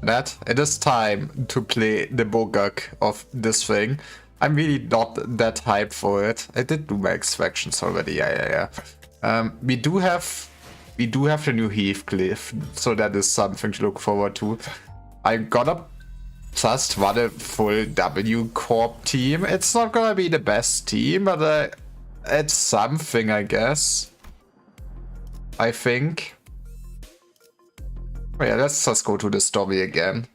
that. It is time to play the Bogak of this thing. I'm really not that hyped for it. I did do my extractions already. Yeah. We do have the new Heathcliff, so that is something to look forward to. I gotta just run a full W Corp team. It's not gonna be the best team, but it's something, I guess. I think. Oh yeah, let's just go to the story again.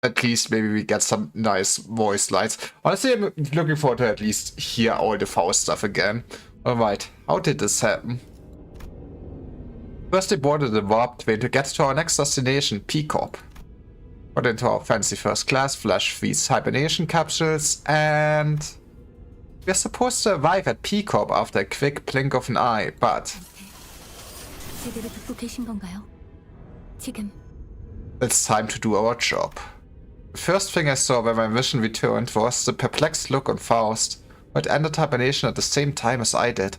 At least maybe we get some nice voice lines. Honestly, I'm looking forward to at least hear all the Faust stuff again. Alright, how did this happen? First, they boarded the warp train to get to our next destination, P-Corp. Got into our fancy first class, flash these hibernation capsules, and we're supposed to arrive at P-Corp after a quick blink of an eye, but it's time to do our job. The first thing I saw when my vision returned was the perplexed look on Faust, who had ended hibernation at the same time as I did.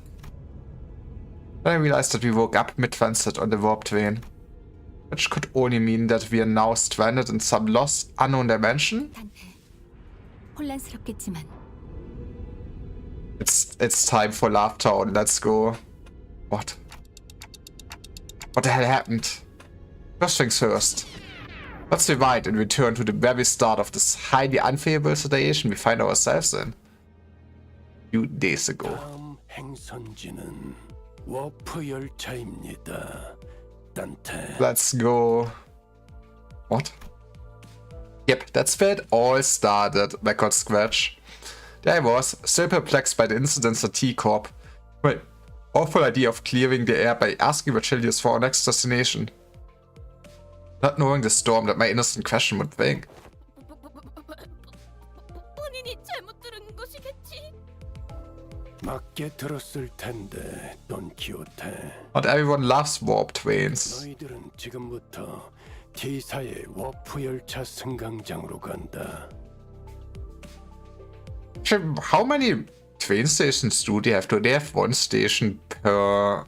Then I realized that we woke up mid-transit on the warp train, which could only mean that we are now stranded in some lost, unknown dimension. It's time for Laugh Town. Let's go. What? What the hell happened? First things first. Let's rewind and return to the very start of this highly unfavorable situation we find ourselves in. A few days ago. Let's go. What? Yep, that's where it all started, record scratch. There I was, still perplexed by the incidents at T-Corp. Well, awful idea of clearing the air by asking Virgilius for our next destination. Not knowing the storm that my innocent question would bring. Not everyone loves warp trains. How many train stations do they have? Do they have one station per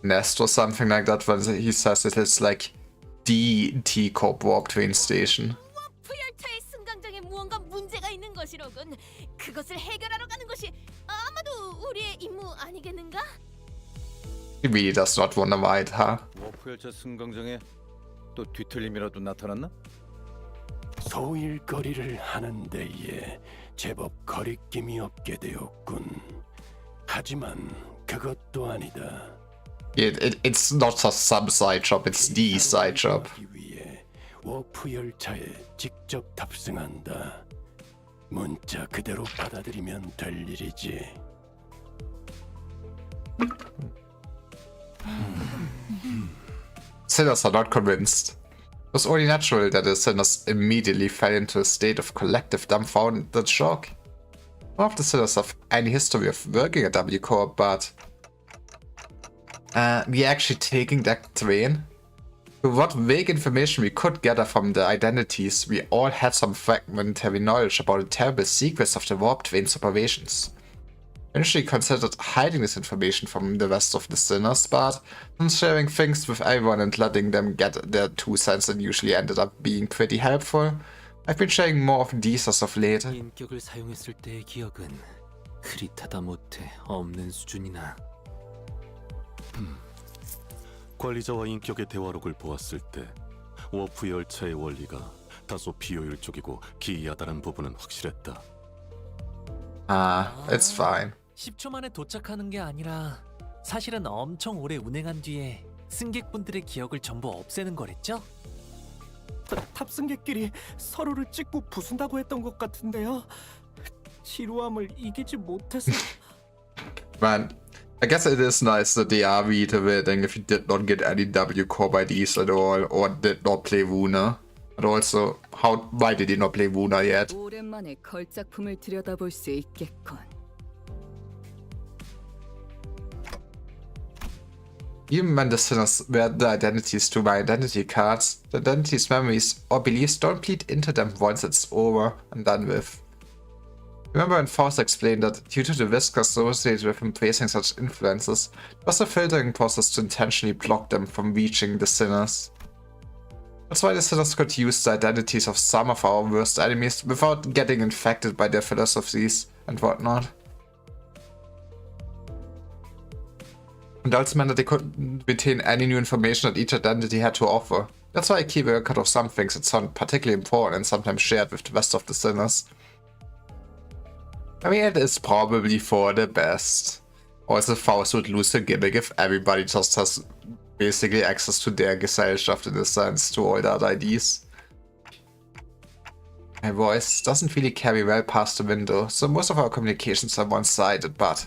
nest or something like that? When he says it is like the T-Corp warp train station. He really does not want to ride, huh? 소일거리를 하는 데에 제법 거리낌이 없게 되었군. 하지만 그것도 아니다. It's not just some side job, it's the side job. 워프 열차에 직접 탑승한다. 문자 그대로 받아들이면 될 일이지. Sinners are not convinced. It was only natural that the sinners immediately fell into a state of collective dumbfounded shock. None of the sinners have any history of working at W Corp, but we actually taking that train. With what vague information we could gather from the identities, we all had some fragmentary knowledge about the terrible secrets of the warp train's operations. Initially considered hiding this information from the rest of the sinners, but since sharing things with everyone and letting them get their 2 cents and usually ended up being pretty helpful, I've been sharing more of these as of late. 인격을 사용했을 때의 기억은 흐릿하다 못해 없는 수준이나. 관리자와 인격의 대화록을 보았을 때 워프 열차의 원리가 다소 비효율적이고 기이하다는 부분은 확실했다. It's fine. 10초 만에 도착하는 게 아니라 사실은 엄청 오래 운행한 뒤에 승객분들의 기억을 전부 없애는 거랬죠? 탑승객끼리 서로를 찍고 부순다고 했던 것 같은데요. 지루함을 이기지 못해서. Man, I guess it is nice that they are reiterating if you did not get any W Corp IDs at all or did not play Wuna. But also, why did he not play Wuna yet? 오랜만에 걸작품을 들여다볼 수 있겠군. Even when the sinners wear the identities to my identity cards, the identities, memories, or beliefs don't bleed into them once it's over and done with. Remember when Faust explained that due to the risk associated with embracing such influences, it was a filtering process to intentionally block them from reaching the sinners. That's why the sinners could use the identities of some of our worst enemies without getting infected by their philosophies and whatnot. And also meant that they couldn't retain any new information that each identity had to offer. That's why I keep a record of some things that sound particularly important and sometimes shared with the rest of the sinners. I mean, it is probably for the best. Also, Faust would lose the gimmick if everybody just has basically access to their Gesellschaft in a sense, to all the other IDs. My voice doesn't really carry well past the window, so most of our communications are one-sided, but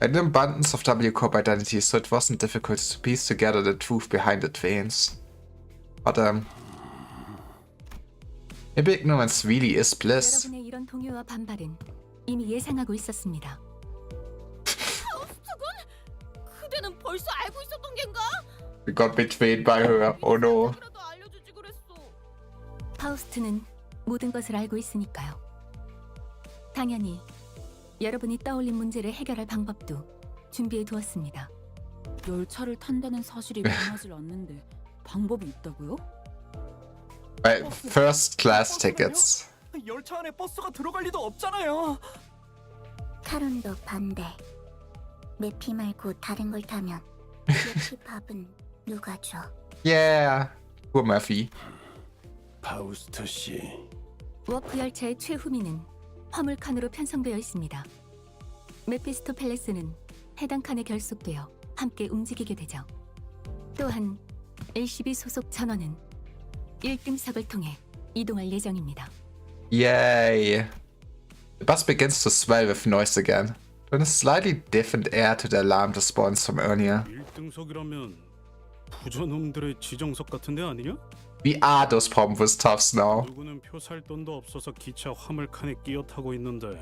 an abundance of W Corp identities, so it wasn't difficult to piece together the truth behind the veins. But maybe ignorance really is bliss. 여러분의 이런 동요와 반발은 이미 예상하고 있었습니다. 그대는 벌써 알고 있었던 겐가? We got betrayed by her. Oh no. 그래도 알려주지 그랬어. 파우스트는 모든 것을 알고 있으니까요. 당연히 여러분이 떠올린 문제를 해결할 방법도 준비해 두었습니다. 열차를 탄다는 사실이 변하질 않는데 방법이 있다고요? Right, first class tickets. 열차 안에 버스가 들어갈 리도 없잖아요. 타론도 반대. 매피 말고 다른 걸 타면 매피 밥은 누가 줘? Yeah. Poor Murphy. 파우스트 씨, 워프 열차의 최후미는 화물 칸으로 편성되어 있습니다. 메피스토 팰레스는 해당 칸에 결속되어 함께 움직이게 되죠. 또한 LCB 소속 전원은 1등석을 통해 이동할 예정입니다. Yay. The bus begins to swell with noise again. With a slightly different air to the alarm response from earlier. 1등석이라면 부저놈들의 지정석 같은데 아니냐? We are those pompous toughs now. 누구는 표 살 돈도 없어서 기차 화물칸에 끼어 타고 있는데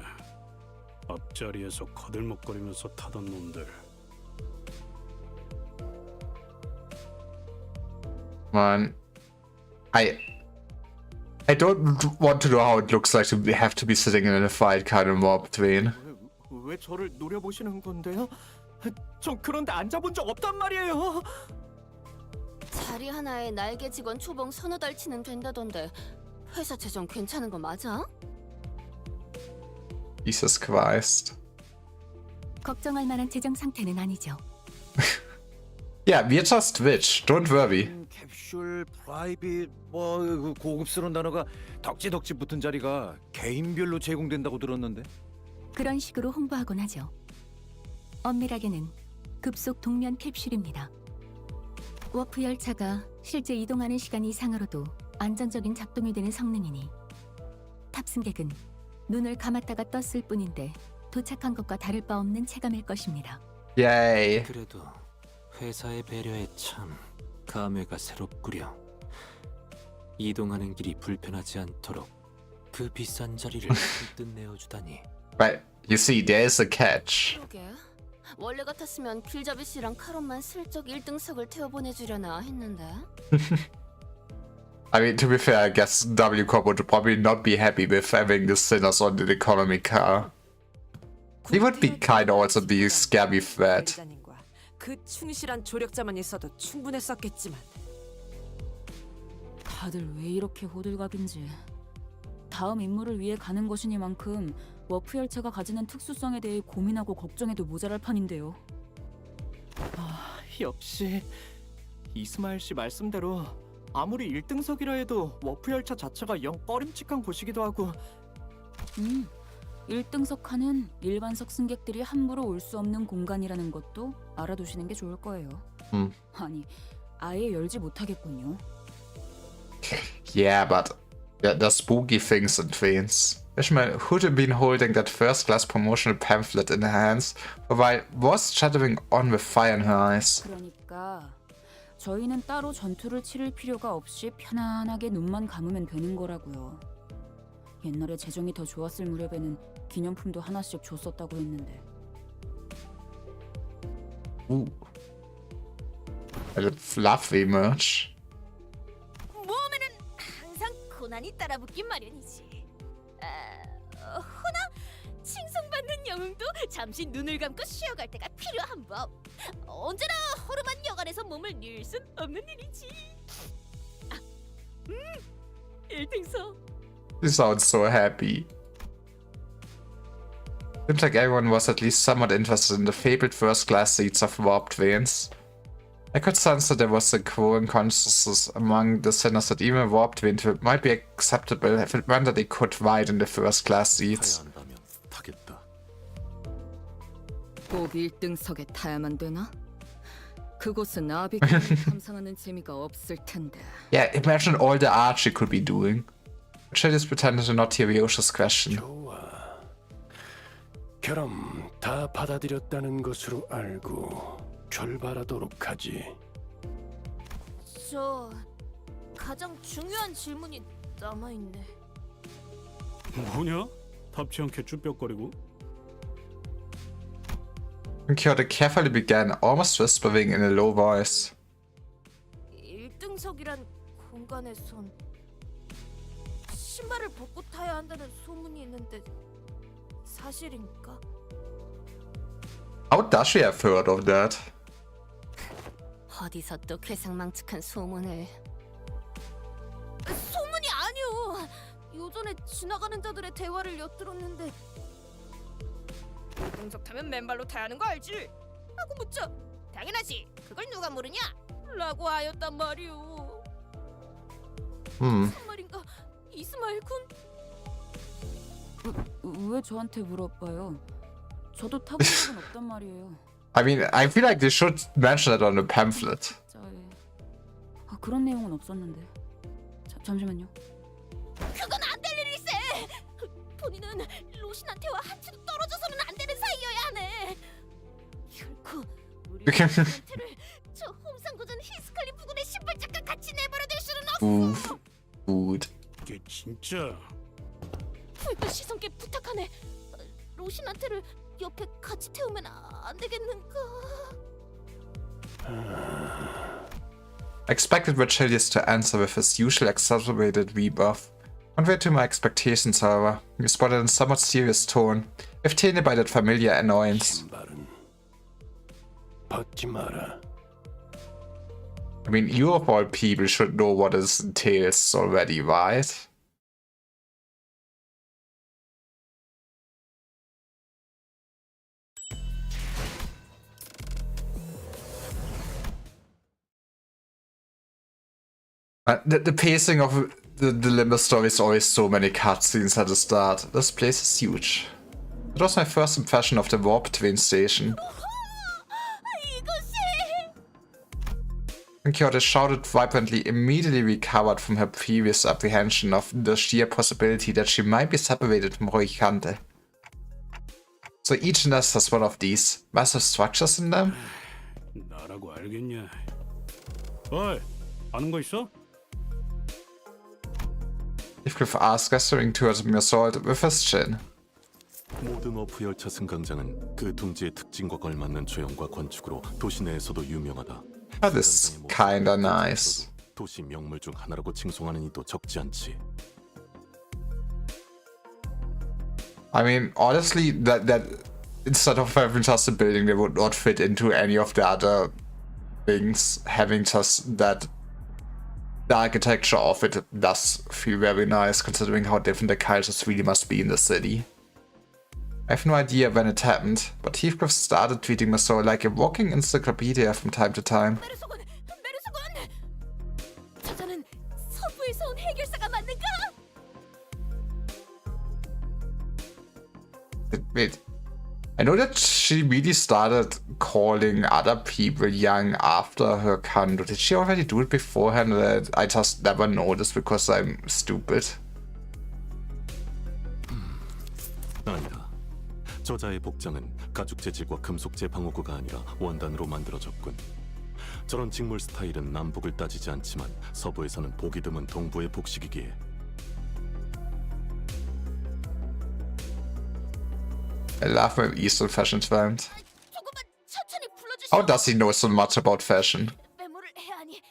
앞자리에서 거들먹거리면서 타던 놈들. Man, I don't want to know how it looks like to have to be sitting in a fight kind of mob train. 왜 저를 노려보시는 건데요? 전 그런데 앉아본 적 없단 말이에요. 자리 하나에 날개 직원 초봉 서너 달 치는 된다던데 회사 재정 괜찮은 거 맞아? Jesus Christ. 걱정할 만한 재정 상태는 아니죠. Yeah, we're just rich. Don't worry. 캡슐, 프라이빗, 뭐 고급스러운 단어가 덕지덕지 붙은 자리가 개인별로 제공된다고 들었는데. 그런 식으로 홍보하곤 하죠. 엄밀하게는 급속 동면 캡슐입니다. 워프 열차가 실제 이동하는 시간 이상으로도 안정적인 작동이 되는 성능이니 탑승객은 눈을 감았다가 떴을 뿐인데 도착한 것과 다를 바 없는 체감일 것입니다. Yay. 그래도 회사의 배려에 참 감회가 새롭구려. 이동하는 길이 불편하지 않도록 그 비싼 자리를 불뜻 내어주다니. Right, you see, there is a catch. 그러게. 원래 같았으면 길잡이 씨랑 카론만 슬쩍 1등석을 태워보내주려나 했는데. I mean, to be fair, I guess W Corp would probably not be happy with having the sinners on the economy car. He would be kind of also the scabby threat. 그 충실한 조력자만 있어도 충분했었겠지만 다들 왜 이렇게 호들갑인지. 다음 임무를 위해 가는 것이니만큼 워프 열차가 가지는 특수성에 대해 고민하고 걱정해도 모자랄 판인데요. 역시 이스마일 씨 말씀대로 아무리 1등석이라 해도 워프 열차 자체가 영 꺼림칙한 곳이기도 하고. 1등석 칸은 일반석 승객들이 함부로 올 수 없는 공간이라는 것도 알아두시는 게 좋을 거예요. 아니, 아예 열지 못하겠군요. Yeah, but there's spooky things in trains. Ishmael, who'd have been holding that first-class promotional pamphlet in her hands, while was chattering on with fire in her eyes? 그러니까 저희는 따로 전투를 치를 필요가 없이 편안하게 눈만 감으면 되는 거라고요. 옛날에 재정이 더 좋았을 무렵에는 기념품도 하나씩 줬었다고 했는데. Ooh. A little fluffy merch. 모험에는 항상 고난이 따라붙긴 마련이지. 허나 칭송받는 영웅도 잠시 눈을 감고 쉬어갈 때가 필요한 법. 언제나 허름한 여간에서 몸을 늘 순 없는 일이지. 1등석. He sounds so happy. Seems like everyone was at least somewhat interested in the fabled first-class seats of warped veins. I could sense that there was a growing consensus among the sinners that even a warped vein might be acceptable if it meant that they could ride in the first-class seats. 타야 한다면 타겠다. 꼭 1등석에 타야만 되나? 그곳은 아비게일을 감상하는 재미가 없을 텐데. Yeah, imagine all the art she could be doing. Should just pretend to not hear Yoshi's question. 좋아. 그럼 다 받아들였다는 것으로 알고 결발하도록 하지. 저 가장 중요한 질문이 남아 있네. 뭐냐? 답지 않게 쭈뼛거리고. Kyoto carefully began, almost whispering in a low voice. 1등석이란 공간에선 신발을 벗고 타야 한다는 소문이 있는데 사실입니까? How does she have heard of that? 어디서 또 괴상망측한 소문을? 소문이 아니오. 요전에 지나가는 자들의 대화를 엿들었는데 1등석 타면 맨발로 타야 하는 거 알지? 하고 묻자 당연하지. 그걸 누가 모르냐? 라고 하였단 말이오. 참말인가? 이스마일 군? 왜 저한테 물어봐요? 저도 타본 적은 없단 말이에요. I mean, I feel like they should mention that on the pamphlet. 그런 내용은 없었는데. 잠시만요. 그건 안 될 일일세. 본인은 로신한테와 한치도 떨어져서는 안 되는 사이여야 하네. 결코 우리 로신한테를 저 홈상고전 히스칼리 부근의 신발장과 같이 내버려둘 수는 없어. Good. 이게 진짜. 불꽃 시선께 부탁하네. 로신한테를 옆에 같이 태우면 안 되겠는가? I expected Virgilius to answer with his usual exacerbated rebuff. Contrary to my expectations, however, he spotted in a somewhat serious tone, if tainted by that familiar annoyance. 신발은 벗지 마라. I mean, you of all people should know what this entails already, right? The pacing of the Limbo story is always so many cutscenes at the start. This place is huge. It was my first impression of the warp train station. When Kyoto shouted vibrantly, immediately recovered from her previous apprehension of the sheer possibility that she might be separated from Roikante. So each nest has one of these massive structures in them? 나라고 알겠냐? 어이, 아는 거 있어? Heathcliff asked, gesturing towards Mirsault with his chin. 모든 워프 열차 승강장은 그 둥지의 특징과 걸맞는 조형과 건축으로 도시 내에서도 유명하다. That is kinda nice. 도시 명물 중 하나라고 칭송하는 이도 적지 않지. I mean, honestly, that instead of having just a building, they would not fit into any of the other things. Having just that, the architecture of it does feel very nice, considering how different the cultures really must be in the city. I have no idea when it happened, but Heathcliff started treating Masao like a walking encyclopedia from time to time. 메르소군! 저자는 서부에서 온 해결사가 맞는가? Wait, I know that she really started calling other people young after her Kando. Did she already do it beforehand? That I just never noticed because I'm stupid. 아니다. 저자의 복장은 가죽 재질과 금속 재방어구가 아니라 원단으로 만들어졌군. 저런 직물 스타일은 남북을 따지지 않지만 서부에서는 보기 드문 동부의 복식이기에. I love my Eastern fashion trend. How does he know so much about fashion? 메모를 해야 하니.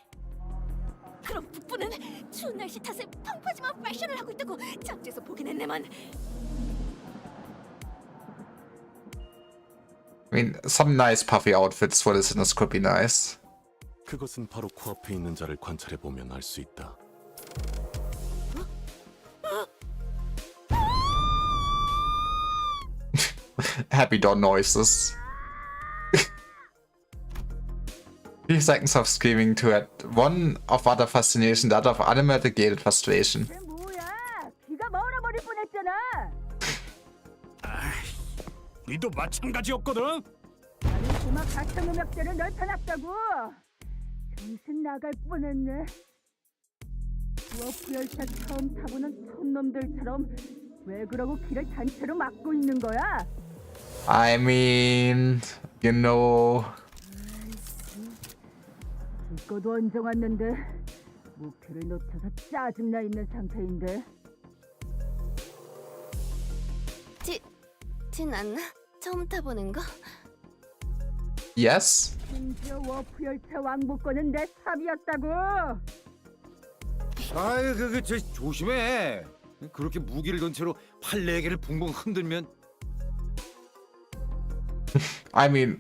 그럼 북부는 추운 날씨 탓에 펑퍼짐한 패션을 하고 있다고 잡지에서 보긴 했네만. I mean, some nice puffy outfits for listeners could be nice. 그것은 바로 코앞에 있는 자를 관찰해 보면 알 수 있다. happy door noises. 3 seconds of screaming to add one of utter fascination, the other of unmitigated frustration. 우리도 마찬가지였거든. 나는 고막 가창 음역대를 넓혀놨다고. 정신 나갈 뻔했네. 워프 열차 처음 타보는 촌놈들처럼 왜 그러고 길을 단체로 막고 있는 거야? I mean, you know. 이거도 언제 왔는데 목표를 놓쳐서 짜증나 있는 상태인데. 진 않나? 처음 타보는 거? Yes? 심지어 워프 열차 왕복권은 내 탑이었다고. 아이 저 조심해. 그렇게 무기를 든 채로 팔 4개를 붕붕 흔들면. I mean,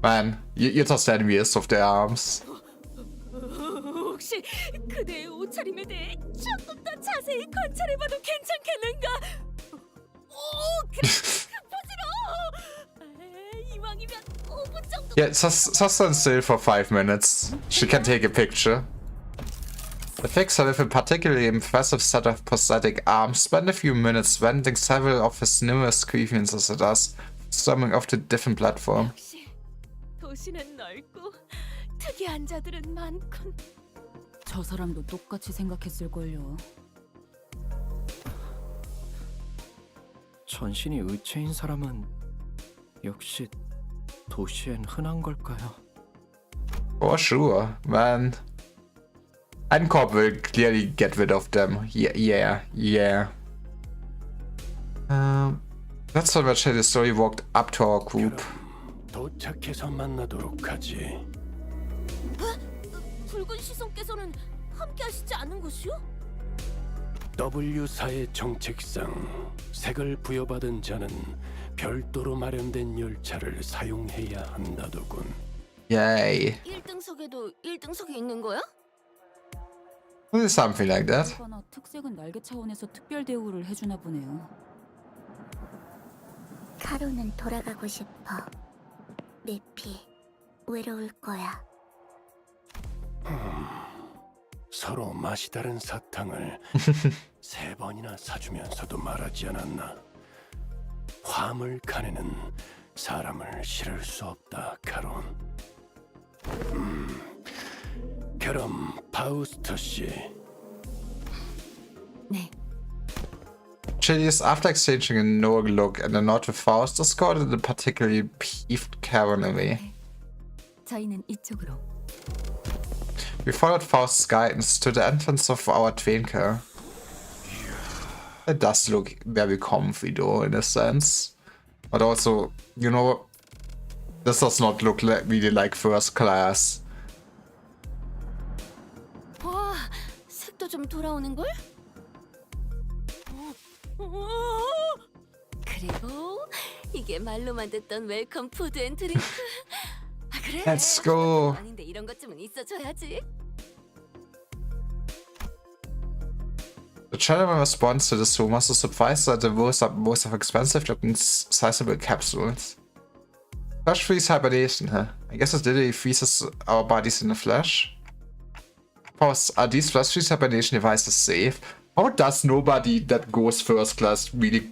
man, you're just envious of their arms. 혹시 그대의 옷차림에 대해 조금 더 자세히 관찰해봐도 괜찮겠는가? 오, 그래, 보지로. 이왕이면 5분 정도. Yeah, just stand still for 5 minutes. She can take a picture. The fixer with a particularly impressive set of prosthetic arms spent a few minutes venting several of his numerous grievances at us, storming off to a different platform. 역시 도시는 넓고 특이한 자들은 많군. 저 사람도 똑같이 생각했을걸요. 전신이 의체인 사람은 역시 도시엔 흔한 걸까요? For sure, man. Ancorp will clearly get rid of them. Yeah. That's how much the story walked up to our group. 도착해서 만나도록 하지. 붉은 시선께서는 함께 하시지 않은 것이요? W사의 정책상 색을 부여받은 자는 별도로 마련된 열차를 사용해야 한다더군. Yay. 1등석에도 1등석이 있는 거야? Something like that. 하거나 특색은 날개 차원에서 특별 대우를 해주나 보네요. 카로는 돌아가고 싶어. 매피 외로울 거야. 서로 맛이 다른 사탕을 3번이나 사주면서도 말하지 않았나. 화물칸에는 사람을 실을 수 없다, 카론. 그럼 파우스터 씨. 네, Chilius, after exchanging a knowing look and a nod with Faust, escorted the particularly peeved Karen away. 저희는 이쪽으로. We followed Faust's guidance to the entrance of our train car. It does look very comfy though, in a sense. But also, you know, this does not look really like first class. 와, 색도 좀 돌아오는 걸? 그리고 이게 말로만 듣던 웰컴 푸드 앤 드링크. 아 그래? Let's go. 아닌데 이런 것쯤은 있어줘야지. The general response to this room was to surprise that the most of expensive-looking sizable capsules. Flesh freeze hibernation, huh? I guess it literally freezes our bodies in the flesh. Pause. Are these flesh freeze hibernation devices safe? How does nobody that goes first class really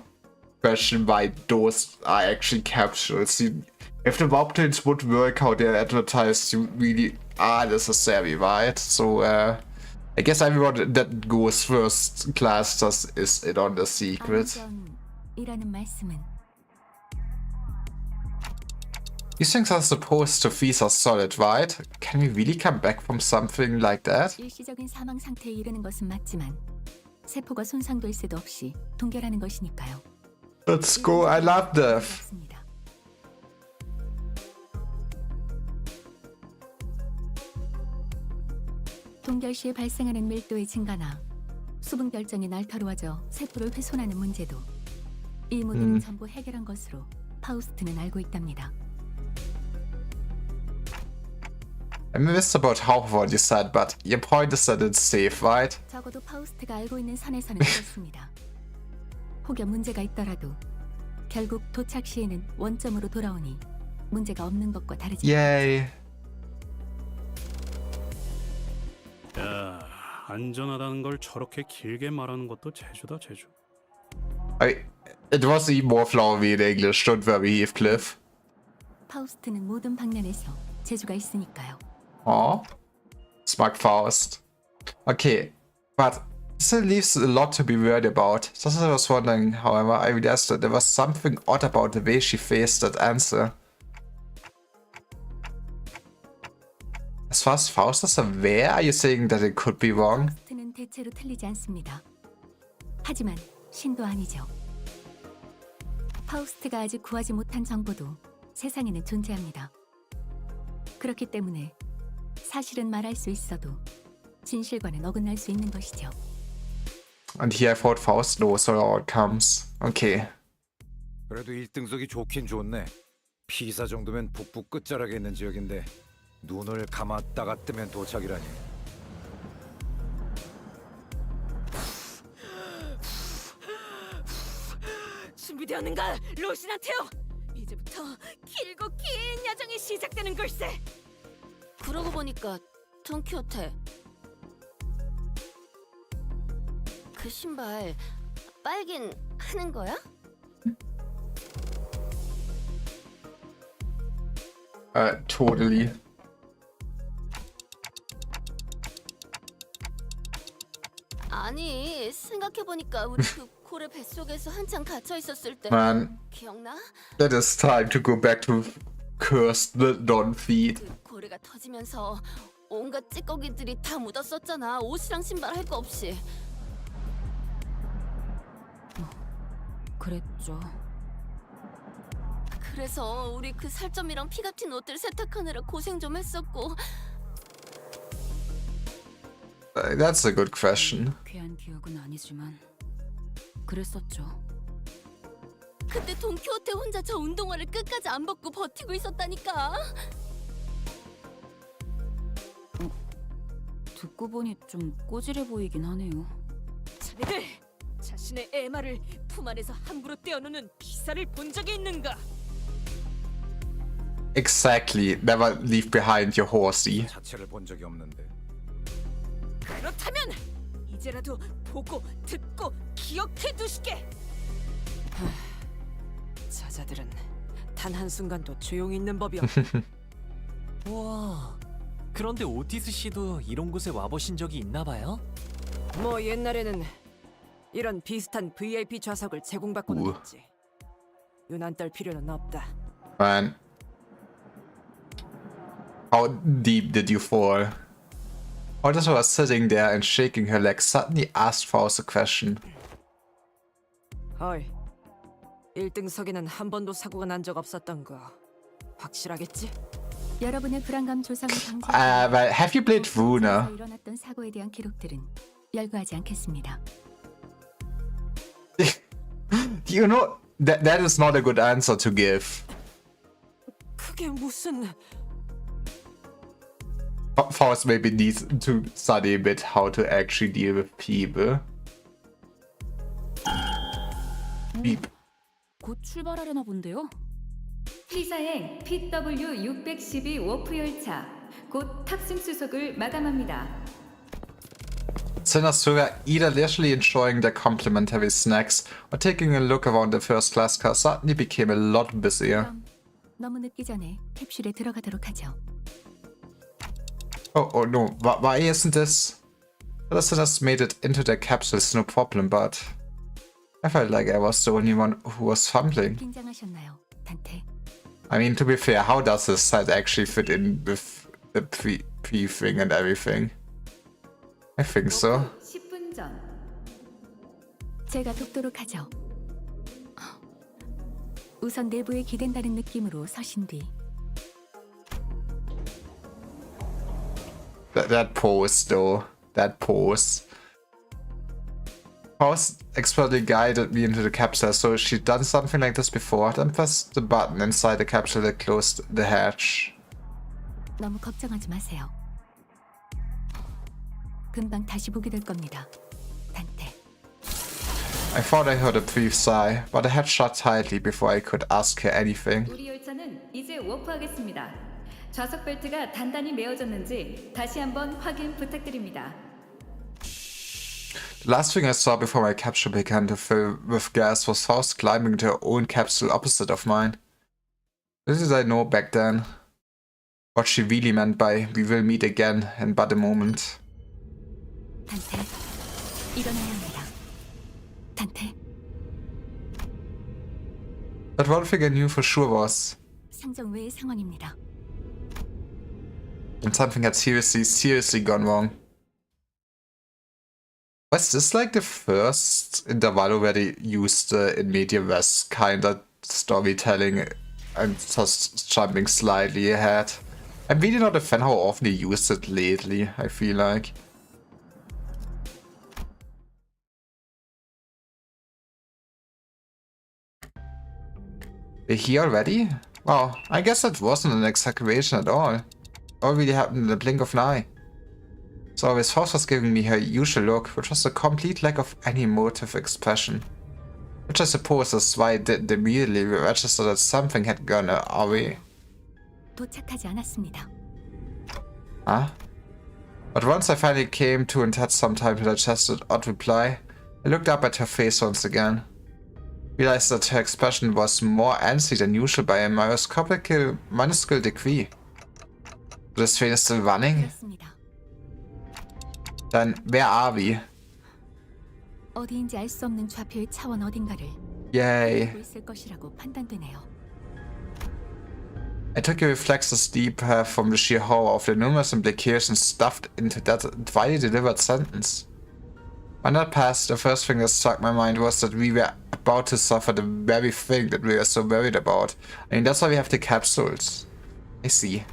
question why those are actually capsules? If the Warptails would work how they're advertised, you really are necessary, right? So, I guess everyone that goes first class just is in on the secret. 이라는 말씀은 These things are supposed to freeze us solid, right? Can we really come back from something like that? 일시적인 사망 상태에 이르는 것은 맞지만 세포가 손상될 새도 없이 동결하는 것이니까요. Let's go, I love death. 없습니다. 동결 시에 발생하는 밀도의 증가나 수분 결정이 날카로워져 세포를 훼손하는 문제도 이 모델은 전부 해결한 것으로 파우스트는 알고 있답니다. I missed about half of what you said, but your point is that it's safe, right? 적어도 파우스트가 알고 있는 선에서는 그렇습니다. 혹여 문제가 있더라도 결국 도착 시에는 원점으로 돌아오니 문제가 없는 것과 다르지. Yay. 야, 안전하다는 걸 저렇게 길게 말하는 것도 재주다 재주. It was even more flowery in English, don't worry, Heathcliff. 파우스트는 모든 방면에서 재주가 있으니까요. Oh, smug Faust. Okay, but still leaves a lot to be worried about. Just as I was wondering, however, I realized that there was something odd about the way she faced that answer. As far as Faust is aware, are you saying that it could be wrong? 파우스트는 대체로 틀리지 않습니다. 하지만 신도 아니죠. 파우스트가 아직 구하지 못한 정보도 세상에는 존재합니다. 그렇기 때문에 사실은 말할 수 있어도 진실과는 어긋날 수 있는 것이죠. And here I thought Faust knows all outcomes. Okay. 그래도 1등석이 좋긴 좋네. 피사 정도면 북부 끝자락에 있는 지역인데 눈을 감았다가 뜨면 도착이라니. 준비되었는가, 로시나테오? 이제부터 길고 긴 야정이 시작되는 걸세. 그러고 보니까 돈키호테, 그 신발 빨긴 하는 거야? Totally. 아니, 생각해보니까 우리 그 고래 뱃속에서 한참 갇혀 있었을 때 Man, 기억나? it is time to go back to curse the Don feed. 그 고래가 터지면서 온갖 찌꺼기들이 다 묻었었잖아. 옷이랑 신발 할 거 없이. 그랬죠. 그래서 우리 그 살점이랑 피 같은 옷들 세탁하느라 고생 좀 했었고. That's a good question. 귀한 기억은 아니지만 그랬었죠. 그때 돈키호테 혼자 저 운동화를 끝까지 안 벗고 버티고 있었다니까. 듣고 보니 좀 꼬질해 보이긴 하네요. 자네들 자신의 애마를 품 안에서 함부로 떼어놓는 비사를 본 적이 있는가? Exactly. Never leave behind your horsey. 자체를 본 적이 없는데. 그렇다면 이제라도 보고 듣고 기억해 두시게. 저자들은 단 한순간도 조용히 있는 법이 없. 우와, 그런데 오티스 씨도 이런 곳에 와보신 적이 있나 봐요? 뭐 옛날에는 이런 비슷한 VIP 좌석을 제공받고는 우와. 했지. 유난 떨 필요는 없다. Man. How deep did you fall? Otis was sitting there and shaking her legs, suddenly asked Faust a question. 어이, 1등석에는 한 번도 사고가 난 적 없었던 거 확실하겠지? 여러분의 불안감 조성을 방지. But have you played Runa? 일어났던 사고에 대한 기록들은 열거하지 않겠습니다. You know, that is not a good answer to give. 그게 무슨... Faust maybe needs to study a bit how to actually deal with people. Beep. 곧 출발하려나 본데요. 피사의 PW612 워프 열차 곧 탑승 수속을 마감합니다. Sinasura either leisurely enjoying their complimentary snacks or taking a look around the first class car suddenly became a lot busier. 그럼 너무 늦기 전에 캡슐에 들어가도록 하죠. Oh no, why isn't this? The sinners made it into their capsules no problem, but I felt like I was the only one who was fumbling. 긴장하셨나요, 단테? I mean, to be fair, how does this site actually fit in with the pre-thing and everything? I think so. 10분 전. 제가 돕도록 하죠. 우선 내부에 기댄다는 느낌으로 서신 뒤 That pose, though. That pose. Faust expertly guided me into the capsule, so she'd done something like this before. Then pressed the button inside the capsule that closed the hatch. 너무 걱정하지 마세요. 금방 다시 보게 될 겁니다, 단테. I thought I heard a brief sigh, but I had shut tightly before I could ask her anything. 우리 열차는 이제 워프하겠습니다. 좌석 벨트가 단단히 메어졌는지 다시 한번 확인 부탁드립니다. The last thing I saw before my capsule began to fill with gas was Faust climbing into her own capsule opposite of mine. Little did I know back then what she really meant by "we will meet again in but a moment." 단테, 일어나야 합니다. 단테, But one thing I knew for sure was 상정 외의 상황입니다. that something had seriously gone wrong. Was this like the first intervallo where they used the in medias res kinda storytelling and just jumping slightly ahead? I'm really not a fan how often they used it lately, I feel like. They're here already? Wow, I guess that wasn't an exaggeration at all. All really happened in the blink of an eye. So Miss Faust was giving me her usual look, which was a complete lack of any emotive expression. Which I suppose is why I didn't immediately register that something had gone away. 도착하지 않았습니다. Huh? But once I finally came to and had some time to digest an odd reply, I looked up at her face once again. Realized that her expression was more antsy than usual by a minuscule degree. This train is still running? 그렇습니다. Then where are we? 어디인지 알 수 없는 좌표의 차원 어딘가를 Yay. 보고 있을 것이라고 판단되네요. I took a reflexless deep breath from the sheer horror of the numerous implications stuffed into that widely delivered sentence. When that passed, the first thing that struck my mind was that we were about to suffer the very thing that we were so worried about. I mean, that's why we have the capsules. I see.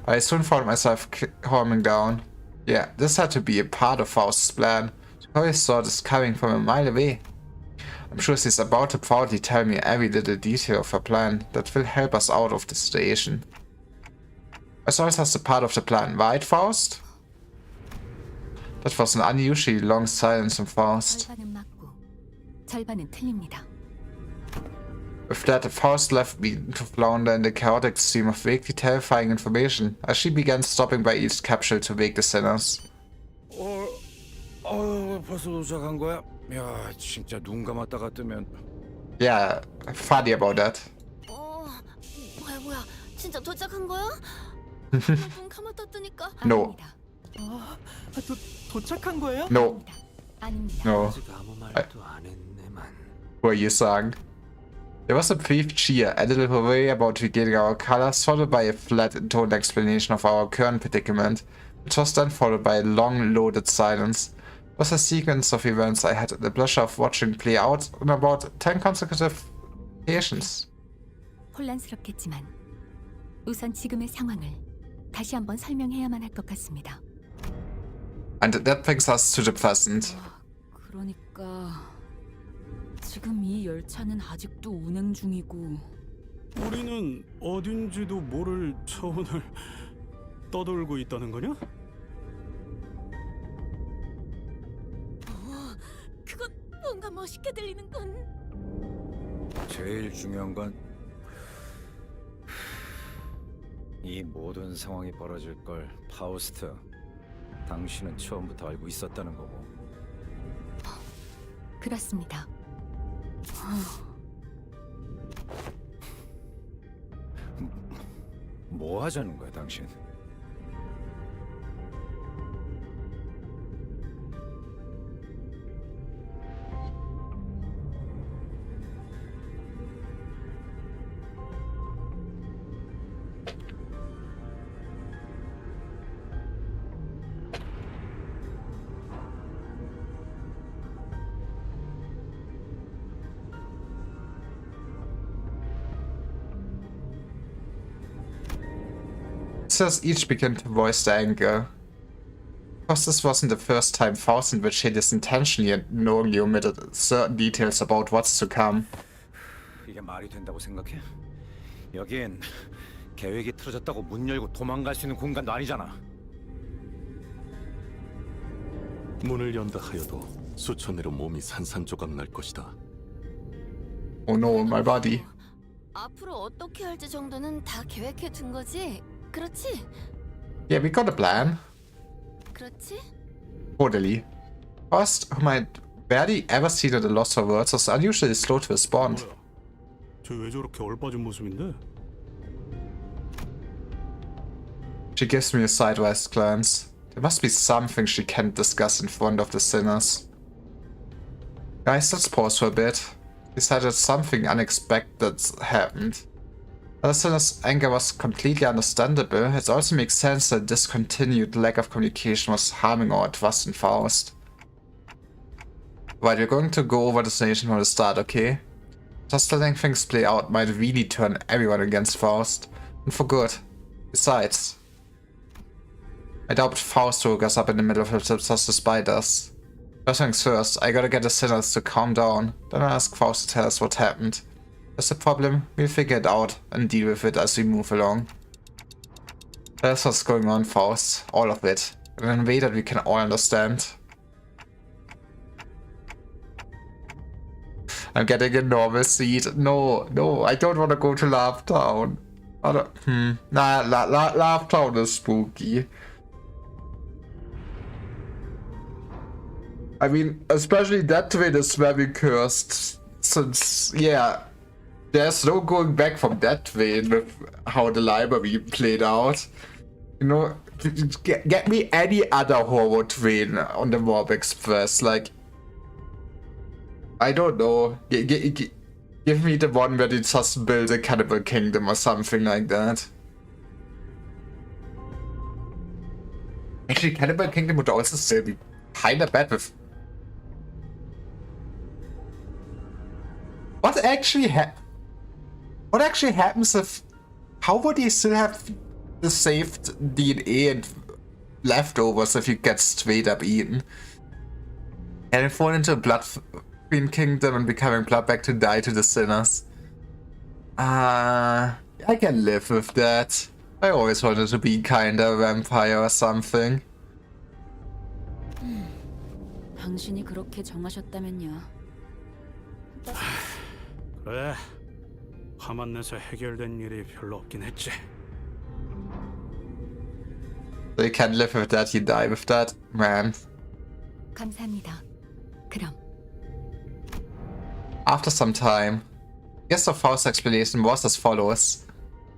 But I soon found myself calming down. Yeah, this had to be a part of Faust's plan. She probably saw this coming from a mile away. I'm sure she's about to proudly tell me every little detail of her plan that will help us out of the station. As always, that's a part of the plan, right, Faust? That was an unusually long silence from Faust. 절반은 맞고 절반은 틀립니다. With that, Faust left me to flounder in the chaotic stream of vaguely terrifying information as she began stopping by each capsule to wake the sinners. 벌써 도착한 거야? 야, 진짜 눈 감았다가 뜨면. Yeah, funny about that. 뭐야? 진짜 도착한 거야? 눈 감았다 뜨니까. No. 도착한 거예요? No. 아닙니다. No. 아무 말도 안 했네만. What are you saying? There was a brief cheer and a little worry about regaining our colors, followed by a flat intoned explanation of our current predicament, which was then followed by a long, loaded silence. It was a sequence of events I had the pleasure of watching play out on about 10 consecutive occasions. 혼란스럽겠지만 우선 지금의 상황을 다시 한번 설명해야만 할 것 같습니다. And that brings us to the present. 그러니까 지금 이 열차는 아직도 운행 중이고 우리는 어딘지도 모를 차원을 떠돌고 있다는 거냐? 그건 뭔가 멋있게 들리는 건. 제일 중요한 건 이 모든 상황이 벌어질 걸 파우스트, 당신은 처음부터 알고 있었다는 거고. 그렇습니다. 뭐 하자는 거야, 당신? Sisters each began to voice their anger. Of course, this wasn't the first time Faust and Witch his intentionally knowingly omitted certain details about what's to come. 이게 말이 된다고 생각해? 여긴 계획이 틀어졌다고 문 열고 도망갈 수 있는 공간도 아니잖아. 문을 연다 하여도 수천 내로 몸이 산산조각 날 것이다. Oh no, my body. 앞으로 어떻게 할지 정도는 다 계획해 둔 거지? 그렇지? Yeah, we got a plan. 그렇지? Totally. First, whom I barely ever seen at a loss for words, was unusually slow to respond. 쟤왜 저렇게 얼빠진 모습인데? She gives me a sideways glance. There must be something she can't discuss in front of the sinners. Guys, let's pause for a bit. Decided something unexpected happened. The sinner's anger was completely understandable. It also makes sense that this continued lack of communication was harming our trust in Faust. Right, we're going to go over this nation from the start, okay? Just letting things play out might really turn everyone against Faust. And for good. Besides, I doubt Faust woke us up in the middle of it just to spite us. First things first, I gotta get the sinners to calm down, then I ask Faust to tell us what happened. There's a problem, we'll figure it out and deal with it as we move along. That's what's going on, Faust. All of it. In a way that we can all understand. I'm getting a normal seat. No, I don't want to go to Laugh Town. Laugh Town is spooky. I mean, especially that twin is very cursed. Since, yeah, there's no going back from that twin with how the library played out. You know, get me any other horror twin on the Warp Express. Like, I don't know. Give me the one where they just build a cannibal kingdom or something like that. Actually, Cannibal Kingdom would also still be kinda bad with... What actually happens if... How would you still have the saved DNA and leftovers if you get straight up eaten? Can you fall into a blood kingdom and becoming blood back to die to the sinners? I can live with that. I always wanted to be kinda a vampire or something. 당신이 그렇게 정하셨다면요. 그래. 화만 내서 해결된 일이 별로 없긴 했지. So you can live with that, you die with that, man. 감사합니다. 그럼. After some time, guess the Faust's explanation was as follows.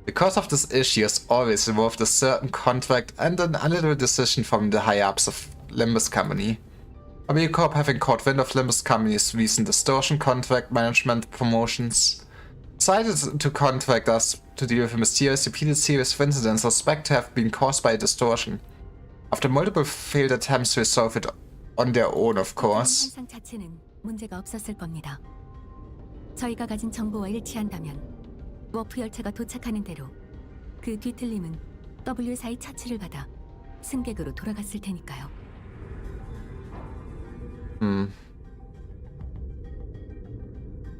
Because of this issue has always involved a certain contract and an unlimited decision from the high-ups of Limbus Company. W Corp, having caught wind of Limbus Company's recent distortion contract management promotions, decided to contract us to deal with a mysterious repeated series of incidents suspected to have been caused by a distortion. After multiple failed attempts to resolve it on their own, of course. 현상 자체는 문제가 없었을 겁니다. 저희가 가진 정보와 일치한다면 워프 열차가 도착하는 대로 그 뒤틀림은 W사의 처치를 받아 승객으로 돌아갔을 테니까요.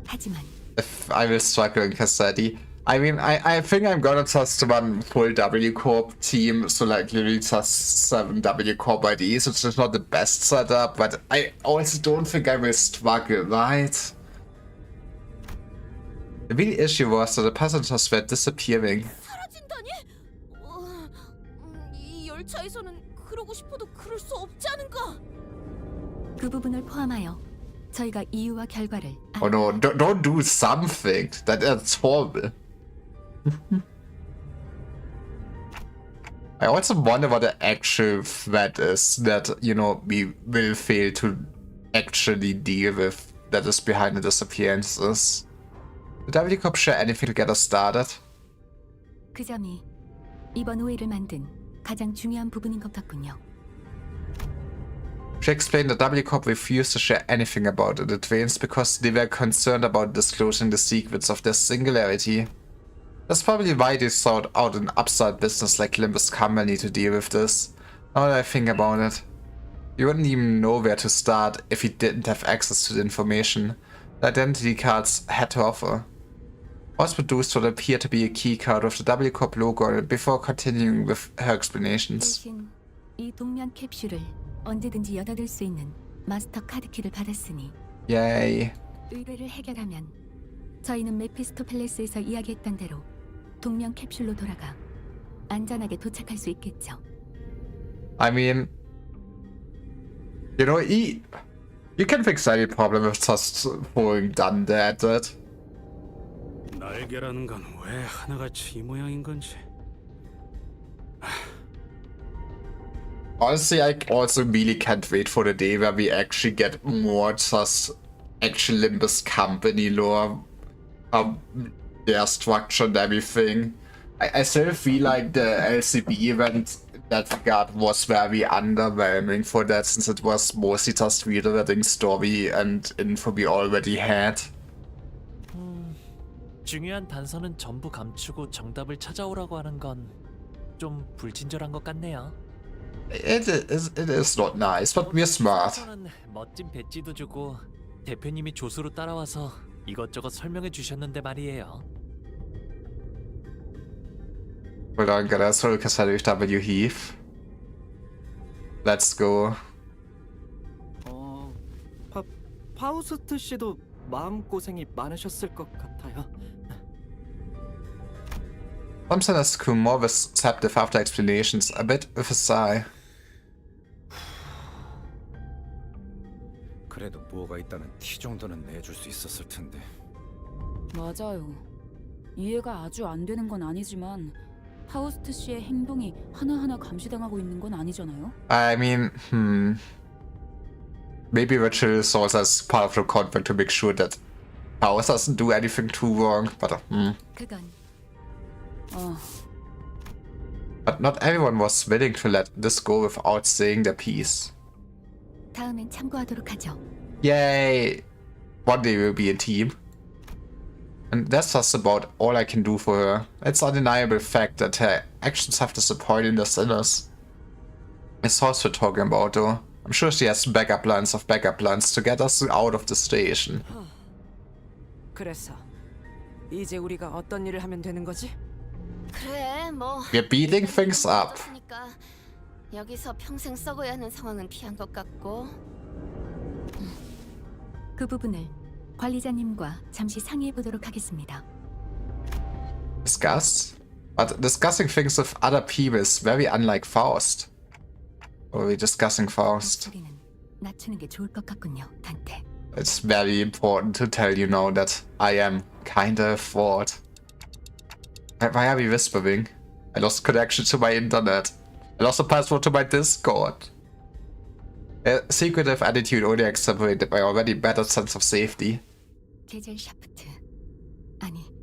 하지만 If I will struggle in Cassette, I mean, I think I'm gonna just run full W Corp team, so like literally just 7 W Corp IDs, which is not the best setup, but I also don't think I will struggle, right? The real issue was that the passengers were disappearing. 사라진다니? 이 열차에서는 그러고 싶어도 그럴 수 없지 않은가? 그 부분을 포함하여 저희가 이유와 결과를 Oh no, don't do something. That's horrible. I also wonder what the actual threat is that, you know, we will fail to actually deal with that is behind the disappearances. Did W Corp share anything to get us started? 그 점이 이번 오해를 만든 가장 중요한 부분인 것 같군요. She explained that W Corp refused to share anything about the twins because they were concerned about disclosing the secrets of their singularity. That's probably why they sought out an upstart business like Limbus Company to deal with this. Now that I think about it, you wouldn't even know where to start if you didn't have access to the information the identity cards had to offer. Was produced what appeared to be a keycard with the W Corp logo on it before continuing with her explanations. 대신 이 동면 캡슐을 언제든지 여닫을 수 있는 마스터 카드키를 받았으니 Yay. 의뢰를 해결하면 저희는 메피스토 팰리스에서 이야기했던 대로 동면 캡슐로 돌아가 안전하게 도착할 수 있겠죠. I mean, you know, you can fix any problem with just throwing Dundee at it. 날개라는 건 왜 하나같이 이 모양인 건지. Honestly, I also really can't wait for the day where we actually get more just actual Limbus company lore, their structure and everything. I still feel like the LCB event that we got was very underwhelming for that, since it was mostly just reiterating story and info we already had. 중요한 단서는 전부 감추고 정답을 찾아오라고 하는 건 좀 불친절한 것 같네요. It is not nice, but we're smart. 멋진 배지도 주고 대표님이 조수로 따라와서 이것저것 설명해 주셨는데 말이에요. Hold on, gotta focus on W Heath. Let's go. 파우스트 씨도 마음고생이 많으셨을 것 같아요. Thompson has become more receptive after explanations, a bit with a sigh. 그래도 뭐가 있다는 티 정도는 내줄 수 있었을 텐데. 맞아요. 이해가 아주 안 되는 건 아니지만 파우스트 씨의 행동이 하나하나 감시당하고 있는 건 아니잖아요. I mean, maybe Rachel saw us as part of the contract to make sure that House doesn't do anything too wrong, but 그건 But not everyone was willing to let this go without saying their piece. 다음엔 참고하도록 하죠. Yay! One day we'll be a team. And that's just about all I can do for her. It's an undeniable fact that her actions have disappointed the sinners. Miss Horse we're talking about though. I'm sure she has backup plans to get us out of the station. 그래서 이제 우리가 어떤 일을 하면 되는 거지? 그래, 뭐. We're beating things up. 여기서 평생 썩어야 하는 상황은 피한 것 같고. 그 부분을 관리자님과 잠시 상의해 보도록 하겠습니다. Discuss? But discussing things with other people is very unlike Faust. Or are we discussing Faust? 소리는 낮추는 게 좋을 것 같군요, 단테. It's very important to tell you now that I am kinda a fraud. Why are we whispering? I lost connection to my internet. I lost the password to my Discord. A secretive attitude only exacerbated my already better sense of safety. 제젤 샤프트. 아니,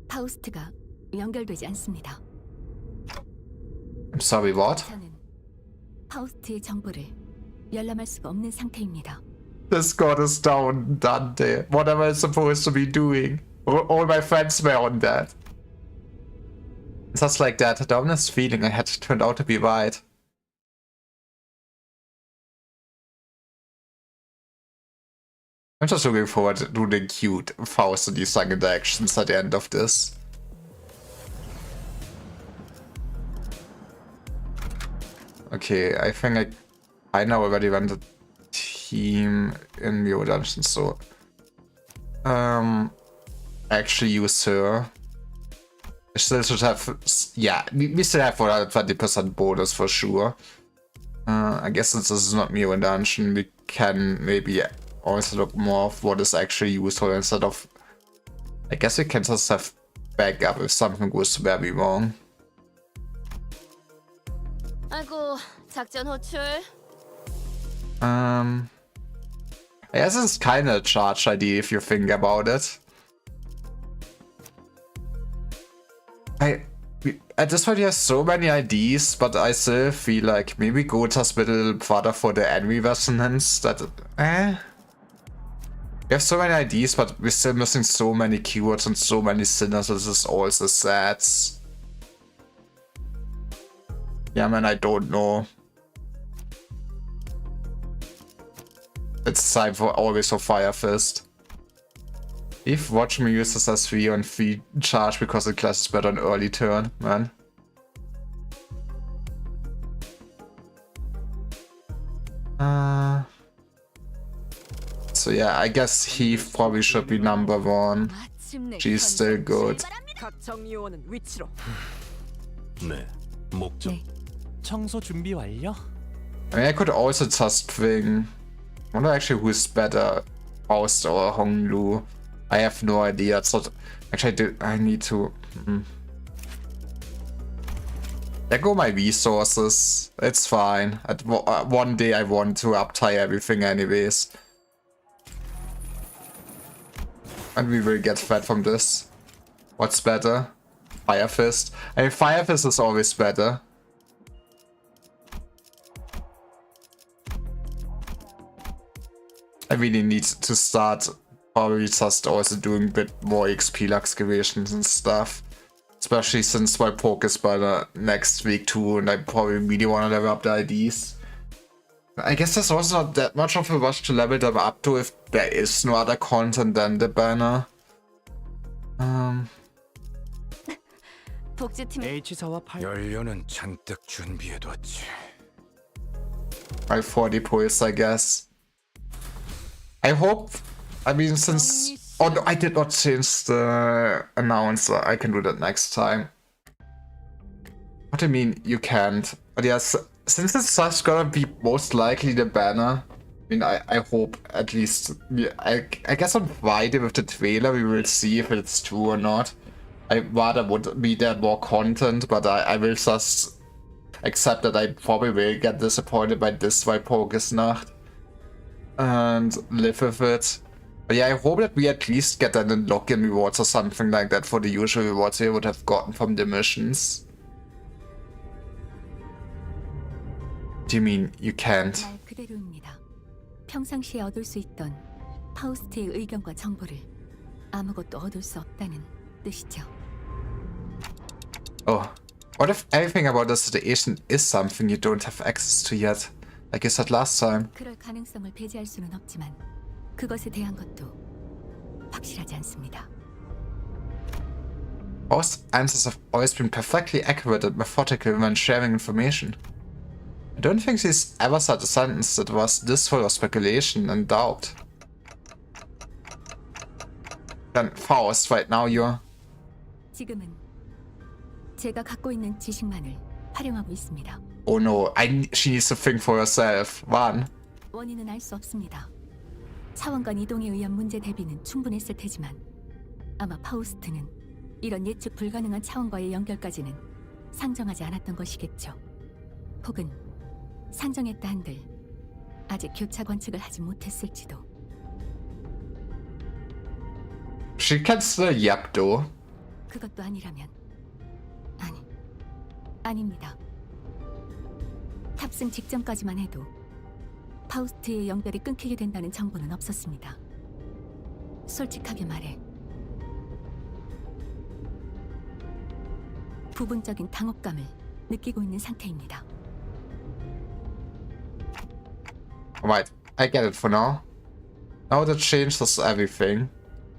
파우스트가 연결되지 않습니다. I'm sorry, what? 저는 파우스트의 정보를 열람할 수가 없는 상태입니다. Discord is down, Dante. What am I supposed to be doing? All my friends were on that. Just like that, the honest feeling I had turned out to be right. I'm just looking forward to the cute Faust and Isang interactions at the end of this. Okay, I think I now already run the team in Mio Dungeon, so actually use her. I still should have, yeah, we still have 120% bonus for sure. I guess since this is not Mio Dungeon, we can maybe also look more of what is actually useful instead of, I guess we can just have backup if something goes very wrong. 아이고, 작전 호출. I guess it's kinda a charged idea if you think about it. At this point he has so many ideas, but I still feel like maybe go just a little further for the enemy resonance that we have so many ideas, but we're still missing so many keywords and so many sinners. This is also sad. Yeah, man, I don't know. It's time for always for Fire Fist. If watch me use this as 3 on 3 charge because the class is better on early turn, man. So yeah, I guess he probably should be number 1. She's still good. 각 정리요원은 위치로. 네, 목적. 청소 준비 완료? I mean, I could also just swing. I wonder actually who's better, Faust or Honglu. I have no idea. So actually, I need to. There go my resources. It's fine. One day I want to uptie everything anyways. And we will get fed from this. What's better? Fire Fist. I mean, Fire Fist is always better. I really need to start probably just also doing a bit more XP excavations and stuff. Especially since my poke is better next week too, and I probably really want to level up the IDs. I guess there's also not that much of a rush to level them up to if there is no other content than the banner. H사와 8 연료는 잔뜩 준비해뒀지. 40 pulse, I guess. I hope. I mean, since. Oh no, I did not change the announcer. I can do that next time. What do you mean you can't? But yes, since it's just gonna be most likely the banner. I mean, I hope at least. I guess on Friday with the trailer we will see if it's true or not. I rather would be there more content, but I will just accept that I probably will get disappointed by this Walpurgisnacht and live with it. But yeah, I hope that we at least get an lock-in rewards or something like that for the usual rewards we would have gotten from the missions. Do you mean you can't? 말 그대로입니다. 평상시에 얻을 수 있던 파우스트의 의견과 정보를 아무것도 얻을 수 없다는 뜻이죠. Oh, what if everything about the situation is something you don't have access to yet? Like you said last time. 그럴 가능성을 배제할 수는 없지만 그것에 대한 것도 확실하지 않습니다. Most answers have always been perfectly accurate and methodical when sharing information. I don't think she's ever said a sentence that was this full of speculation and doubt. Then Faust, right now you're... 지금은 제가 갖고 있는 지식만을 활용하고 있습니다. Oh no, she needs to think for herself. One. 원인은 알 수 없습니다. 차원간 이동에 의한 문제 대비는 충분했을 테지만 아마 파우스트는 이런 예측 불가능한 차원과의 연결까지는 상정하지 않았던 것이겠죠. 혹은 상정했다 한들 아직 교차 관측을 하지 못했을지도. She can still yap though. 그것도 아니라면 아닙니다. 탑승 직전까지만 해도 파우스트의 연결이 끊기게 된다는 정보는 없었습니다. 솔직하게 말해 부분적인 당혹감을 느끼고 있는 상태입니다. Right, I get it for now. Now that changes everything.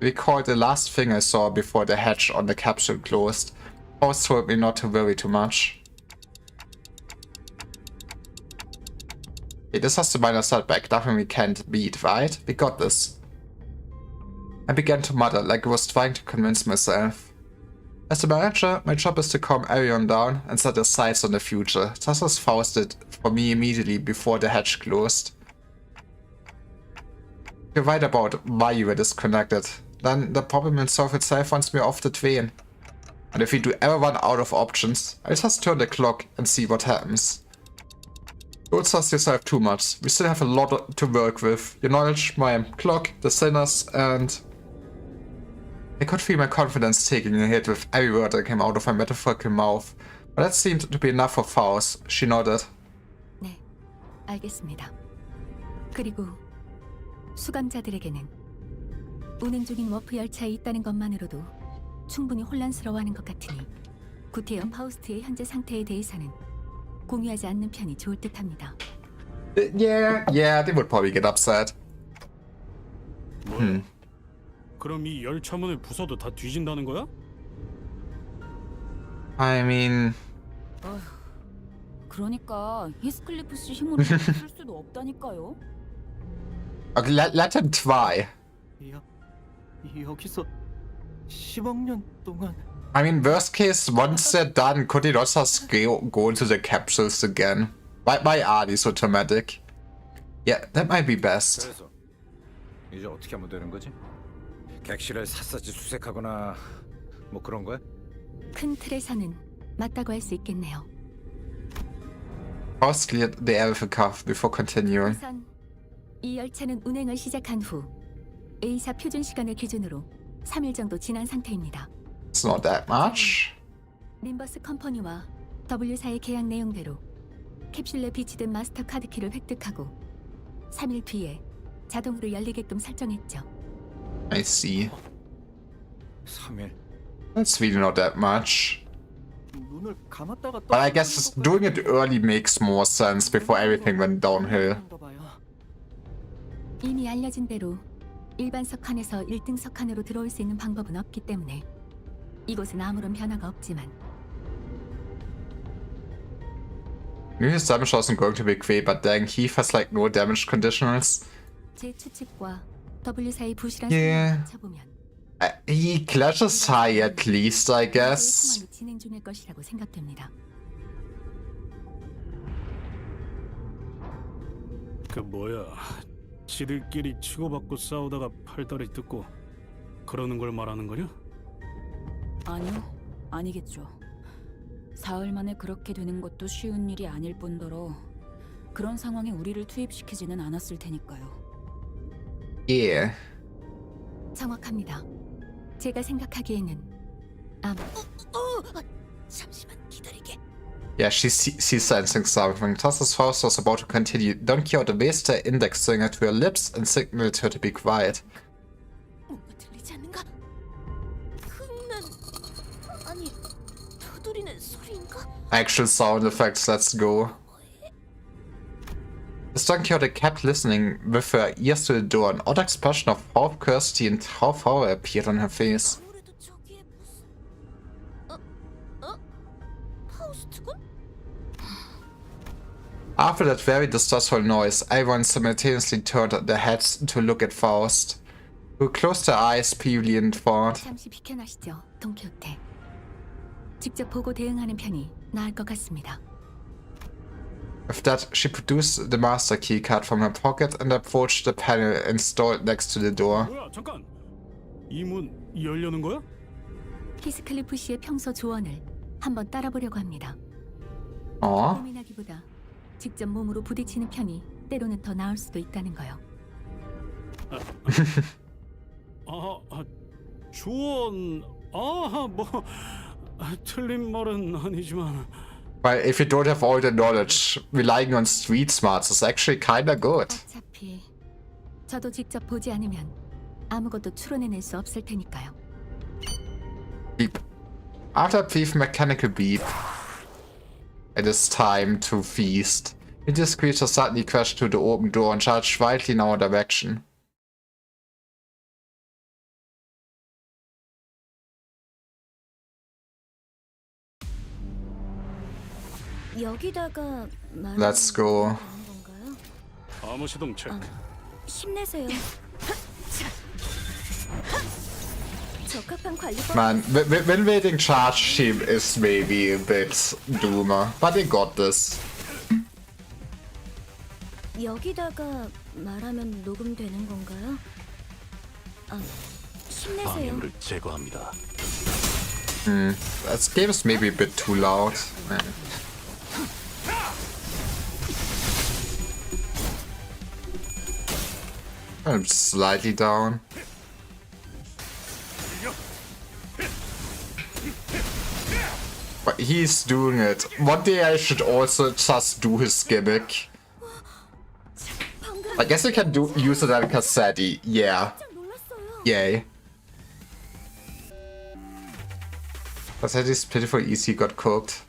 Recall the last thing I saw before the hatch on the capsule closed. Faust told me not to worry too much. Okay, this has the minor setback, nothing we can't beat, right? We got this. I began to mutter, like I was trying to convince myself. As the manager, my job is to calm everyone down and set their sights on the future, just as Faust did for me immediately before the hatch closed. You're right about why you were disconnected. Then the problem will solve itself once we're off the train. And if we do ever run out of options, I'll just turn the clock and see what happens. Don't stress yourself too much. We still have a lot to work with. Your knowledge, my clock, the sinners, and... I could feel my confidence taking a hit with every word that came out of my metaphorical mouth. But that seemed to be enough for Faust. She nodded. 네, 알겠습니다. 그리고 수감자들에게는 운행 중인 워프 열차에 있다는 것만으로도 충분히 혼란스러워하는 것 같으니 구태여 파우스트의 현재 상태에 대해서는 공유하지 않는 편이 좋을 듯합니다. Yeah, they would probably get upset. 그럼 이 열차문을 부숴도 다 뒤진다는 거야? I mean... 그러니까 히스클리프 씨 힘으로 쓸 수도 없다니까요. Okay, let him try. 여기서 10억 년 동안 I mean, worst case, once they're done, could he not just go into the capsules again? Why are these automatic? Yeah, that might be best. 그래서 이제 어떻게 하면 되는 거지? 객실을 샅샅이 수색하거나 뭐 그런 거야? 큰 틀에서는 맞다고 할 수 있겠네요. First clear the air with a cuff before continuing. 우선 이 열차는 운행을 시작한 후 A사 표준 시간을 기준으로 3일 정도 지난 상태입니다. It's not that much. 림버스 컴퍼니와 W사의 계약 내용대로 캡슐에 비치된 마스터 카드 키를 획득하고 3일 뒤에 자동으로 열리게끔 설정했죠. I see. 3일. That's really not that much. 눈을 감았다가 But I guess just doing it early makes more sense before everything went downhill. 이미 알려진 대로 일반 석칸에서 1등 석칸으로 들어올 수 있는 방법은 없기 때문에 이곳은 아무런 변화가 없지만 Knew his damage wasn't going to be great, but dang, Heath has like no damage conditionals. 제 추측과 W사의 부실한 Yeah. 수준을 합쳐보면 He clashes high at least, I guess. 상황이 진행 중일 것이라고 생각됩니다. 그 뭐야, 지들끼리 치고받고 싸우다가 팔다리 뜯고 그러는 걸 말하는 거냐? 아니요, 아니겠죠. 사흘 만에 그렇게 되는 것도 쉬운 일이 아닐 뿐더러 그런 상황에 우리를 투입시키지는 않았을 테니까요. Yeah. 정확합니다. 제가 생각하기에는 잠시만 기다리게. Yeah, she's sensing something. Tassa's Faust was about to continue. Don Quixote raised her index finger to her lips and signaled her to be quiet. 뭔가 들리지 않는가? 흥난 아니 두드리는 소리인가? Actual sound effects, let's go. As Don Quixote kept listening with her ears to the door, an odd expression of half curiosity and half horror appeared on her face. 아무래도 저기에 무슨 파우스트군? After that very distressful noise, everyone simultaneously turned their heads to look at Faust, who closed her eyes peevily and thought. 잠시 비켜나시죠, 돈키호테. 직접 보고 대응하는 편이 나을 것 같습니다. With that, she produced the master key card from her pocket and approached the panel installed next to the door. 뭐야, 잠깐. 이 문 열려는 거야? 히스클리프 씨의 평소 조언을 한번 따라보려고 합니다. Aww. 고민하기보다 직접 몸으로 부딪히는 편이 때로는 더 나을 수도 있다는 거요. 조언. 뭐 틀린 말은 아니지만. Well, if you don't have all the knowledge, relying on street smarts is actually kinda good. 어차피 저도 직접 보지 않으면 아무것도 추론해낼 수 없을 테니까요. Beep. After a brief mechanical beep, it is time to feast. This creature suddenly crashed through the open door and charged wildly in our direction. 여기다가 Let's go. 암호 시동 체크. 힘내세요. 적합한 관리법. Man, when waiting charge team is maybe a bit doomer, but they got this. 여기다가 말하면 녹음되는 건가요? 힘내세요. 방해물을 제거합니다. This game is maybe a bit too loud. I'm slightly down. But he's doing it. One day I should also just do his gimmick. I guess I can use it on Cassetti. Yeah. Yay. Cassetti's pitiful easy got cooked.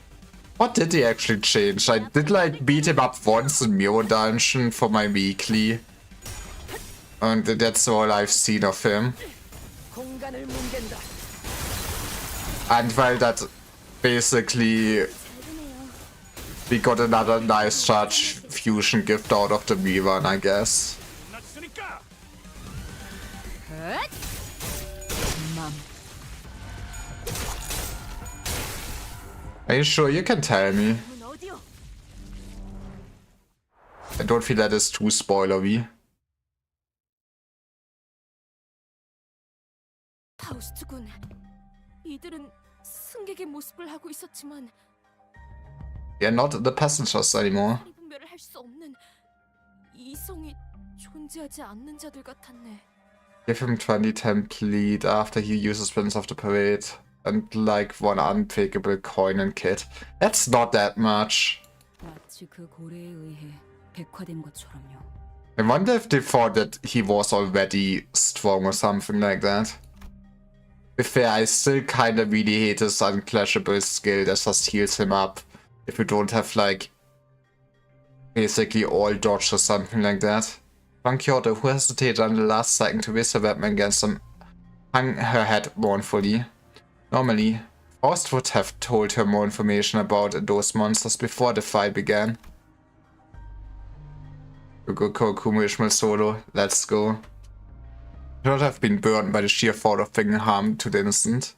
What did he actually change? I did like beat him up once in Miro Dungeon for my weekly. And that's all I've seen of him. And while that basically we got another nice charge fusion gift out of the Miran, I guess. Are you sure? You can tell me. I don't feel that is too spoilery. 파우스트군, 이들은 승객의 모습을 하고 있었지만 They're not the passengers anymore. 분별을 할 수 없는 이성이 존재하지 않는 자들 같았네. Give him 20 template after he uses Prince of the Parade and like one unpickable coin and kit. That's not that much. 마치 그 고래에 의해 백화된 것처럼요. I wonder if they thought that he was already strong or something like that. To be fair, I still kinda really hate his unclashable skill that just heals him up if you don't have like basically all dodge or something like that. Van Kyoto, who hesitated on the last second to raise her weapon against him, hung her head mournfully. Normally, Faust would have told her more information about those monsters before the fight began. Kumu Ishmael solo, let's go. He should have been burned by the sheer thought of bringing harm to the innocent.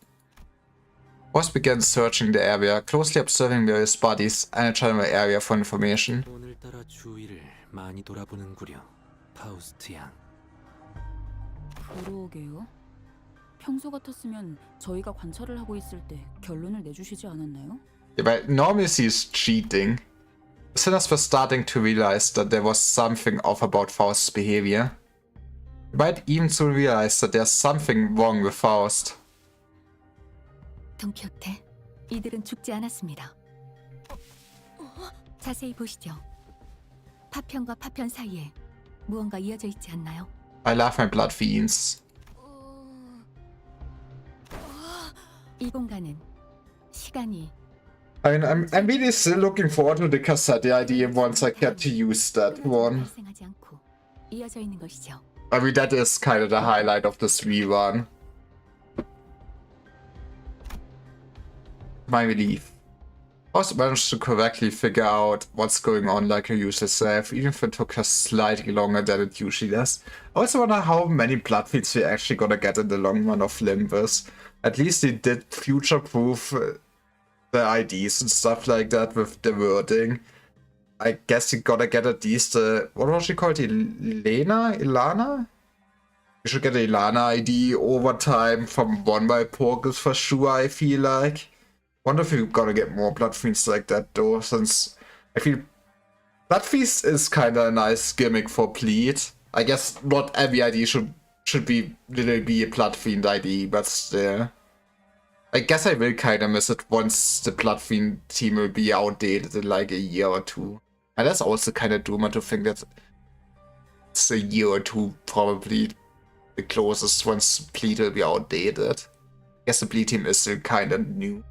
Faust began searching the area, closely observing various bodies and a general area for information. 오늘따라 주위를 많이 돌아보는구려, 파우스트 양. 그러게요. 평소 같았으면 저희가 관찰을 하고 있을 때 결론을 내주시지 않았나요? Yeah, but normally he's cheating. The sinners were starting to realize that there was something off about Faust's behavior. You might even soon realize that there's something wrong with Faust. 동키호테, 이들은 죽지 않았습니다. 자세히 보시죠. 파편과 파편 사이에 무언가 이어져 있지 않나요? I love my blood fiends. 이 공간은 시간이 I mean, I'm really still looking forward to the cassette idea once I get to use that one. 발생하지 않고 이어져 있는 것이죠. I mean, that is kind of the highlight of this rerun. My relief. I also managed to correctly figure out what's going on like I usually have, even if it took her slightly longer than it usually does. I also wonder how many blood feeds we're actually gonna get in the long run of Olympus. At least they did future-proof the IDs and stuff like that with the wording. I guess you gotta get at least what was she called? Ilana? You should get a Ilana ID over time from one by Porgus for sure, I feel like. Wonder if you gotta get more Blood Feasts like that though, since I feel Blood Feast is kinda a nice gimmick for Plead. I guess not every ID should literally be a Blood Fiend ID, but still. I guess I will kinda miss it once the Blood Fiend team will be outdated in like a year or two. And that's also kinda doomer to think that it's a year or two probably the closest once Plead will be outdated. I guess the Plead team is still kinda new.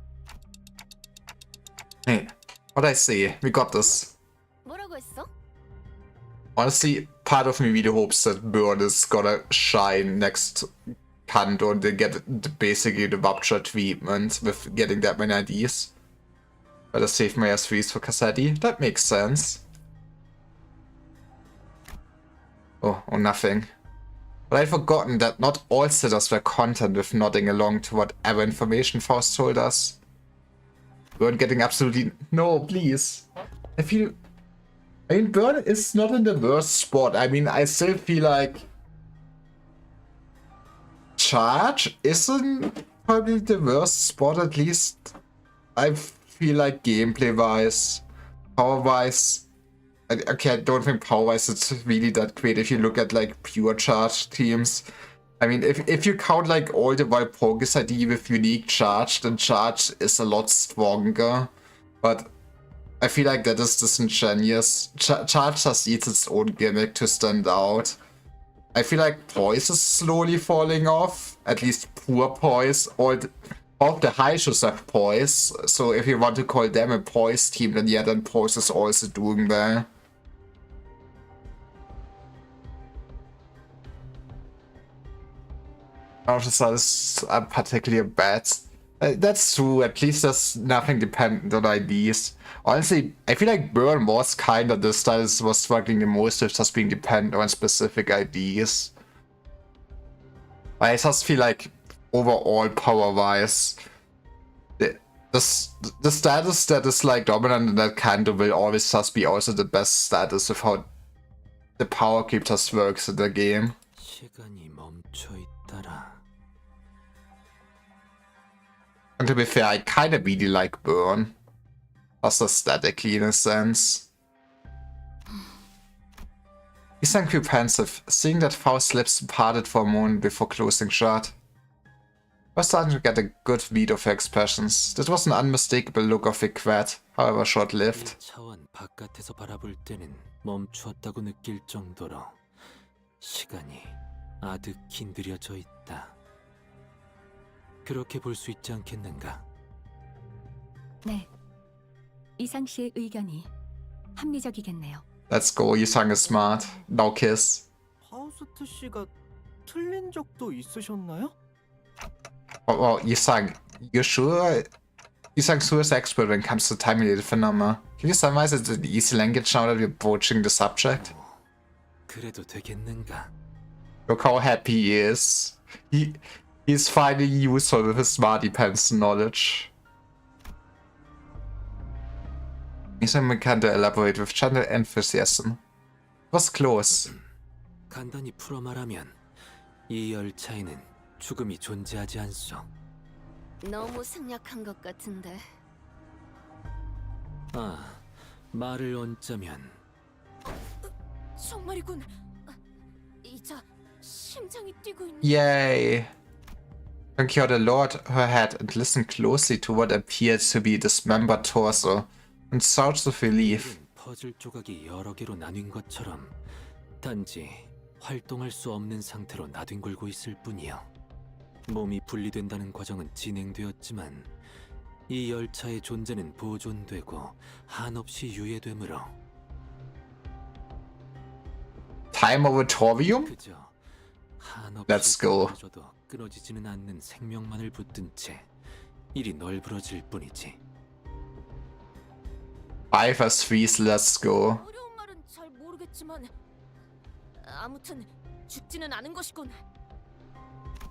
Hey, what'd I say? We got this. 뭐라고 했어? Honestly, part of me really hopes that Burn is gonna shine next Kanto and they get basically the Rupture treatment with getting that many IDs. Better save my S3s for Cassetti. That makes sense. Oh, nothing. But I'd forgotten that not all sitters were content with nodding along to whatever information Faust told us. Burn getting absolutely... No, please. I mean, Burn is not in the worst spot. I mean, I still feel like... Charge isn't probably the worst spot, at least. I feel like gameplay-wise. Power-wise... Okay, I don't think power-wise it's really that great if you look at, like, pure charge teams. I mean, if you count like all the Walpurgis ID with unique charge, then charge is a lot stronger. But I feel like that is disingenuous. Charge just needs its own gimmick to stand out. I feel like Poise is slowly falling off. At least poor Poise. All the high shows have Poise. So if you want to call them a Poise team, then yeah, then Poise is also doing well. That is particularly bad. That's true, at least there's nothing dependent on IDs. Honestly, I feel like Burn was kinda the style that was struggling the most with just being dependent on specific IDs. I just feel like overall power-wise, the status that is like dominant in that kind of will always just be also the best status of how the power creep just works in the game. 시간이 멈춰 있더라. And to be fair, I kinda really like Burn. Just aesthetically in a sense. He's comprehensive, seeing that Faust's lips parted for a moment before closing shut. I was starting to get a good read of her expressions. That was an unmistakable look of regret, however short-lived. 차원 바깥에서 바라볼 때는 멈추었다고 느낄 정도로 시간이 아득히 느려져 있다. 그렇게 볼 수 있지 않겠는가? 네. 이상 씨의 의견이 합리적이겠네요. Let's go, Yusang is smart. Now kiss. 파우스트 씨가 틀린 적도 있으셨나요? Oh, Yusang, you sure? Yusang's who is expert when it comes to time-related phenomena. Can you summarize it in easy language now that we're approaching the subject? 그래도 되겠는가? Look how happy he is. He's finding useful with his smarty pants knowledge. Yusang began to elaborate with gentle enthusiasm. It was close. 간단히 풀어 말하면 이 열차에는 죽음이 존재하지 않소. 너무 생략한 것 같은데. 아, 말을 얹자면 정말이군. 이자 심장이 뛰고 있는. Yay! Don Quixote lowered her head and listened closely to what appeared to be dismembered torso, and surged with relief. 퍼즐 조각이 여러 개로 나뉜 것처럼 단지 활동할 수 없는 상태로 나뒹굴고 있을 뿐이요. 몸이 분리된다는 과정은 진행되었지만 이 열차의 존재는 보존되고 한없이 유예되므로 Time Moratorium? 그저 한없이 Let's go. 끊어져도 끊어지지는 않는 생명만을 붙든 채 일이 널브러질 뿐이지. 5-3's Let's go. 어려운 말은 잘 모르겠지만 아무튼 죽지는 않은 것이군.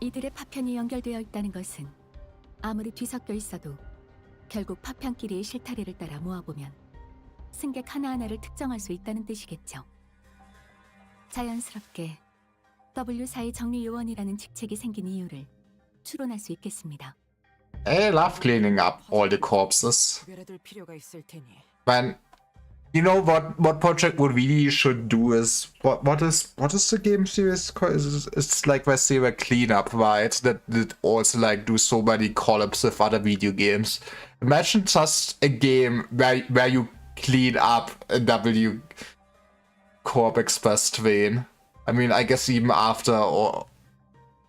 이들의 파편이 연결되어 있다는 것은 아무리 뒤섞여 있어도 결국 파편끼리의 실타래를 따라 모아보면 승객 하나하나를 특정할 수 있다는 뜻이겠죠. 자연스럽게 W4의 정리요원이라는 직책이 생긴 이유를 추론할 수 있겠습니다. I love cleaning up all the corpses. 구별해둘 필요가 있을 테니. Man, you know what Project Moon really should do is what is the game series called? It's like where they were cleanup, right? That did also like do so many collabs with other video games. Imagine just a game where you clean up a W Corp Express train. I mean, I guess even after or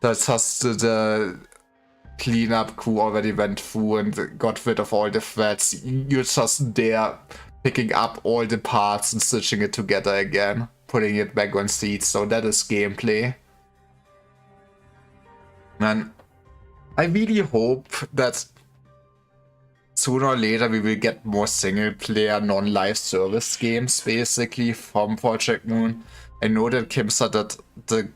that's just the cleanup crew already went through and got rid of all the threads. You're just there picking up all the parts and stitching it together again, putting it back on seats. So that is gameplay. Man, I really hope that sooner or later we will get more single-player, non-live service games, basically, from Project Moon. I know that Kim said that the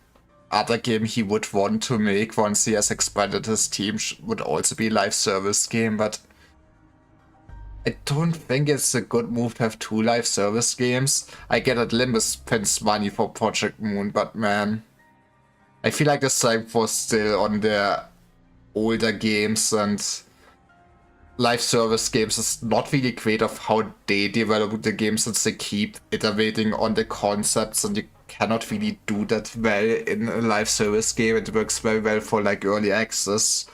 other game he would want to make once he has expanded his team would also be a live service game, but I don't think it's a good move to have two live service games. I get that Limbus spends money for Project Moon, but man, I feel like the same was still on their older games, and live service games is not really great of how they develop the games, since they keep iterating on the concepts, and you cannot really do that well in a live service game. It works very well for like early access.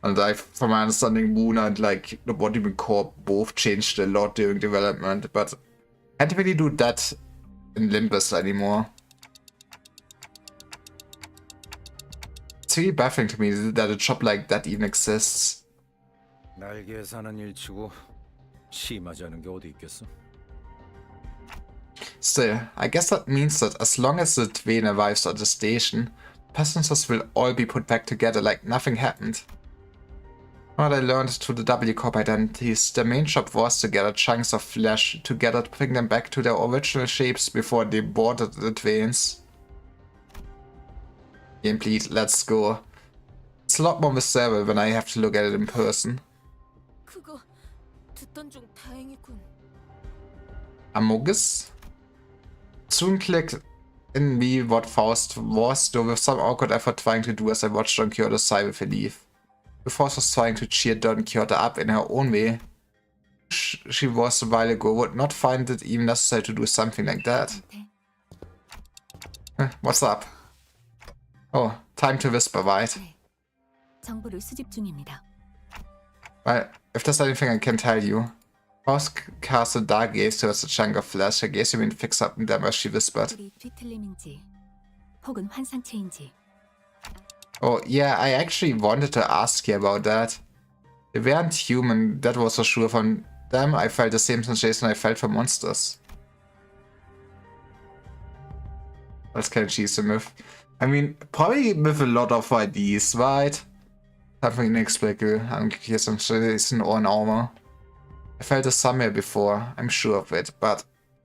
And from my understanding, Moon and like the Bodybuilding Corp both changed a lot during development, but can't really do that in Limbus anymore. It's really baffling to me that a job like that even exists. 날개 사는 일치고 심하지 않은 게 어디 있겠어? Still, I guess that means that as long as the train arrives at the station, passengers will all be put back together like nothing happened. What I learned through the W Corp identities, their main job was to gather chunks of flesh together to bring them back to their original shapes before they boarded the trains. Game please, let's go. It's a lot more visceral when I have to look at it in person. 그거 듣던 중 다행이군. Amogus? Soon clicked in me what Faust was, though with some awkward effort trying to do as I watched Don Quixote sigh with relief. Faust was trying to cheer Don Quixote up in her own way. She was a while ago, would not find it even necessary to do something like that. What's up? Oh, time to whisper, right? 정보를 수집 중입니다. Well, if there's anything I can tell you. Faust cast a dark gaze towards the chunk of flesh. Her gaze remained fixed up in them as she whispered. 뒤틀림인지 혹은 환상체인지. Oh, yeah, I actually wanted to ask you about that. They weren't human, that was for sure. From them, I felt the same sensation I felt for monsters. That's kind of cheesy myth. I mean, probably with a lot of ideas, right? Something inexplicable, unclear sensation or an armor. I felt this somewhere before, I'm sure of it, but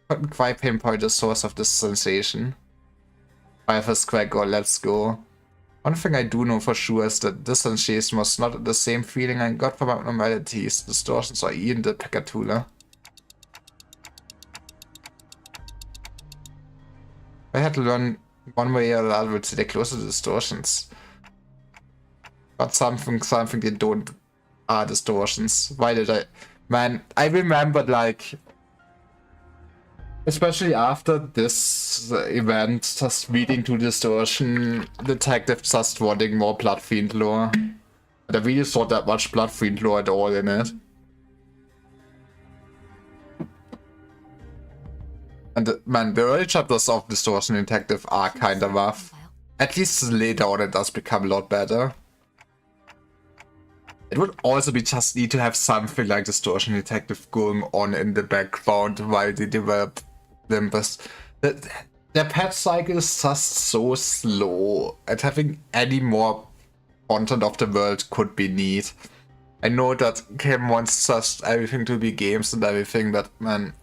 couldn't quite pinpoint the source of this sensation. Firefest Crack or Let's Go. One thing I do know for sure is that this sensation was not the same feeling I got from abnormalities, distortions, or even the Pecatula. I had to learn one way or another to stay closer to distortions. But something they don't are distortions. Why did I... Man, I remembered, like... Especially after this event, just reading to Distortion, Detective just wanting more Blood Fiend lore. But I really thought that much Blood Fiend lore at all in it. And man, the early chapters of Distortion Detective are kinda rough. At least later on it does become a lot better. It would also be just neat to have something like Distortion Detective going on in the background while they develop Olympus. Their pet cycle is just so slow, and having any more content of the world could be neat. I know that Kim wants just everything to be games and everything, but man,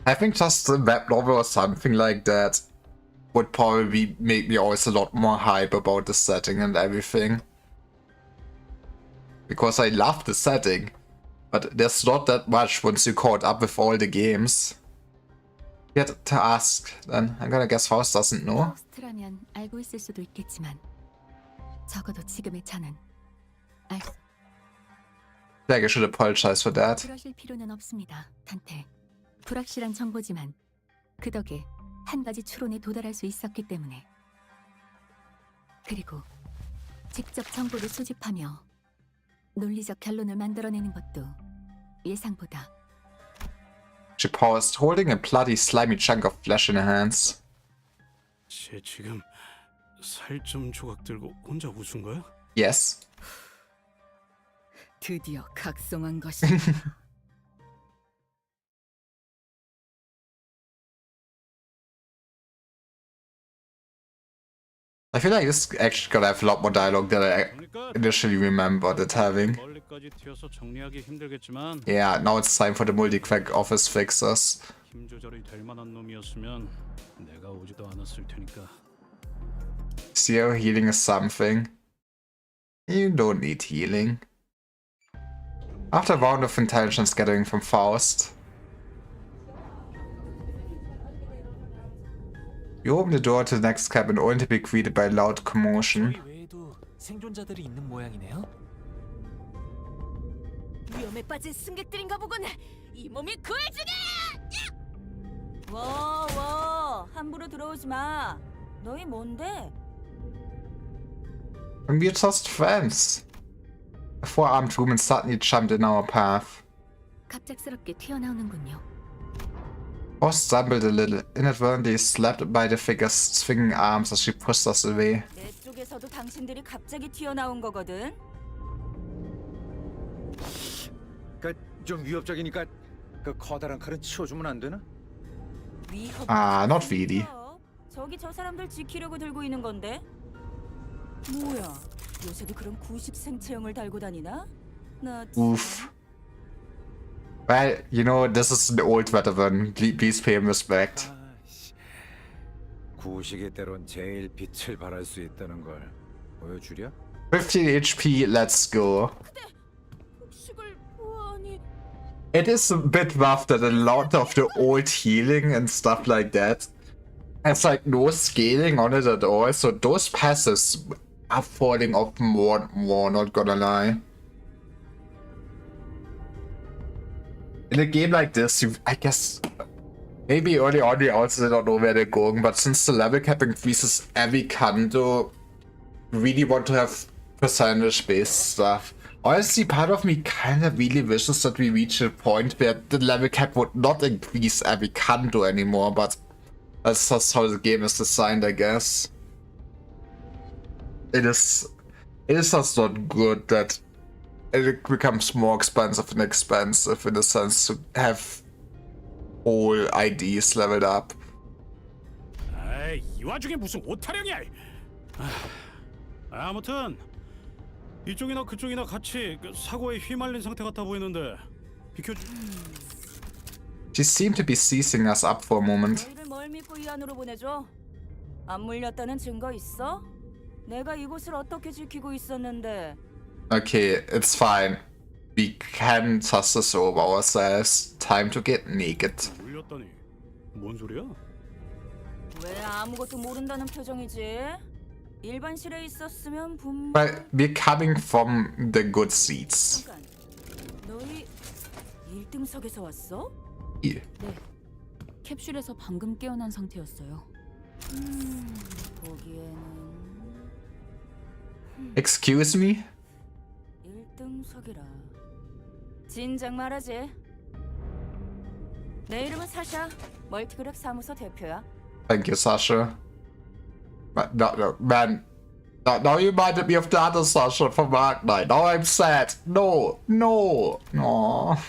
I think just a web novel or something like that would probably make me always a lot more hype about the setting and everything. Because I love the setting, but there's not that much once you caught up with all the games. Yet to ask, then I'm gonna guess Faust doesn't know. 파우스트라면 알고 있을 수도 있겠지만 적어도 지금의 저는 알 수. Like I should apologize for that. 그러실 필요는 없습니다, 단테. 불확실한 정보지만 그 덕에 한 가지 추론에 도달할 수 있었기 때문에. 그리고 직접 정보를 수집하며 논리적 결론을 만들어내는 것도 예상보다. She paused, holding a bloody, slimy chunk of flesh in her hands. 쟤 지금 살 좀 조각 들고 혼자 웃은 거야? Yes. 드디어 각성한 것이. I feel like this actually gonna have a lot more dialogue than I initially remembered it having. 멀리까지 튀어서 정리하기 힘들겠지만 Yeah, now it's time for the multi-crack office fixers. 힘 조절이 될 만한 놈이었으면 내가 오지도 않았을 테니까. Zero healing is something. You don't need healing. After a round of intelligence gathering from Faust, you open the door to the next cabin only to be greeted by a loud commotion. 외에도 생존자들이 있는 모양이네요. 위험에 빠진 승객들인가 보군. 이 몸이 구해주게! 워, 함부로 들어오지 마. 너희 뭔데? And we're just friends. A four-armed woman suddenly jumped in our path. 갑작스럽게 튀어나오는군요. Faust stumbled a little, inadvertently slapped by the figure's swinging arms as she pushed us away. 내 쪽에서도 당신들이 갑자기 튀어나온 거거든. 좀 위협적이니까 그 커다란 칼은 치워주면 안 되나? Not really. 저기 저 사람들 지키려고 들고 있는 건데. 뭐야? 요새도 그런 90생체형을 달고 다니나? 나 Oof. Well, you know, this is an old veteran. Please pay him respect. 구식의 때론 제일 빛을 발할 수 있다는 걸 보여주랴? 15 HP, let's go. It is a bit rough that a lot of the old healing and stuff like that has like no scaling on it at all, so those passes are falling off more and more, not gonna lie. In a game like this, I guess, maybe early on they also don't know where they're going, but since the level cap increases every Kanto, really want to have percentage-based stuff. Honestly, part of me kinda really wishes that we reach a point where the level cap would not increase every Kanto anymore, but that's just how the game is designed, I guess. It is just not good that it becomes more expensive and expensive in a sense to have all IDs leveled up. 에이, 이 와중에 무슨 오타령이야? 아무튼 이쪽이나 그쪽이나 같이 사고에 휘말린 상태 같아 보이는데 비켜주. She seemed to be seizing us up for a moment. 너희를 뭘 믿고 이 안으로 보내줘? 안 물렸다는 증거 있어? 내가 이곳을 어떻게 지키고 있었는데? Okay, it's fine. We can toss this over ourselves. Time to get naked. 물렸다니 뭔 소리야? 왜 아무것도 모른다는 표정이지? 일반실에 있었으면 분명. But we're coming from the good seats. 잠깐, 너희 1등석에서 왔어? Yeah. 네, 캡슐에서 방금 깨어난 상태였어요. 보기에는 Excuse me? 1등석이라. 진작 말하지. 내 이름은 사샤, 멀티그룹 사무소 대표야. Thank you, Sasha. But no, man. Now you reminded me of the other Sasha from Arc Knight. Now I'm sad. No. Aww.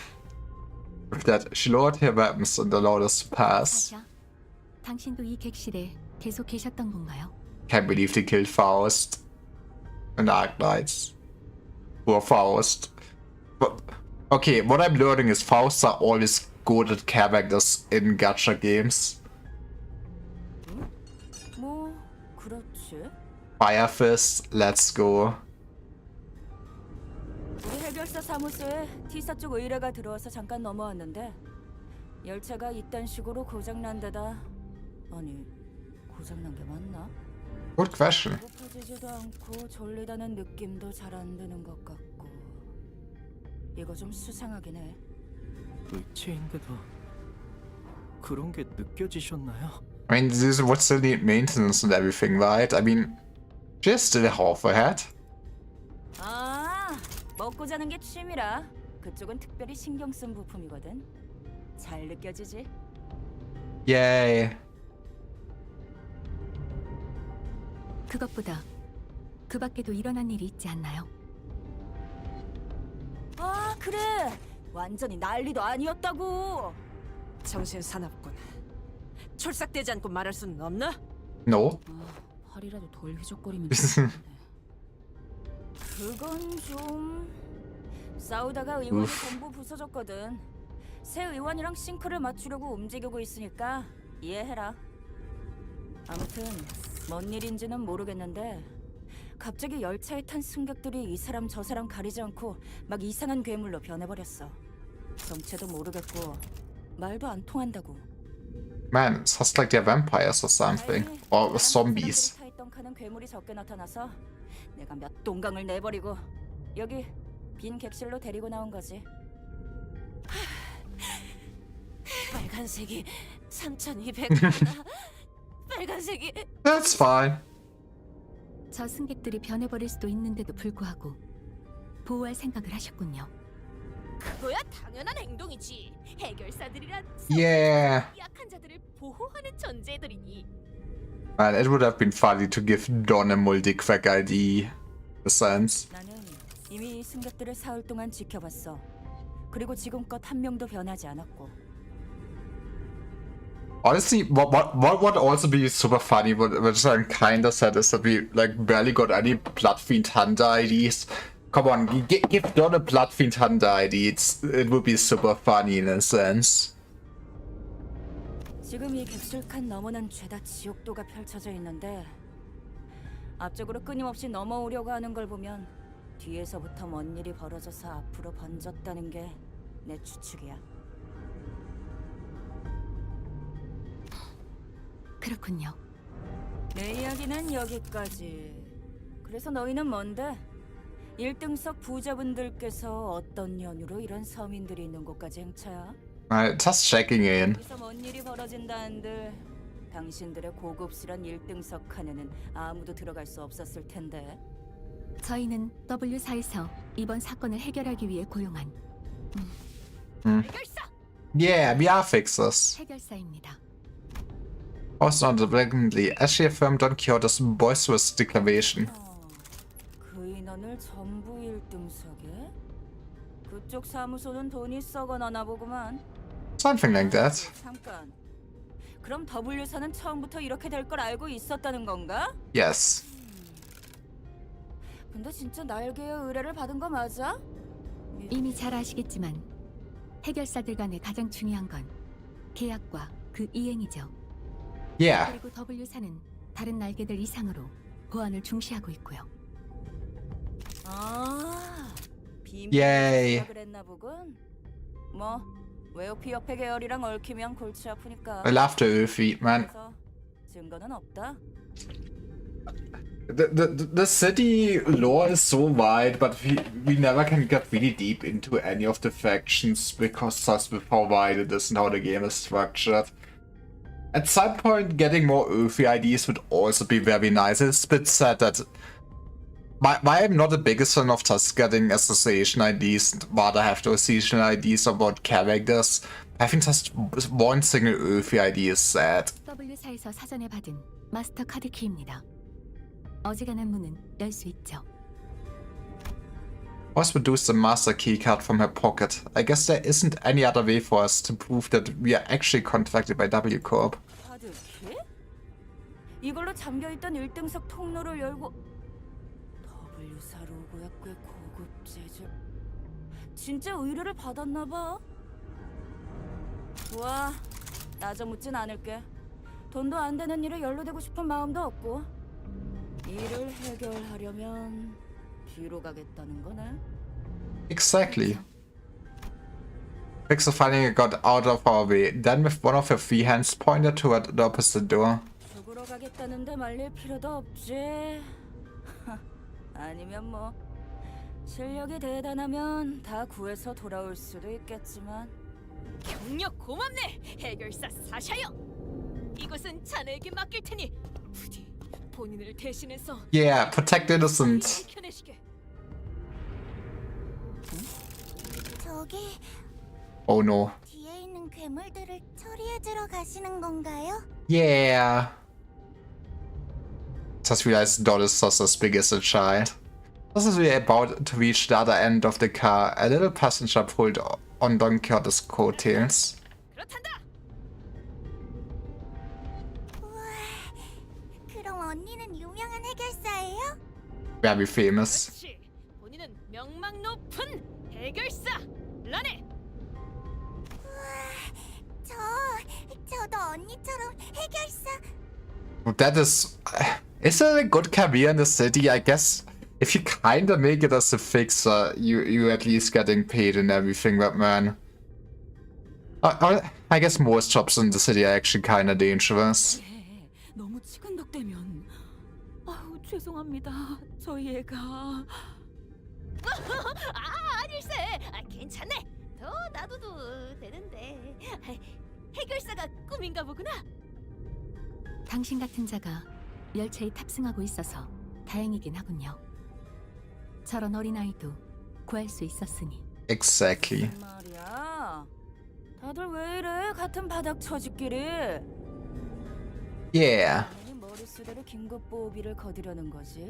With that, she lowered her weapons and allowed us to pass. 사샤, 당신도 이 객실에 계속 계셨던 건가요? Can't believe they killed Faust. And Arc Knights. Poor Faust. But, okay, what I'm learning is Fausts are always good at characters in gacha games. 뭐 그렇지. Fire Fist, let's go. 우리 해결사 사무소에 T사 쪽 의뢰가 들어와서 잠깐 넘어왔는데 열차가 이딴 식으로 고장난 데다 아니 고장난 게 맞나? Good question. 배고파지지도 않고 졸리다는 느낌도 잘 안 드는 것 같고 이거 좀 수상하긴 해. 의체인데도 그런 게 느껴지셨나요? I mean, this would still need maintenance and everything, right? I mean, she's still half ahead. 아, 먹고 자는 게 취미라. 그쪽은 특별히 신경 쓴 부품이거든. 잘 느껴지지? Yay. 그것보다 그 밖에도 일어난 일이 있지 않나요? 아, 그래. 완전히 난리도 아니었다고. 정신 사납군. 촐싹대지 않고 말할 수는 없나? No. 팔이라도 덜 휘적거리면 좋겠는데. 그건 좀 싸우다가 의원이 전부 부서졌거든. 새 의원이랑 싱크를 맞추려고 움직이고 있으니까 이해해라. 아무튼 뭔 일인지는 모르겠는데 갑자기 열차에 탄 승객들이 이 사람 저 사람 가리지 않고 막 이상한 괴물로 변해버렸어. 정체도 모르겠고 말도 안 통한다고. Man, it sounds like they're vampires or something. Or zombies. 타있던 칸은 괴물이 적게 나타나서 내가 몇 동강을 내버리고 여기 빈 객실로 데리고 나온 거지. 빨간색이 3,200. 빨간색이. That's fine. 저 승객들이 변해버릴 수도 있는데도 불구하고 보호할 생각을 하셨군요. 그거야 당연한 행동이지. 해결사들이란 Yeah. 약한 자들을 보호하는 존재들이니. Man, it would have been funny to give Dawn a multi-crack ID. The sense. 나는 이미 승객들을 사흘 동안 지켜봤어. 그리고 지금껏 한 명도 변하지 않았고. Honestly, what would also be super funny, which I'm kinda sad, is that we like barely got any Bloodfiend Hunter IDs. Come on, give Dawn a Bloodfiend Hunter ID. It would be super funny in a sense. 지금 이 객실 칸 너머는 죄다 지옥도가 펼쳐져 있는데 앞쪽으로 끊임없이 넘어오려고 하는 걸 보면 뒤에서부터 뭔 일이 벌어져서 앞으로 번졌다는 게 내 추측이야. 그렇군요. 내 이야기는 여기까지. 그래서 너희는 뭔데? 1등석 부자분들께서 어떤 연유로 이런 서민들이 있는 곳까지 행차야? Just checking in. 여기서 뭔 일이 벌어진다는들 당신들의 고급스런 1등석 칸에는 아무도 들어갈 수 없었을 텐데. 저희는 W4에서 이번 사건을 해결하기 위해 고용한 Yeah, we are fixers. 해결사입니다. Also unbelievably, as she affirmed Don Quixote's boisterous declaration. 그 인원을 전부 1등석에? 그쪽 사무소는 돈이 썩어나나 보구만. Something like that. 잠깐. 그럼 W사는 처음부터 이렇게 될 걸 알고 있었다는 건가? Yes. 근데 진짜 날개의 의뢰를 받은 거 맞아? 이미 잘 아시겠지만 해결사들 간의 가장 중요한 건 계약과 그 이행이죠. Yeah. 그리고 W사는 다른 날개들 이상으로 보안을 중시하고 있고요. 아, Yay. 비밀을 그랬나 보군. 뭐 웨오피 옆에 계열이랑 얽히면 골치 아프니까. I love the Earthfeet, man. 그래서 증거는 없다. The city lore is so wide, but we never can get really deep into any of the factions because just with how wide it is and how the game is structured. At some point, getting more Earthy IDs would also be very nice. It's a bit sad that why I'm not the biggest fan of just getting association IDs and rather have those seasonal IDs about characters. Having just one single Earthy ID is sad. W사에서 사전에 받은 마스터 카드 키입니다. 어지간한 문은 열 수 있죠. Let's produce the master keycard from her pocket. I guess there isn't any other way for us to prove that we are actually contracted by W Corp. 카드 키? 이걸로 잠겨있던 1등석 통로를 열고 W사 로고야 꽤 고급 재질. 진짜 의뢰를 받았나 봐. 와, 따져 묻진 않을게. 돈도 안 되는 일에 연루되고 싶은 마음도 없고. 일을 해결하려면 뒤로 가겠다는 거네. Exactly. Fixer finally got out of our way, then with one of her free hands pointed toward the opposite door. 죽으러 가겠다는데 말릴 필요도 없지. 아니면 뭐 실력이 대단하면 다 구해서 돌아올 수도 있겠지만. 경력 고맙네, 해결사 사샤요. 이곳은 자네에게 맡길 테니 부디 본인을 대신해서 Yeah, protect innocent. 저기 Oh no. 뒤에 있는 괴물들을 처리해주러 가시는 건가요? Yeah. Just realized Dot is just as big as a child. Just as we are about to reach the other end of the car, a little passenger pulled on Don Quixote's coattails. 그럼 언니는 유명한 해결사예요? Very famous. 그렇지. 본인은 명망 높은 해결사 라네. 저도 언니처럼 해결사. That is it a good career in the city? I guess if you kinda make it as a fixer, you at least getting paid and everything, but man. I guess most jobs in the city are actually kinda dangerous. 너무 치근덕대면. 아유, 죄송합니다. 저희 애가. 아닐세. 괜찮네. 더 놔둬도 되는데. 해결사가 꿈인가 보구나. 당신 같은 자가 열차에 탑승하고 있어서 다행이긴 하군요. 저런 어린아이도 구할 수 있었으니. Exactly. 말이야. 다들 왜 이래? 같은 바닥 처지끼리. Yeah. 머릿수대로 긴급 보호비를 거두려는 거지.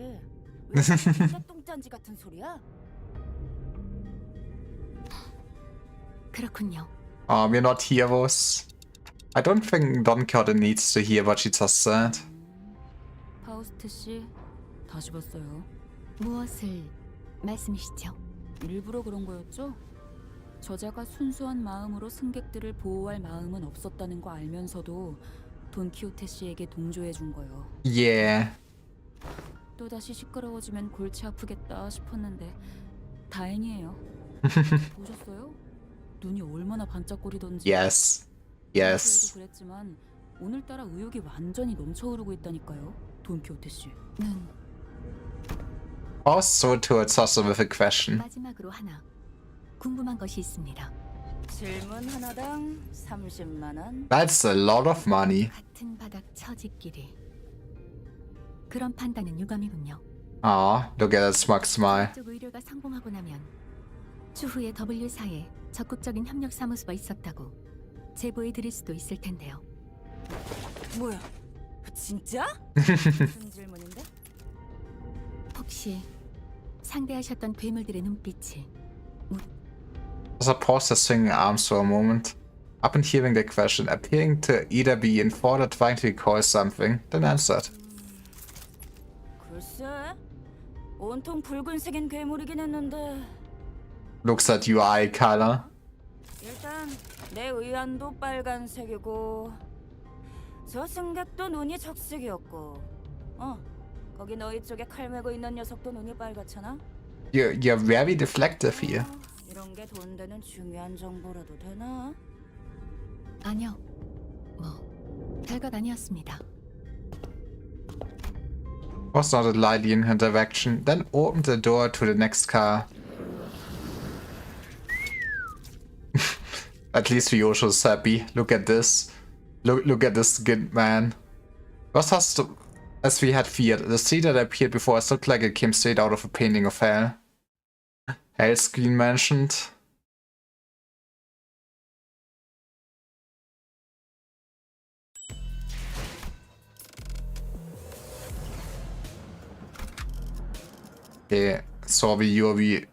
왜 진짜 똥짠지 같은 소리야? 그렇군요. We're not heroes. I don't think Don Quixote needs to hear what she just said. 파우스트 씨, 다시 봤어요. 무엇을 말씀이시죠? 일부러 그런 거였죠? 저자가 순수한 마음으로 승객들을 보호할 마음은 없었다는 거 알면서도 돈 키호테 씨에게 동조해 준 거요. Yeah. 또 다시 시끄러워지면 골치 아프겠다 싶었는데 다행이에요. 보셨어요? 눈이 얼마나 반짝거리던지. Yes. Yes. 평소에도 그랬지만 오늘따라 의욕이 완전히 넘쳐흐르고 있다니까요. 돈키호테 씨. Also towards us with a question. 마지막으로 하나 궁금한 것이 있습니다. 질문 하나당 30만 원. That's a lot of money. 같은 바닥 처지끼리. 그런 판단은 유감이군요. Aw, look at that smug smile. 쪽 의뢰가 성공하고 나면 추후에 W사에 적극적인 협력 사무소가 있었다고 제보해 드릴 수도 있을 텐데요. 뭐야? 진짜? 무슨 질문인데? 혹시 상대하셨던 괴물들의 눈빛이 As I paused her swinging arms for a moment, upon hearing the question, appearing to either be informed or trying to recall something, then answered. 글쎄, 온통 붉은색인 괴물이긴 했는데 Looks at your eye color. 일단 내 의안도 빨간색이고 저 승객도 눈이 적색이었고 거기 너희 쪽에 칼 메고 있는 녀석도 눈이 빨갛잖아? You're very deflective here. 이런 게 돈 되는 중요한 정보라도 되나? 아니요. 뭐 별것 아니었습니다. Was nodded lightly in her direction, then opened the door to the next car. At least Ryosho's happy. Look at this. Look at this skinned man. Was has as we had feared, the sea that appeared before us looked like it came straight out of a painting of hell. Hell screen mentioned. Okay, sorry Yuri.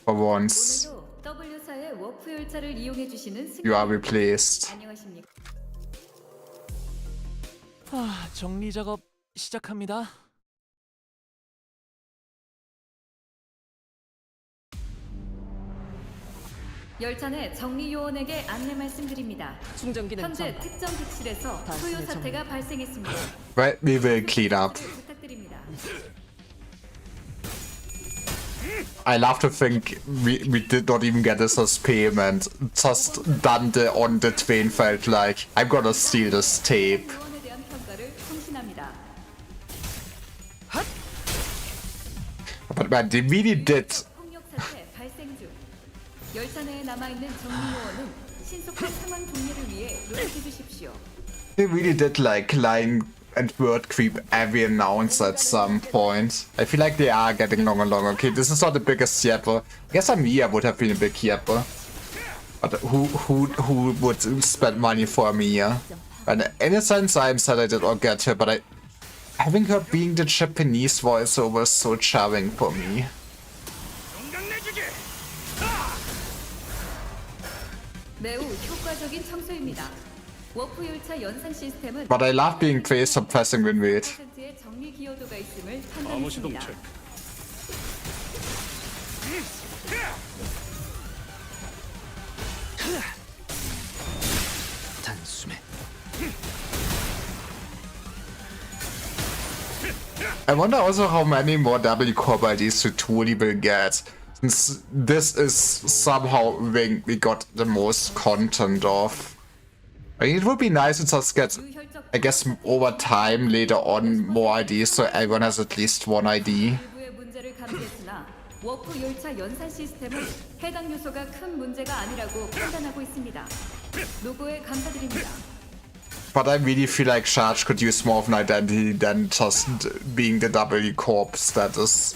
For once, 오늘도 W사의 워프 열차를 이용해 주시는 you are replaced. 안녕하십니까? 정리 작업 시작합니다. 열차 내 정리 요원에게 안내 말씀드립니다. 충전기는 현재 특정 객실에서 소요 사태가 발생했습니다. Right, we will clean up. 부탁드립니다. I love to think we did not even get this as payment. Just Dante on the train felt like, I'm gonna steal this tape. 요원에 대한 평가를 통신합니다. But man, they really did. 폭력 사태 발생 중. 열차 내에 남아 있는 정리 요원은 신속한 상황 종료를 위해 노력해 주십시오. They really did like line and word creep every announce at some point. I feel like they are getting long and long. Okay, this is not the biggest yapper. I guess Amia would have been a big yapper. But who would spend money for Amia? And in a sense, I'm sad I did not get her, but having her being the Japanese voiceover is so charming for me. 매우 효과적인 청소입니다. 워프 열차 연산 시스템은 But I love being praised for pressing when wait. 100%의 정리 기여도가 있음을 암호 시동 판단했습니다. 체크. 단숨에 I wonder also how many more W Corp IDs Tutuli will get. Since this is somehow wing we got the most content of. I mean, it would be nice to just get, I guess, over time later on more IDs so everyone has at least one ID. 일부의 문제를 감지했으나 워프 열차 연산 시스템은 해당 요소가 큰 문제가 아니라고 판단하고 있습니다. 노고에 감사드립니다. But I really feel like Charge could use more of an identity than just being the W Corp status.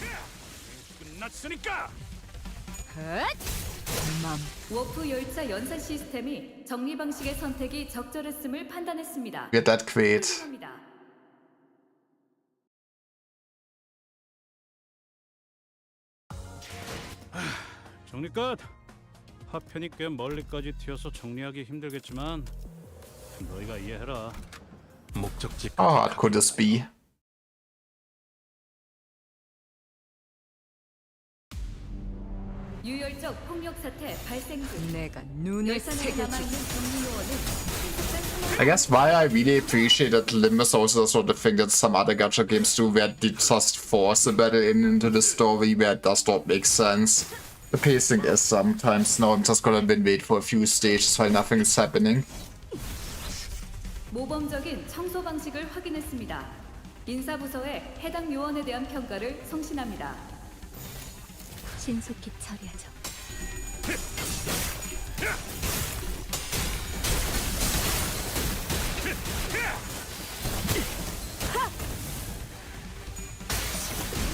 워프 열차 연산 시스템이 정리 방식의 선택이 적절했음을 판단했습니다. Get that great. 감사합니다. 정리 끝. 파편이 꽤 멀리까지 튀어서 정리하기 힘들겠지만 너희가 이해해라. 목적지 How hard could this be? 유혈적 폭력 사태 발생 중. 내가 눈을 열차 내에 남아 있는 정리 요원은 신속한 상황 I guess why I really appreciate that Limbus also sort of thing that some other gacha games do, where they just force a battle into the story where it does not make sense. The pacing is sometimes, no, I'm just gonna wait for a few stages while nothing is happening. 모범적인 청소 방식을 확인했습니다. 인사부서에 해당 요원에 대한 평가를 성신합니다. 신속히 처리하죠.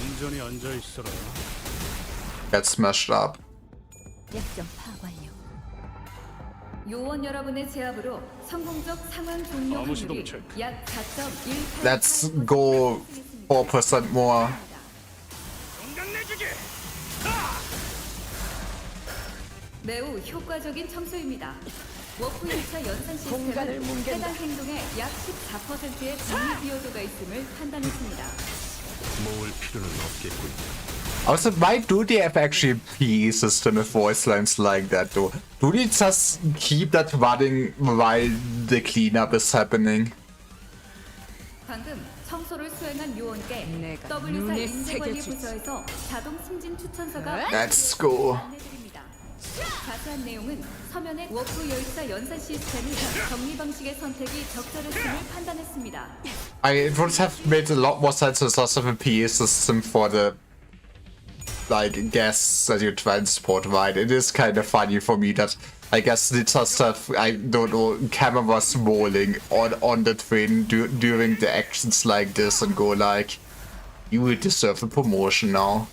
온전히 앉아 있어라. Get smashed up. 약점 파악 완료. 요원 여러분의 제압으로 성공적 상황 종료 아무 시도 확률이 체크. 약 4.1%. Let's go 4% more. 매우 효과적인 청소입니다. 워프 1차 연산 시스템은 해당 행동에 약 14%의 장미 비호도가 있음을 판단했습니다. 모을 필요는 없겠군. Also, why do they have actually a PE system with voice lines like that though? Do they just keep that running while the cleanup is happening? 방금 청소를 수행한 요원께 내가 W사 눈에 인재관리부서에서 자동 승진 추천서가 Let's go. 안내드립니다. 자세한 내용은 서면의 워프 열차 연산 시스템이 정리 방식의 선택이 적절했음을 판단했습니다. It would have made a lot more sense to just have a PA system for the like guests that you transport, right? It is kind of funny for me that I guess they just have, I don't know, cameras rolling on the train during the actions like this and go like, you will deserve a promotion now.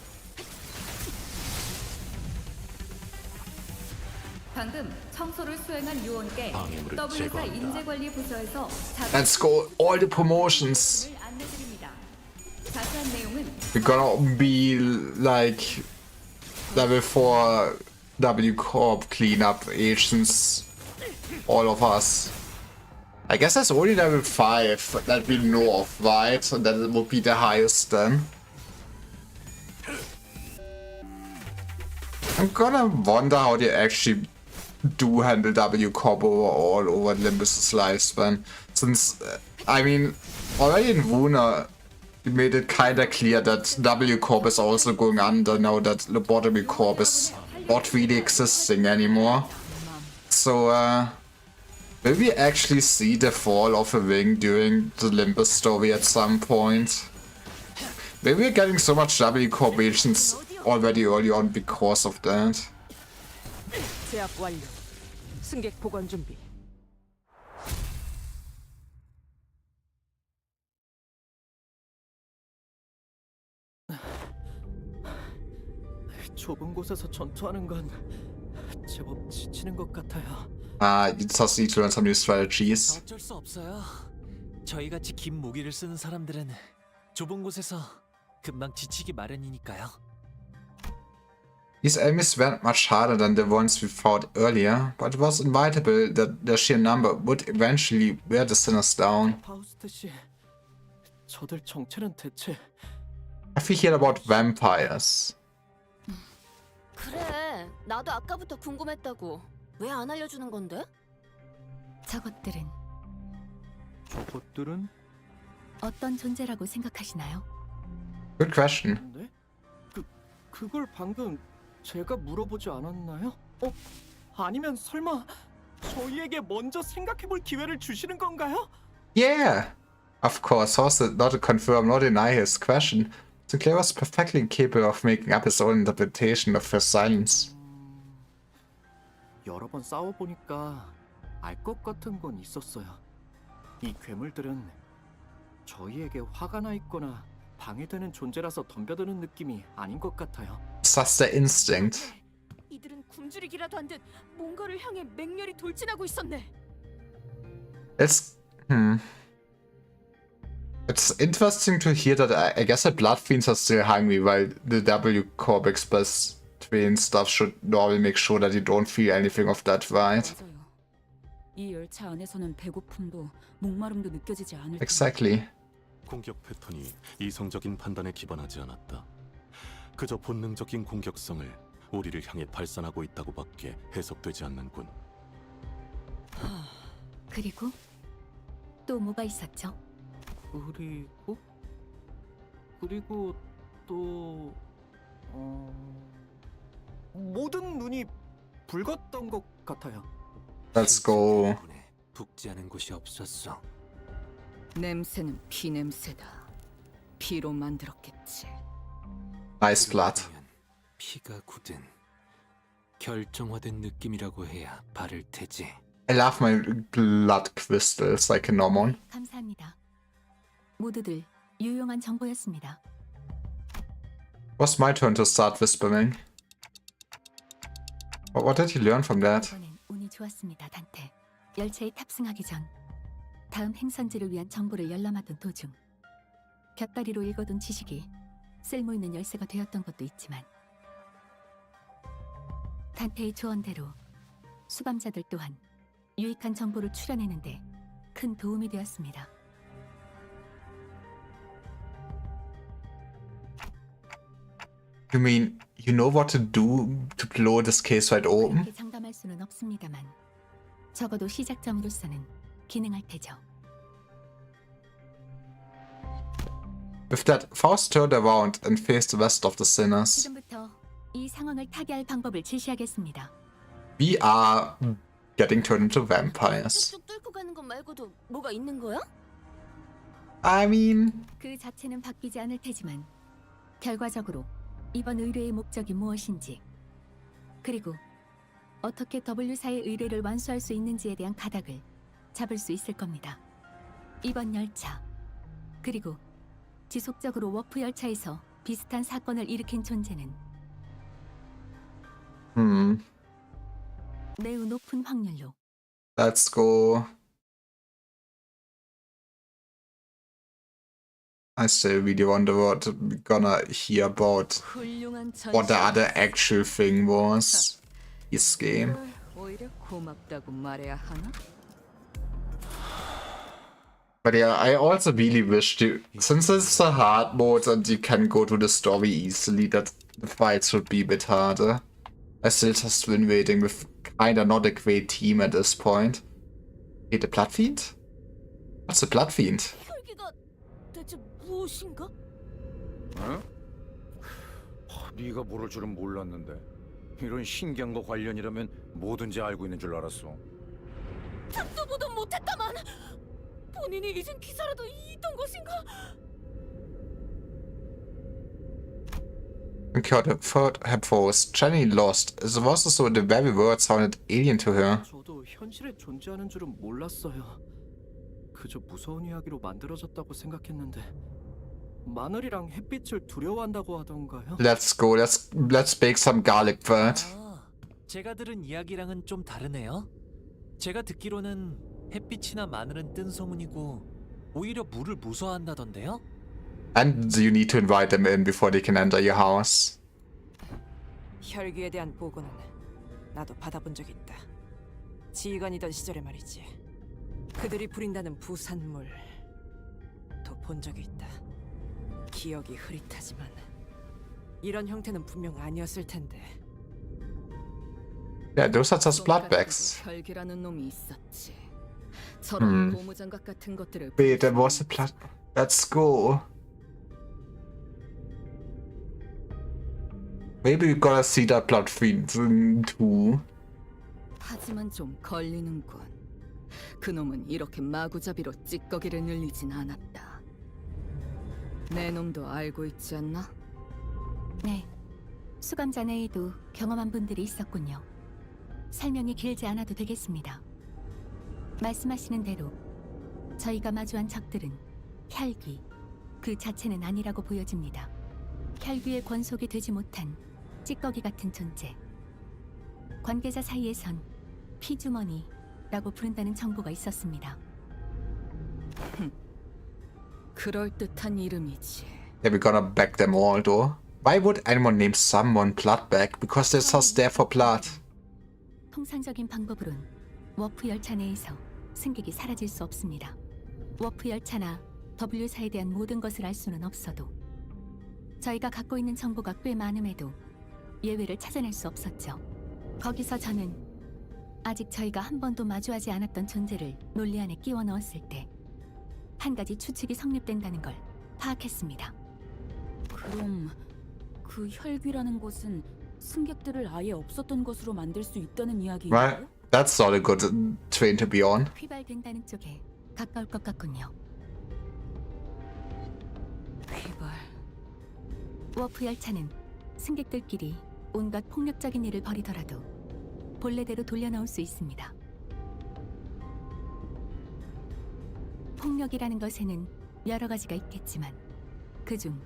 방금 청소를 수행한 요원께 방해물을 W사 제거한다. 인재관리부서에서 자동 Let's go, all the promotions. 승진을 안내드립니다. 자세한 내용은 We're gonna be like level 4 W Corp cleanup agents, all of us. I guess that's only level 5 that we know of, right? And that would be the highest then. I'm gonna wonder how they actually do handle W Corp overall over Limbus' lifespan. Since, I mean, already in Wuna, we made it kinda clear that W Corp is also going under now that Lobotomy Corp is not really existing anymore. So, will we actually see the fall of a wing during the Limbus story at some point? Maybe we're getting so much W Corp agents already early on because of that. 제압 완료. 승객 보관 준비. 좁은 곳에서 전투하는 건 제법 지치는 것 같아요. You just need to learn some new strategies. 어쩔 수 없어요. 저희같이 긴 무기를 쓰는 사람들은 좁은 곳에서 금방 지치기 마련이니까요. These enemies weren't much harder than the ones we fought earlier, but it was inevitable that their sheer number would eventually wear the sinners down. 파우스트 씨, 저들 정체는 대체? Have you heard about vampires? 그래, 나도 아까부터 궁금했다고. 왜 안 알려주는 건데? 저것들은 저것들은? 어떤 존재라고 생각하시나요? Good question. 네? 그걸 방금 제가 물어보지 않았나요? 아니면 설마 저희에게 먼저 생각해볼 기회를 주시는 건가요? Yeah! Of course, also not to confirm nor deny his question. Sinclair was perfectly capable of making up his own interpretation of her silence. 여러 번 싸워보니까 알 것 같은 건 있었어요. 이 괴물들은 저희에게 화가 나 있거나 방해되는 존재라서 덤벼드는 느낌이 아닌 것 같아요. It's just their instinct. 이들은 굶주리기라도 한 듯 뭔가를 향해 맹렬히 돌진하고 있었네. It's interesting to hear that I guess the Blood Fiends are still hungry, while the W Corp Express train stuff should normally make sure that you don't feel anything of that, right? 맞아요. 이 열차 안에서는 배고픔도 목마름도 느껴지지 않을 Exactly. 공격 패턴이 이성적인 판단에 기반하지 않았다. 그저 본능적인 공격성을 우리를 향해 발산하고 있다고밖에 해석되지 않는군. 그리고 또 뭐가 있었죠? 그리고 또 모든 눈이 붉었던 것 같아요. Let's go. 붓지 않은 곳이 없었어. 냄새는 피 냄새다. 피로 만들었겠지. Nice blood. 피가 굳은 결정화된 느낌이라고 해야 바를 테지. I love my blood crystals like a normal. 감사합니다. 모두들 유용한 정보였습니다. Was my turn to start whispering. What did you learn from that? 이번엔 운이 좋았습니다, 단테. 열차에 탑승하기 전 다음 행선지를 위한 정보를 열람하던 도중 곁다리로 읽어둔 지식이 쓸모있는 열쇠가 되었던 것도 있지만 단테의 조언대로 수감자들 또한 유익한 정보를 추려내는데 큰 도움이 되었습니다. You mean you know what to do to blow this case right open? 그렇게 장담할 수는 없습니다만 적어도 시작점으로서는 기능할 테죠. With that, Faust turned around and faced the rest of the sinners. 지금부터 이 상황을 타개할 방법을 제시하겠습니다. We are getting turned into vampires. 뚝뚝 뚫고 가는 것 말고도 뭐가 있는 거야? I mean, 그 자체는 바뀌지 않을 테지만 결과적으로 이번 의뢰의 목적이 무엇인지 그리고 어떻게 W사의 의뢰를 완수할 수 있는지에 대한 가닥을 잡을 수 있을 겁니다. 이번 열차 그리고 지속적으로 워프 열차에서 비슷한 사건을 일으킨 존재는 매우 높은 확률로 let's go. I still really wonder what we're gonna hear about what the other actual thing was. This game. 오히려 고맙다고 말해야 하나? But yeah, I also really wish to, since it's a hard mode and you can go to the story easily, that the fights would be a bit harder. I still just been waiting with kinda not a great team at this point. Hey, the Blood Fiend? What's the Blood Fiend? 혈기가 대체 무엇인가? 어? 네가 모를 줄은 몰랐는데 이런 신기한 거 관련이라면 뭐든지 알고 있는 줄 알았어. 듣도 보도 못했다만 본인이 잊은 기사라도 있던 것인가? Okay, the third was Jenny lost. It was as though the very word sounded alien to her. 저도 현실에 존재하는 줄은 몰랐어요. 그저 무서운 이야기로 만들어졌다고 생각했는데 마늘이랑 햇빛을 두려워한다고 하던가요? Let's go. Let's bake some garlic bread. 제가 들은 이야기랑은 좀 다르네요. 제가 듣기로는 햇빛이나 마늘은 뜬 소문이고 오히려 물을 무서워한다던데요? And you need to invite them in before they can enter your house. 혈기에 대한 보고는 나도 받아본 적 있다. 지휘관이던 시절에 말이지. 그들이 부린다는 부산물 도 본 적이 있다. 기억이 흐릿하지만 이런 형태는 분명 아니었을 텐데. Yeah, those are just blood bags. 혈기라는 놈이 있었지. 저런 고무장갑 같은 것들을 Wait, there was a blood. Let's go. Maybe we gotta see that Blood Fiend too. 하지만 좀 걸리는군. 그놈은 이렇게 마구잡이로 찌꺼기를 늘리진 않았다. 내 놈도 알고 있지 않나? 네, 수감자 내에도 경험한 분들이 있었군요. 설명이 길지 않아도 되겠습니다. 말씀하시는 대로 저희가 마주한 적들은 혈귀 그 자체는 아니라고 보여집니다. 혈귀의 권속이 되지 못한 찌꺼기 같은 존재. 관계자 사이에선 피주머니라고 부른다는 정보가 있었습니다. 그럴듯한 이름이지. Yeah, we're gonna bag them all though. Why would anyone name someone Bloodbag? Because they're just there for blood. 통상적인 방법으론 워프 열차 내에서 승객이 사라질 수 없습니다. 워프 열차나 W사에 대한 모든 것을 알 수는 없어도 저희가 갖고 있는 정보가 꽤 많음에도 예외를 찾아낼 수 없었죠. 거기서 저는 아직 저희가 한 번도 마주하지 않았던 존재를 논리 안에 끼워 넣었을 때 한 가지 추측이 성립된다는 걸 파악했습니다. 그럼 그 혈귀라는 것은 승객들을 아예 없었던 것으로 만들 수 있다는 이야기인가요? Right? That's not a good train to be on. 휘발된다는 쪽에 가까울 것 같군요. 휘발. 워프 열차는 승객들끼리 온갖 폭력적인 일을 벌이더라도 본래대로 돌려놓을 수 있습니다. 폭력이라는 것에는 여러 가지가 있겠지만 그중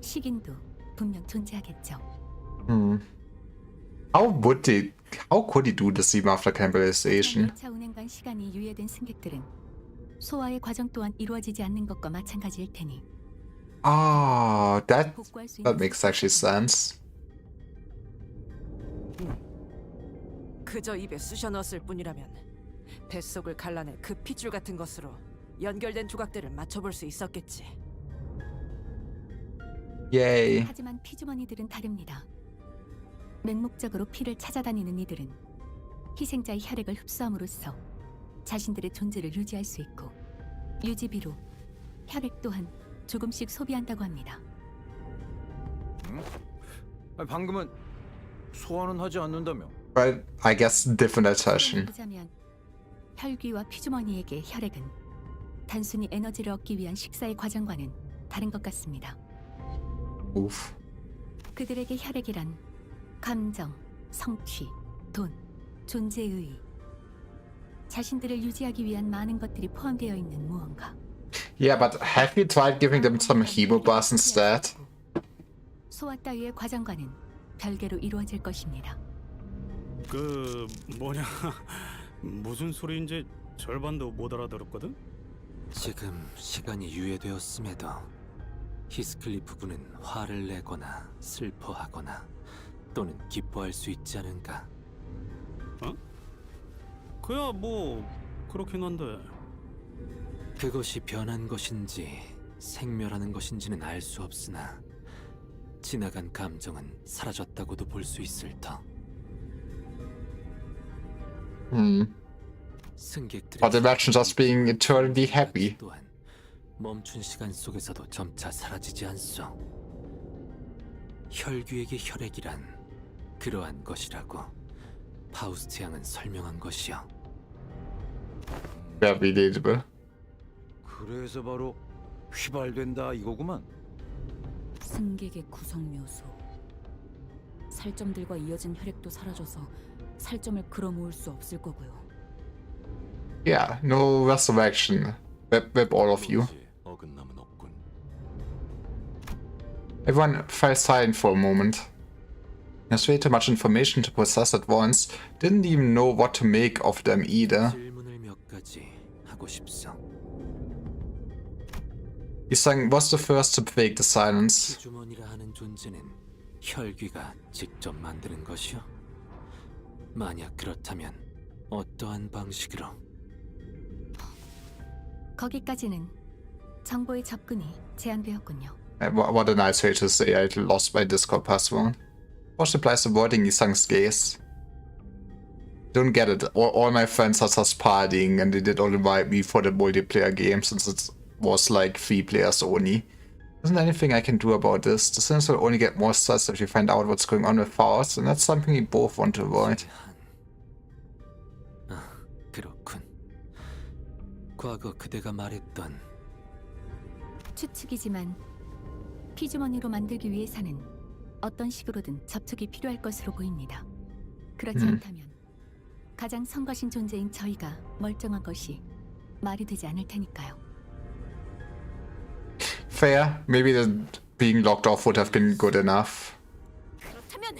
식인도 분명 존재하겠죠. How could he do this even after cannibalization? 열차 운행간 시간이 유예된 승객들은 소화의 과정 또한 이루어지지 않는 것과 마찬가지일 테니 Ah, that makes actually sense. 그저 입에 쑤셔 넣었을 뿐이라면 뱃속을 갈라낼 그 핏줄 같은 것으로 연결된 조각들을 맞춰볼 수 있었겠지. Yay. 하지만 피주머니들은 다릅니다. 맹목적으로 피를 찾아다니는 이들은 희생자의 혈액을 흡수함으로써 자신들의 존재를 유지할 수 있고 유지비로 혈액 또한 조금씩 소비한다고 합니다. 방금은 소화는 하지 않는다며? But I guess different attention. 보자면 혈귀와 피주머니에게 혈액은 단순히 에너지를 얻기 위한 식사의 과정과는 다른 것 같습니다. Oof. 그들에게 혈액이란 감정, 성취, 돈, 존재의 자신들을 유지하기 위한 많은 것들이 포함되어 있는 무언가. Yeah, but have you tried giving them some hemo bars instead? 소화 따위의 과정과는 별개로 이루어질 것입니다. 그 뭐냐 무슨 소리인지 절반도 못 알아들었거든? 지금 시간이 유예되었음에도 히스클리프 군은 화를 내거나 슬퍼하거나 또는 기뻐할 수 있지 않은가? 어? 그야 뭐 그렇긴 한데 그것이 변한 것인지 생멸하는 것인지는 알 수 없으나 지나간 감정은 사라졌다고도 볼 수 있을 터. 승객들의 But imagine just being eternally happy. 또한 멈춘 시간 속에서도 점차 사라지지 않소. 혈귀에게 혈액이란 그러한 것이라고 파우스트 양은 설명한 것이요. Very relatable. 그래서 바로 휘발된다 이거구만. 승객의 구성 묘소. 살점들과 이어진 혈액도 사라져서 살점을 끌어모을 수 없을 거고요. Yeah, no resurrection. Web all of you. 어긋남은 없군. Everyone fell silent for a moment. There's way too much information to process at once. Didn't even know what to make of them either. 질문을 몇 가지 하고 싶소. Isang was the first to break the silence. 주머니라 하는 존재는 혈귀가 직접 만드는 것이요? 만약 그렇다면 어떠한 방식으로? 거기까지는 정보의 접근이 제한되었군요. What a nice way to say I lost my Discord password. What applies avoiding Isang's gaze? Don't get it. All my friends are just partying and they did all invite me for the multiplayer game since it was like 3 players only. Isn't there anything I can do about this? The sinners will only get more stressed if you find out what's going on with Faust, and that's something we both want to avoid. 그렇군. 과거 그대가 말했던 추측이지만 피주머니로 만들기 위해서는 어떤 식으로든 접촉이 필요할 것으로 보입니다. 그렇지 않다면 가장 성가신 존재인 저희가 멀쩡한 것이 말이 되지 않을 테니까요. Fair. Maybe the being locked off would have been good enough. 그렇다면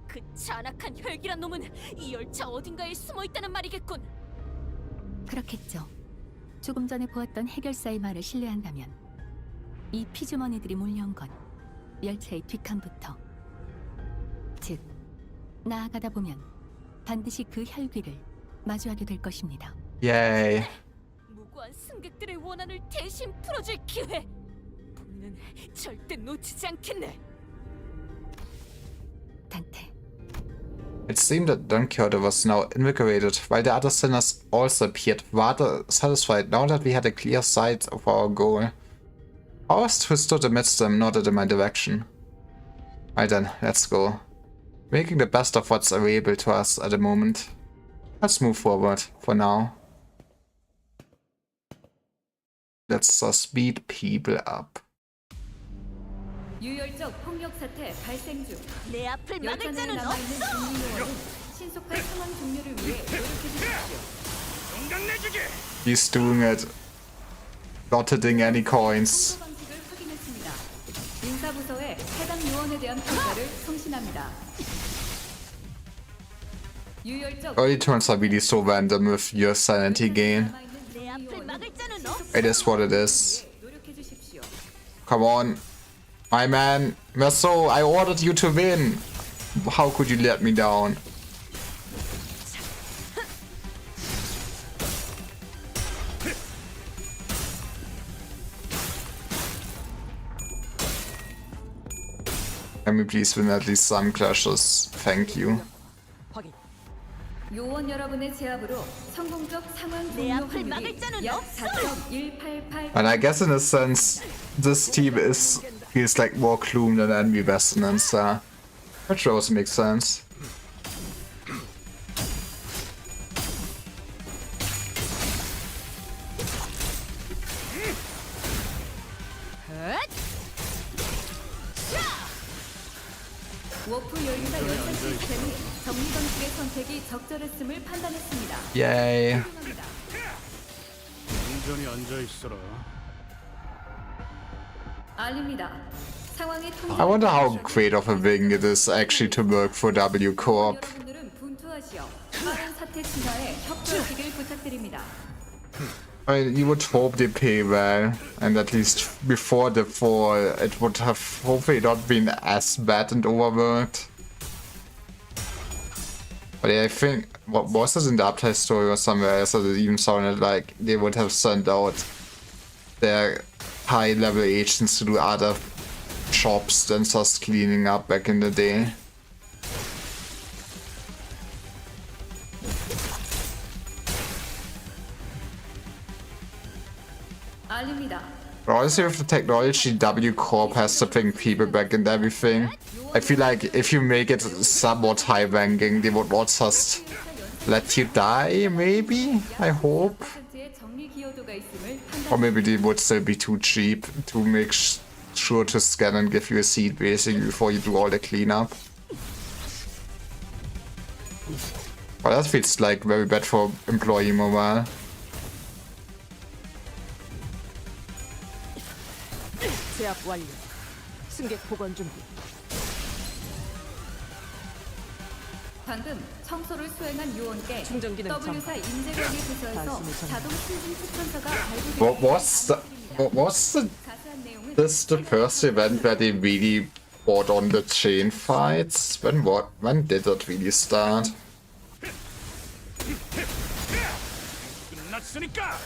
그 잔악한 혈기란 놈은 이 열차 어딘가에 숨어 있다는 말이겠군. 그렇겠죠. 조금 전에 보았던 해결사의 말을 신뢰한다면 이 피주머니들이 몰려온 건 열차의 뒷칸부터, 즉 나아가다 보면 반드시 그 혈귀를 마주하게 될 것입니다. Yay. 무고한 승객들의 원한을 대신 풀어줄 기회. 본인은 절대 놓치지 않겠네. 단테, It seemed that Don Quixote was now invigorated, while the other sinners also appeared rather satisfied now that we had a clear sight of our goal. Faust, who stood amidst them, nodded in my direction. Right then, let's go. Making the best of what's available to us at the moment. Let's move forward, for now. Let's speed people up. 유혈적 폭력 사태 발생 중. 내 앞을 막을 열차 내에 자는 남아있는 없어. 종류요원은 신속한 상황 종료를 위해 노력해 주십시오. He's doing it. Not hitting any coins. 방식을 확인했습니다. 인사부서에 해당 요원에 대한 평가를 송신합니다. 유혈적 Early turns are really so random with your sanity gain. 내 앞을 막을 자는 없어. It is what it is. 노력해 주십시오. Come on. My man. Meso, I ordered you to win. How could you let me down? Can we please win at least some clashes? Thank you. 요원 여러분의 제압으로 성공적 상황 내 종료 앞을 막을 확률이 자는 약 없어. 4.188. And I guess in a sense, this team feels like more Clume than Envy Resonance, which also makes sense. 워프 연료사 연산 시스템이 정리 방식의 선택이 적절했음을 판단했습니다. Yay. 온전히 앉아 있어라. 알립니다. 상황의 통제. I wonder how great of a thing it is actually to work for W Co-op. 여러분들은 분투하시어 빠른 사태 진화에 협조하시길 부탁드립니다. I mean, you would hope they pay well, and at least before the fall, it would have hopefully not been as bad and overworked. But yeah, I think, what was it in the Uptide story or somewhere else that it even sounded like they would have sent out their high-level agents to do other jobs than just cleaning up back in the day. 알립니다. But honestly, with the technology W Corp has to bring people back and everything, I feel like if you make it somewhat high ranking, they would not just let you die, maybe? I hope. Or maybe they would still be too cheap to make sure to scan and give you a seat basically before you do all the cleanup. But that feels like very bad for employee morale. 제압 완료. 승객 복원 준비. 방금 청소를 수행한 요원께 충전 기능 W사 인재관리 부서에서 자동 신분 추천서가 What 발부되었습니다. was this the first event where they really brought on the chain fights? When did that really start? 끝났으니까.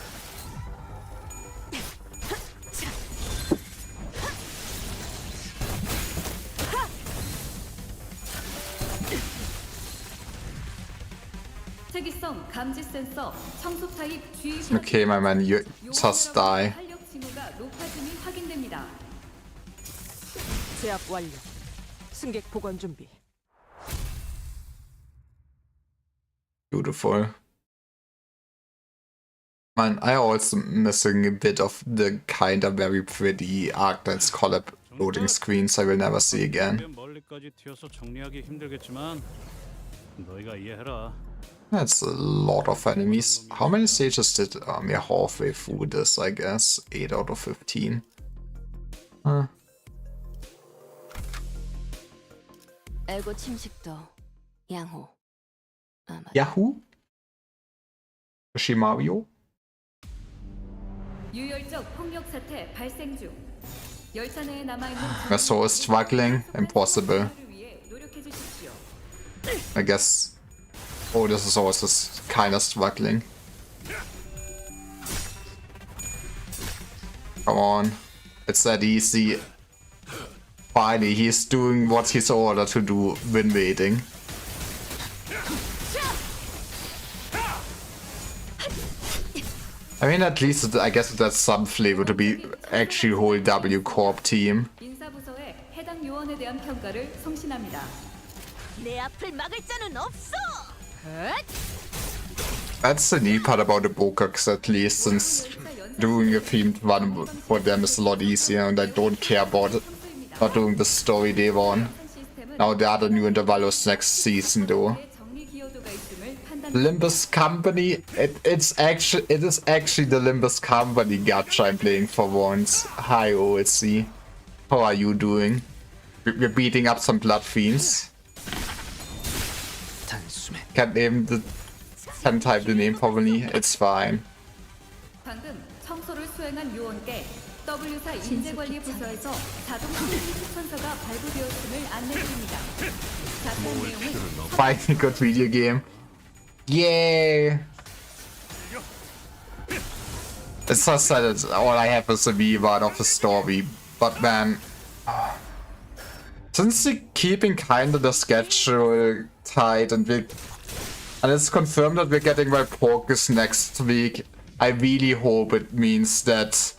특이성 감지 센서 청소 타입 G Okay, my man, you just die. 활력 징후가 높아짐이 확인됩니다. 제압 완료. 승객 복원 준비. Beautiful. Man, I also missing a bit of the kinda very pretty Arknights collab loading screens I will never see again. 멀리까지 튀어서 정리하기 힘들겠지만 너희가 이해해라. That's a lot of enemies. How many stages did we're halfway through this, I guess? 8 out of 15. Huh. 에고 침식도 양호. Yahoo? Shimario? 유혈적 폭력 사태 발생 중. 열차 내에 남아 있는 We're so struggling. Impossible. 위해 노력해 주십시오. I guess. Oh, this is also kinda struggling. Come on. It's that easy. Finally, he's doing what he's ordered to do when waiting. I mean, at least I guess that's some flavor to be actually whole W Corp team. 인사부서에 해당 요원에 대한 평가를 송신합니다. 내 앞을 막을 자는 없어. That's the neat part about the Bokags, at least, since doing a themed one for them is a lot easier and I don't care about not doing the story they want. Now the other new Intervalos next season though. Limbus Company, it is actually the Limbus Company gacha I'm playing for once. Hi OLC. How are you doing? We're beating up some blood fiends. Can't type the name probably. It's fine. 방금 청소를 수행한 요원께 W사 인재관리 부서에서 자동 승인 추천서가 발부되었음을 안내드립니다. 자세한 내용은 Finally good video game. Yay! It's just that all I have is a V1 of the story, but man, since they're keeping kinda the schedule tight and it's confirmed that we're getting Valpurgis next week, I really hope it means that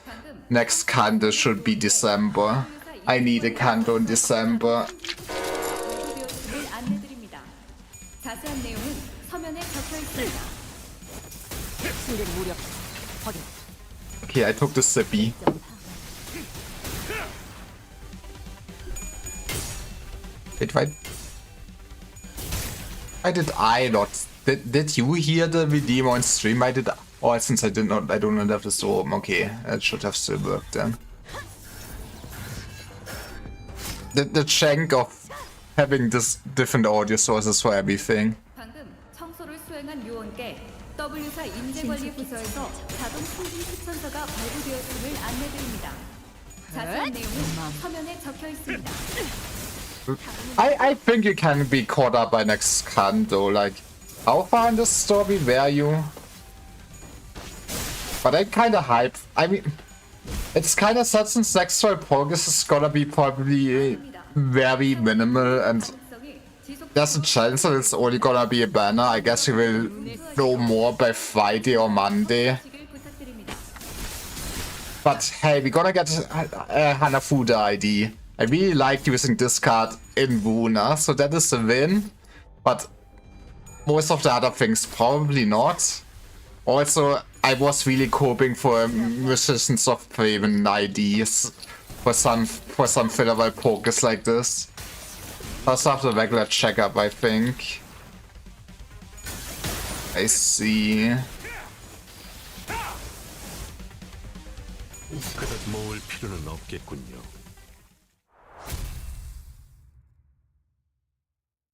next Kanto should be December. I need a Kanto in December. 발부되었음을 안내드립니다. 자세한 내용은 서면에 적혀 있습니다. 승객 무력 확인. Okay, I took the sippy. Wait, why did I not? Did you hear the demo on stream? I did. Oh, since I do not have this open. Okay, that should have still worked then. The chunk of having this different audio sources for everything. 방금 청소를 수행한 요원께 W사 인재관리 부서에서 자동 승진 추천서가 발부되었음을 안내드립니다. 자세한 내용은 서면에 적혀 있습니다. I think you can be caught up by next Kanto. Like, how far in the story were you? But I'm kinda hyped. I mean, it's kinda sad since next Valpurgis is gonna be probably very minimal and there's a chance that it's only gonna be a banner. I guess we will know more by Friday or Monday. But hey, we're gonna get a Hanafuda ID. I really like using this card in Wuna, so that is a win. But most of the other things probably not. Also, I was really hoping for Musicians of Faven IDs for some filler Valpurgis like this. Also have the regular checkup, I think. I see. 그닥 모을 필요는 없겠군요.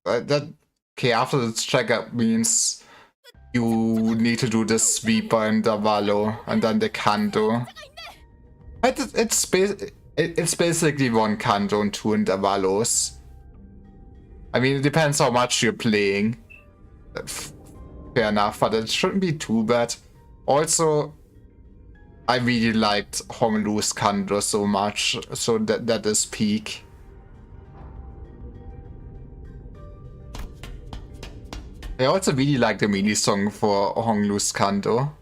Okay, after this checkup means you need to do the sweeper and the Valo and then the Kanto. It's basically one Kanto and two Intervalos. I mean, it depends how much you're playing. Fair enough, but it shouldn't be too bad. Also, I really liked Honlu's Kanto so much, so that is peak. I also really like the mini song for Honglu's Kanto.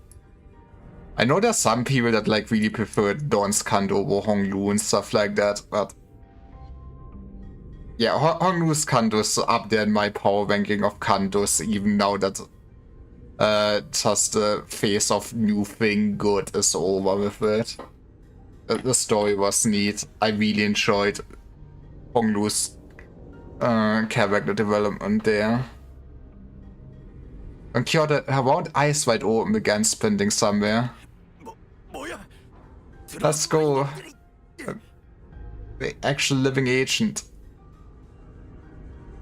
I know there's some people that like really prefer Dawn's Kanto over Honglu and stuff like that, but yeah, Honglu's Kanto is up there in my power ranking of Kantos, even now that just the phase of new thing good is over with it. The story was neat. I really enjoyed Honglu's character development there. And Kyoto, her round eyes wide open, began sprinting somewhere. Let's go. The actual living agent.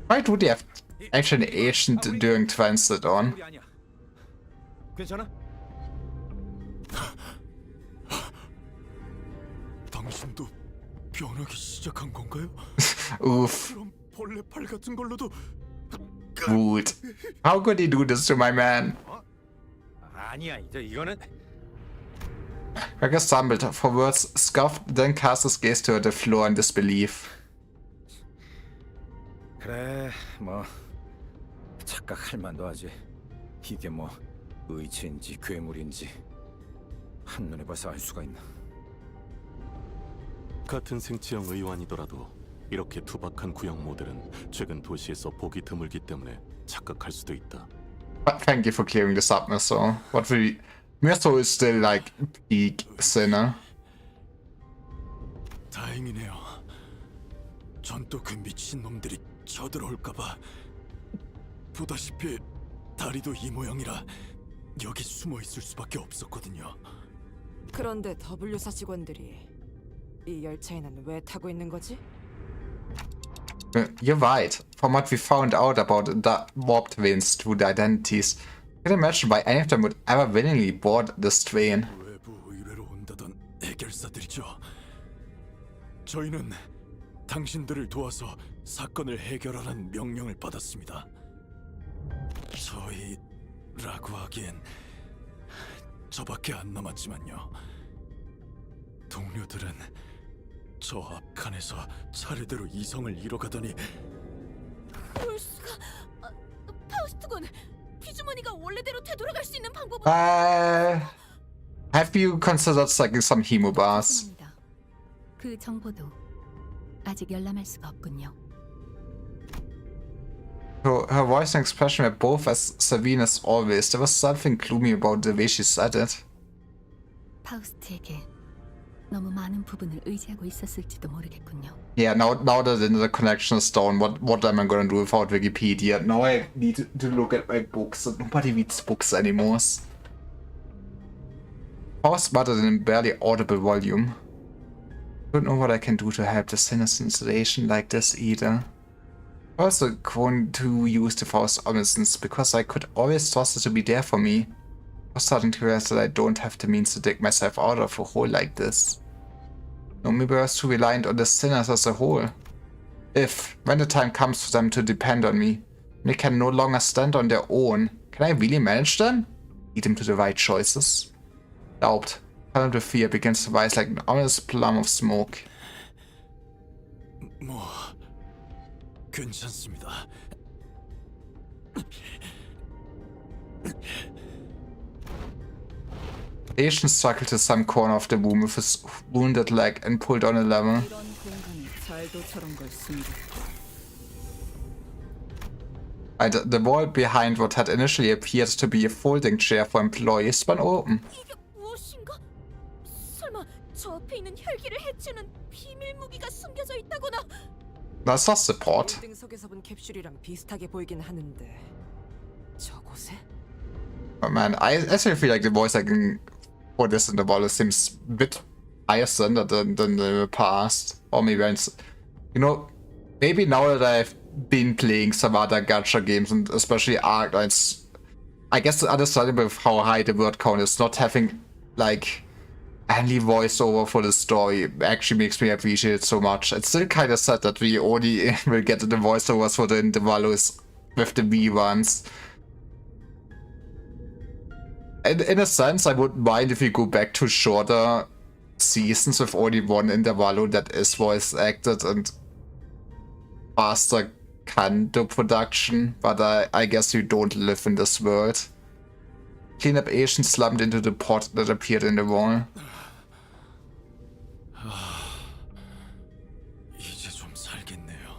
Why do they have actually an agent during Transit on? 괜찮아? 당신도 변하기 시작한 건가요? Oof. 그럼 벌레 팔 같은 걸로도 Rude. How could he do this to my man? 아니야, 이거는 Gregor stumbled for words, scoffed, then cast his gaze toward the floor in disbelief. 그래, 뭐 착각할 만도 하지. 이게 뭐 의체인지 괴물인지 한눈에 봐서 알 수가 있나? 같은 생체형 의완이더라도 이렇게 투박한 구형 모델은 최근 도시에서 보기 드물기 때문에 착각할 수도 있다. Thank you for clearing this up, Miso. What we... Miso is still like peak sinner. 다행이네요. 전 또 그 미친놈들이 쳐들어올까봐. 보다시피 다리도 이 모양이라 여기 숨어 있을 수밖에 없었거든요. 그런데 W사 직원들이 이 열차에는 왜 타고 있는 거지? You're right. From what we found out about the MOTWE's true identities, I can't imagine why any of them would ever willingly board this train. 외부 의뢰로 온다던 해결사들이죠. 저희는 당신들을 도와서 사건을 해결하라는 명령을 받았습니다. 저희라고 하기엔 저밖에 안 남았지만요. 동료들은 저 앞칸에서 차례대로 이성을 잃어가더니 그럴 수가... 파우스트군, 피주머니가 원래대로 되돌아갈 수 있는 방법은... Have you considered sucking some hemo bars? 죄송합니다. 그 정보도 아직 열람할 수가 없군요. Her voice and expression were both as serene as always. There was something gloomy about the way she said it. 파우스트에게 너무 많은 부분을 의지하고 있었을지도 모르겠군요. Yeah, now that the connection is down, what am I gonna do without Wikipedia? Now I need to look at my books, and nobody reads books anymore. Faust muttered in a barely audible volume. Don't know what I can do to help the sinister installation like this either. I was going to use the Faust omniscience because I could always trust it to be there for me. I was starting to realize that I don't have the means to dig myself out of a hole like this. No, maybe I was too reliant on the sinners as a whole. If, when the time comes for them to depend on me, they can no longer stand on their own, can I really manage them? Lead them to the right choices? Doubt, filled with fear, begins to rise like an ominous plum of smoke. 뭐 괜찮습니다. Asian struggled to some corner of the room with his wounded leg and pulled on a lever. The wall behind what had initially appeared to be a folding chair for employees spun open. 이게 무엇인가? 설마 저 앞에 있는 혈기를 해치는 비밀 무기가 숨겨져 있다거나? That's not support. 빌딩석에서 본 캡슐이랑 비슷하게 보이긴 하는데 저곳에? Oh man, I actually feel like the voice acting for this in the wall seems a bit higher standard than the past. Or maybe it's, you know, maybe now that I've been playing some other gacha games and especially Ark, it's, I guess the understandable with how high the word count is, not having like any voiceover for the story actually makes me appreciate it so much. It's still kind of sad that we only will get the voiceovers for the intervalos with the V ones. In a sense, I wouldn't mind if we go back to shorter seasons with only one intervalo that is voice acted and faster Kanto production, but I guess we don't live in this world. Cleanup Asian slumped into the pot that appeared in the wall. 이제 좀 살겠네요.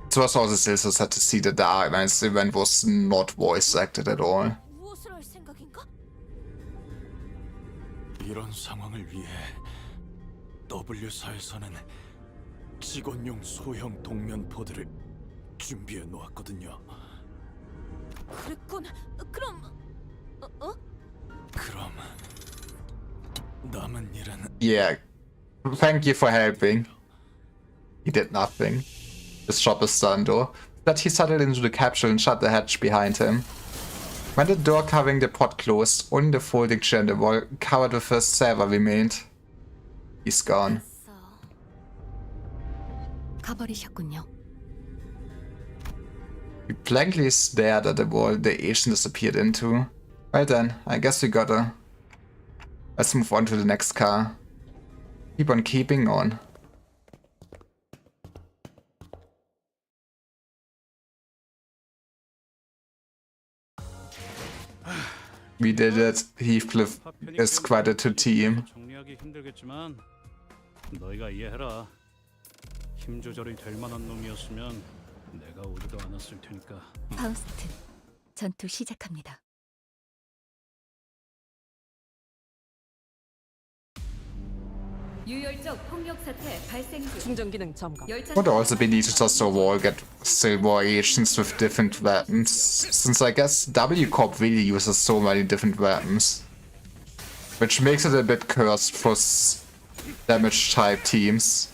It was also still so sad to see that the Dark Knights event was not voice acted at all. 무엇을 할 생각인가? 이런 상황을 위해 W사에서는 직원용 소형 동면포들을 준비해 놓았거든요. 그랬군. 그럼 그럼 남은 일은 Yeah, thank you for helping. He did nothing. His job is done though. But he settled into the capsule and shut the hatch behind him. When the door covering the pod closed, only the folding chair in the wall covered with his salver remained. He's gone. 가버리셨군요. We blankly stared at the wall the Asian disappeared into. Well then, I guess we gotta... Let's move on to the next car. Keep on keeping on. we did it. Heathcliff is quite a two team. 정리하기 힘들겠지만 너희가 이해해라. 힘 조절이 될 만한 놈이었으면 내가 오지도 않았을 테니까. 파우스트, 전투 시작합니다. 유혈적 폭력 사태 발생 중. 충전 기능 점검. Would also be neat to just overall get still more agents with different weapons, since I guess W Corp really uses so many different weapons, which makes it a bit cursed for damage type teams.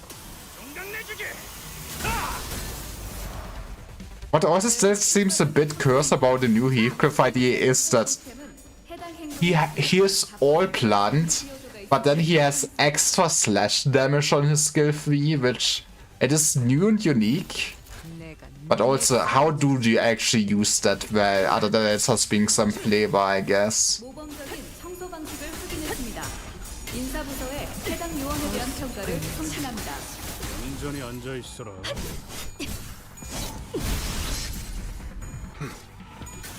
What also still seems a bit cursed about the new Heathcliff idea is that he is all plant, but then he has extra slash damage on his skill 3, which it is new and unique. But also, how do you actually use that well, other than it just being some flavor, I guess? 모범적인 청소 방식을 확인했습니다. 인사부서에 해당 요원에 대한 평가를 송신합니다. 얌전히 앉아 있어라.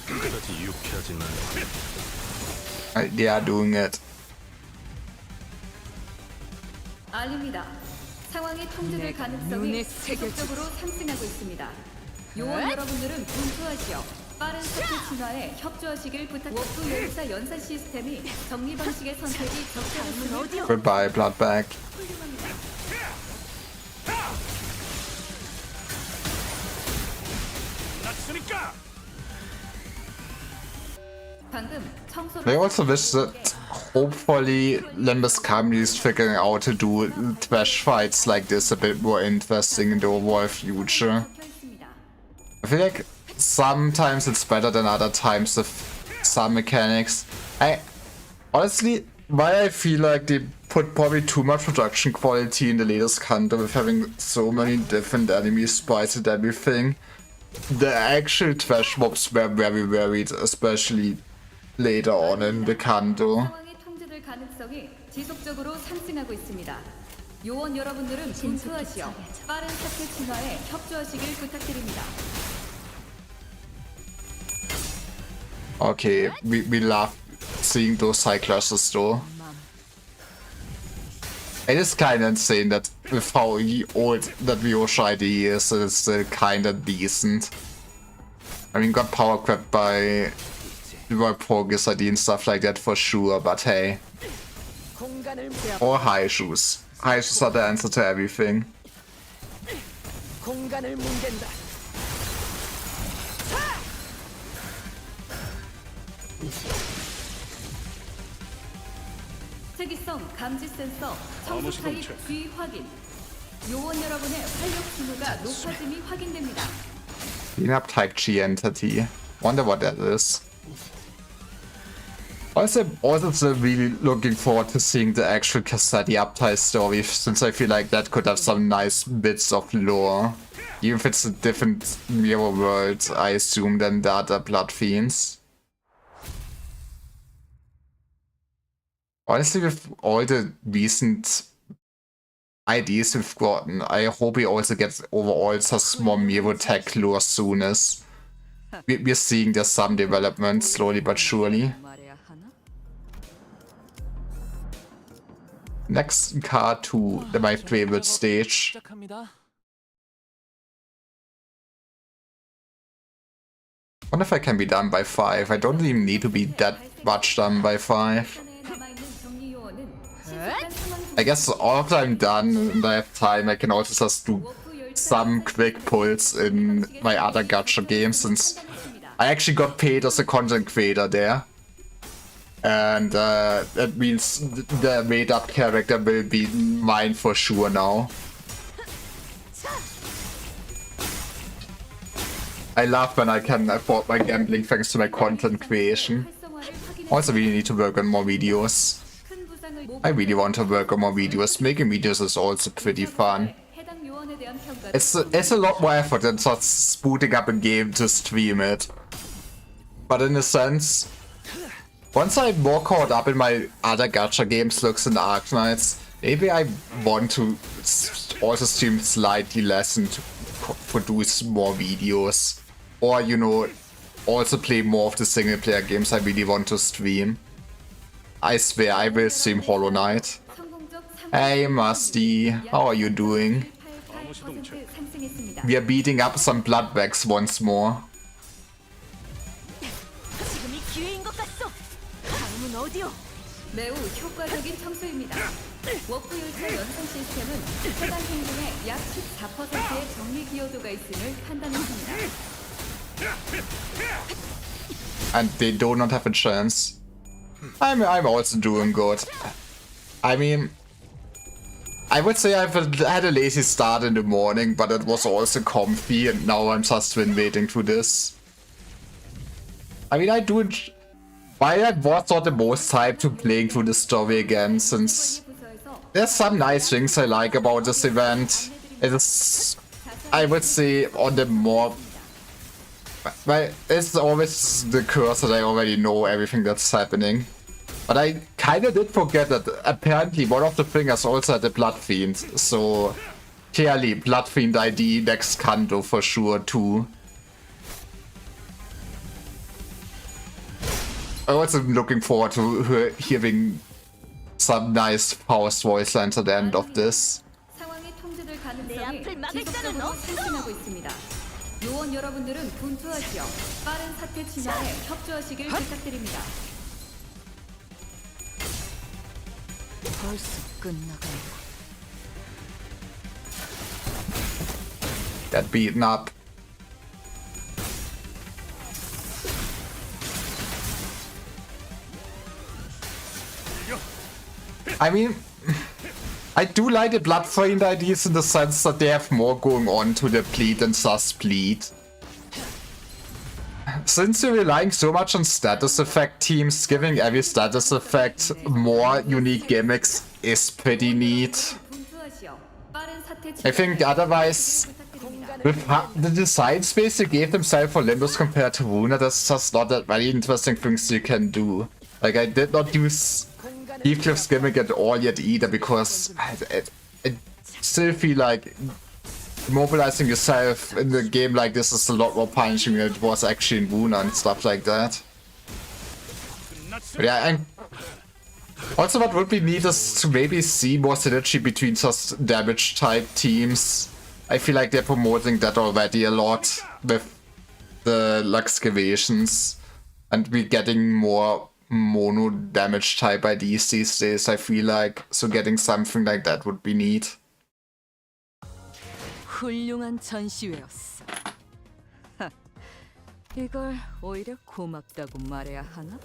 끝까지 유쾌하진 않아. They are doing it. 알립니다. 상황이 통제될 가능성이 지속적으로 상승하고 있습니다. 요원 여러분들은 분투하시어 빠른 사태 진화에 협조하시길 부탁드립니다. 워프 열차 연산 시스템이 정리 방식의 선택이 적절했으면 Goodbye, Bloodbag. 방금 청소를 I also wish that hopefully Limbus Company is figuring out to do trash fights like this a bit more interesting in the overall future. I feel like sometimes it's better than other times with some mechanics. Honestly, why I feel like they put probably too much production quality in the latest Kanto with having so many different enemy sprites and everything. The actual trash mobs were very varied, especially later on in the Kanto. 상황이 통제될 가능성이 지속적으로 상승하고 있습니다. 요원 여러분들은 분투하시어 빠른 사태 진화에 협조하시길 부탁드립니다. Okay, we love seeing those cyclosses though. It is kinda insane that with how old that Vyosha ID is, it's still kinda decent. I mean, got power crept by Progress ID and stuff like that for sure, but hey. Or high shoes. High shoes are the answer to everything. 공간을 문댄다. 특이성 감지 센서 청소 타입 G 확인. 요원 여러분의 활력 징후가 높아짐이 확인됩니다. Cleanup type G entity. Wonder what that is. Also still really looking forward to seeing the actual Cassetti Uptide story, since I feel like that could have some nice bits of lore. Even if it's a different mirror world, I assume, than the other Blood Fiends. Honestly, with all the recent ideas we've gotten, I hope we also get overall some more mirror tech lore soon as we're seeing there's some development slowly but surely. Next card to my favorite stage. Wonder if I can be done by 5. I don't even need to be that much done by 5. I guess after I'm done and I have time, I can also just do some quick pulls in my other gacha games, since I actually got paid as a content creator there. And that means the made up character will be mine for sure now. I love when I can afford my gambling thanks to my content creation. Also really need to work on more videos. I really want to work on more videos. Making videos is also pretty fun. It's a lot more effort than just booting up a game to stream it. But in a sense, once I'm more caught up in my other gacha games, Lux and Arknights, maybe I want to also stream slightly less and to produce more videos. Or, you know, also play more of the single player games I really want to stream. I swear I will stream Hollow Knight. Hey Musty, how are you doing? We are beating up some bloodbags once more. 지금이 기회인 것 같소. 다음은 어디요? 매우 효과적인 청소입니다. 워프 열차 연산 시스템은 해당 행동의 약 14%의 정리 기여도가 있음을 판단했습니다. And they do not have a chance. I'm also doing good. I mean, I would say I've had a lazy start in the morning, but it was also comfy, and now I'm just been waiting for this. I mean, I was not the most hyped to playing through the story again, since there's some nice things I like about this event. It is, I would say, on the more... Well, it's always the curse that I already know everything that's happening. But I kinda did forget that apparently one of the fingers also had a Blood Fiend, so clearly Blood Fiend ID next Kanto for sure too. I'm also looking forward to hearing some nice Faust voice lines at the end of this. 상황이 통제될 가능성이 지속적으로 상승하고 있습니다. 요원 여러분들은 분투하시어 빠른 사태 진화에 협조하시길 부탁드립니다. 벌써 끝나가네. Get beaten up. I mean, I do like the Blood Fiend IDs in the sense that they have more going on to the bleed and sus bleed. Since you're relying so much on status effect teams, giving every status effect more unique gimmicks is pretty neat. I think otherwise, with the design space they gave themselves for Limbus compared to Runa, that's just not that many interesting things you can do. Like, I did not use Heathcliff's gimmick at all yet either, because I still feel like mobilizing yourself in a game like this is a lot more punishing than it was actually in Runa and stuff like that. But yeah, also what would be neat is to maybe see more synergy between just damage type teams. I feel like they're promoting that already a lot with the Luxcavations, and we're getting more mono damage type IDs these days, I feel like, so getting something like that would be neat. 훌륭한 전시회였어. 이걸 오히려 고맙다고 말해야 하나?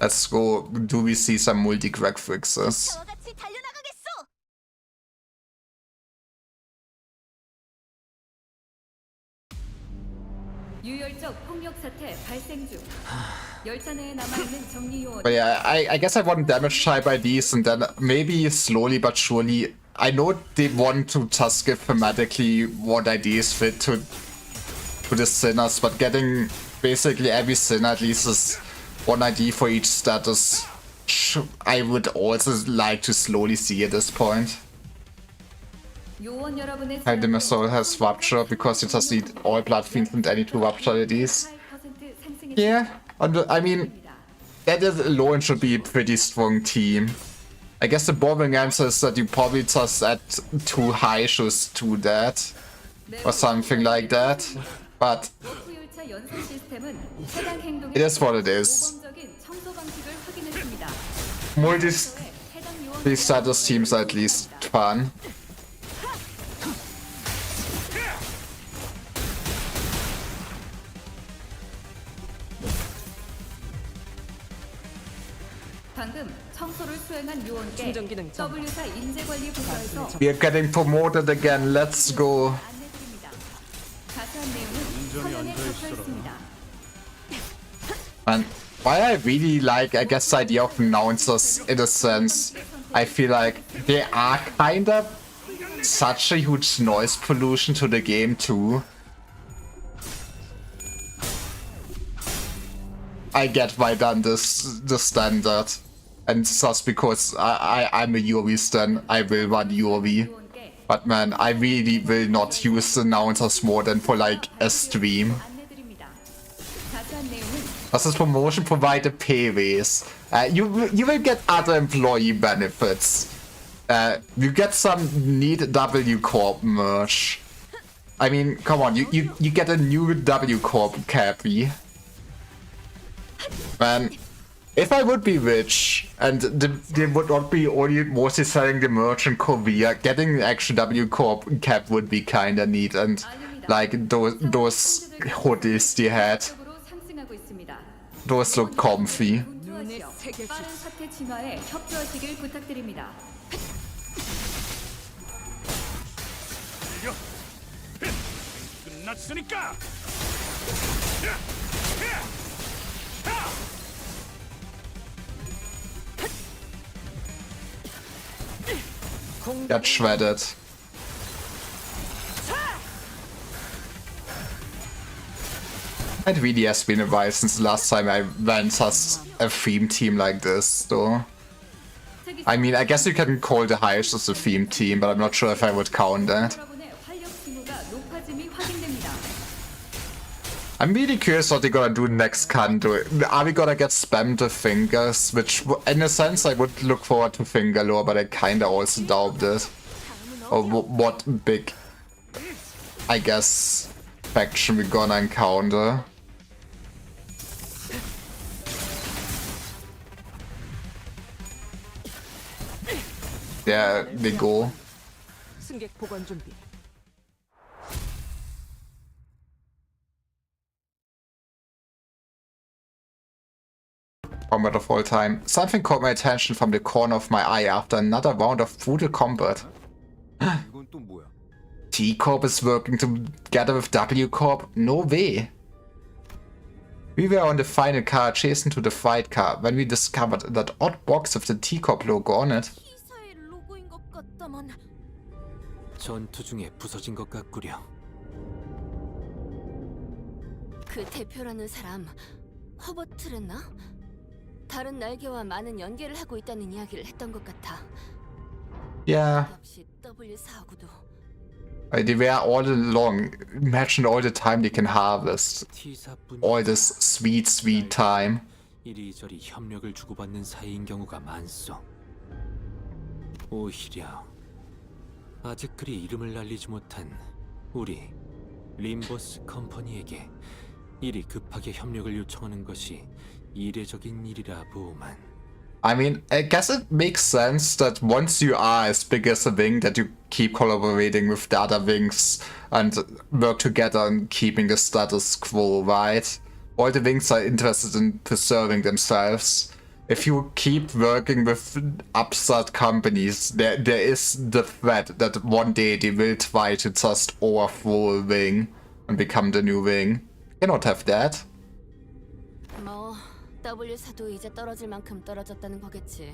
Let's go. Do we see some multi-crack fixes? 저와 같이 달려나가겠소. 유혈적 폭력 사태 발생 중. 열차 내에 남아 있는 정리 요원. But yeah, I guess I want damage type IDs, and then maybe slowly but surely. I know they want to just give thematically what IDs fit to the sinners, but getting basically every sinner at least is one ID for each status. I would also like to slowly see at this point. The Soul has Rupture because you just need all Blood Fiends and any 2 Rupture IDs. Yeah, I mean, that alone should be a pretty strong team. I guess the boring answer is that you probably just add 2 high shoes to that, or something like that, but it is what it is. Multi-status teams are at least fun. 방금 청소를 수행한 요원께 W사 인재관리 부서에서 We are getting promoted again. Let's go. 자세한 내용은 화면에 적혀 있습니다. And why I really like, I guess, the idea of announcers in a sense, I feel like they are kind of such a huge noise pollution to the game too. I get why done this the standard. And just because I'm a Yuri stan, I will run Yuri. But man, I really will not use the announcers more than for like a stream. Does this promotion provide a pay raise? You will get other employee benefits. You get some neat W Corp merch. I mean, come on, you get a new W Corp cappy. Man, if I would be rich and they would not be only mostly selling the merch in Korea, getting the actual W Corp cap would be kinda neat, and like those hoodies they had. Those look comfy. 빠른 사태 진화에 협조하시길 부탁드립니다. 끝났으니까. Got shredded. It really has been a while since the last time I went as a theme team like this, though. I mean, I guess you can call the highest as a theme team, but I'm not sure if I would count that. I'm really curious what they're gonna do next Kanto. Are we gonna get spammed with fingers? Which, in a sense, I would look forward to finger lore, but I kinda also doubt it. Or what big, I guess, faction we're gonna encounter. There they go. 승객 보관 준비. Combat of all time. Something caught my attention from the corner of my eye after another round of brutal combat. T Corp is working together with W Corp? No way. We were on the final car chasing to the fight car when we discovered that odd box with the T Corp logo on it. 전투 중에 부서진 것 같구려. 그 대표라는 사람 허버트랬나? 다른 날개와 많은 연계를 하고 있다는 이야기를 했던 것 같아. Yeah. 역시 W4구도. They were all along. Imagine all the time they can harvest. All this sweet time. 이리저리 협력을 주고받는 사이인 경우가 많소. 오히려 아직 그리 이름을 날리지 못한 우리 림버스 컴퍼니에게 이리 급하게 협력을 요청하는 것이 이례적인 일이라 보만. I mean, I guess it makes sense that once you are as big as a wing, that you keep collaborating with the other wings and work together on keeping the status quo, right? All the wings are interested in preserving themselves. If you keep working with upstart companies, there is the threat that one day they will try to just overthrow a wing and become the new wing. You cannot have that. 뭐 W4도 이제 떨어질 만큼 떨어졌다는 거겠지.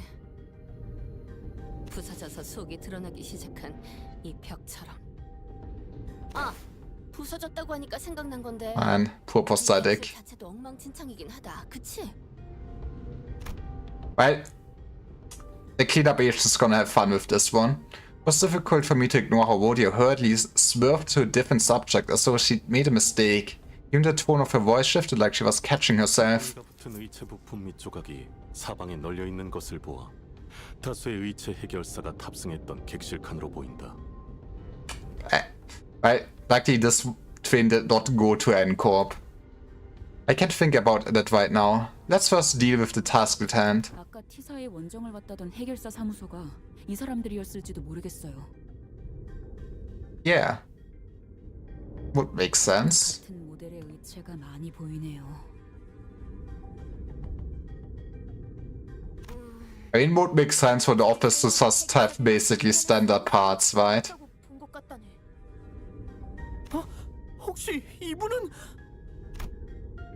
부서져서 속이 드러나기 시작한 이 벽처럼. 아, 부서졌다고 하니까 생각난 건데. Man, poor prosthetic. 자체도 엉망진창이긴 하다. 그치? Well, the cleanup agent is gonna have fun with this one. It was difficult for me to ignore how Rodeo hurriedly swerved to a different subject as though she'd made a mistake. Even the tone of her voice shifted like she was catching herself. 붙은 의체 부품 및 조각이 사방에 널려 있는 것을 보아 다수의 의체 해결사가 탑승했던 객실칸으로 보인다. Well, luckily this train did not go to N-Corp. I can't think about that right now. Let's first deal with the task at hand. 아까 T사의 원정을 왔다던 해결사 사무소가 이 사람들이었을지도 모르겠어요. Yeah. Would make sense. 같은 모델의 의체가 많이 보이네요. I mean, would make sense for the office to just have basically standard parts, right? 혹시 이분은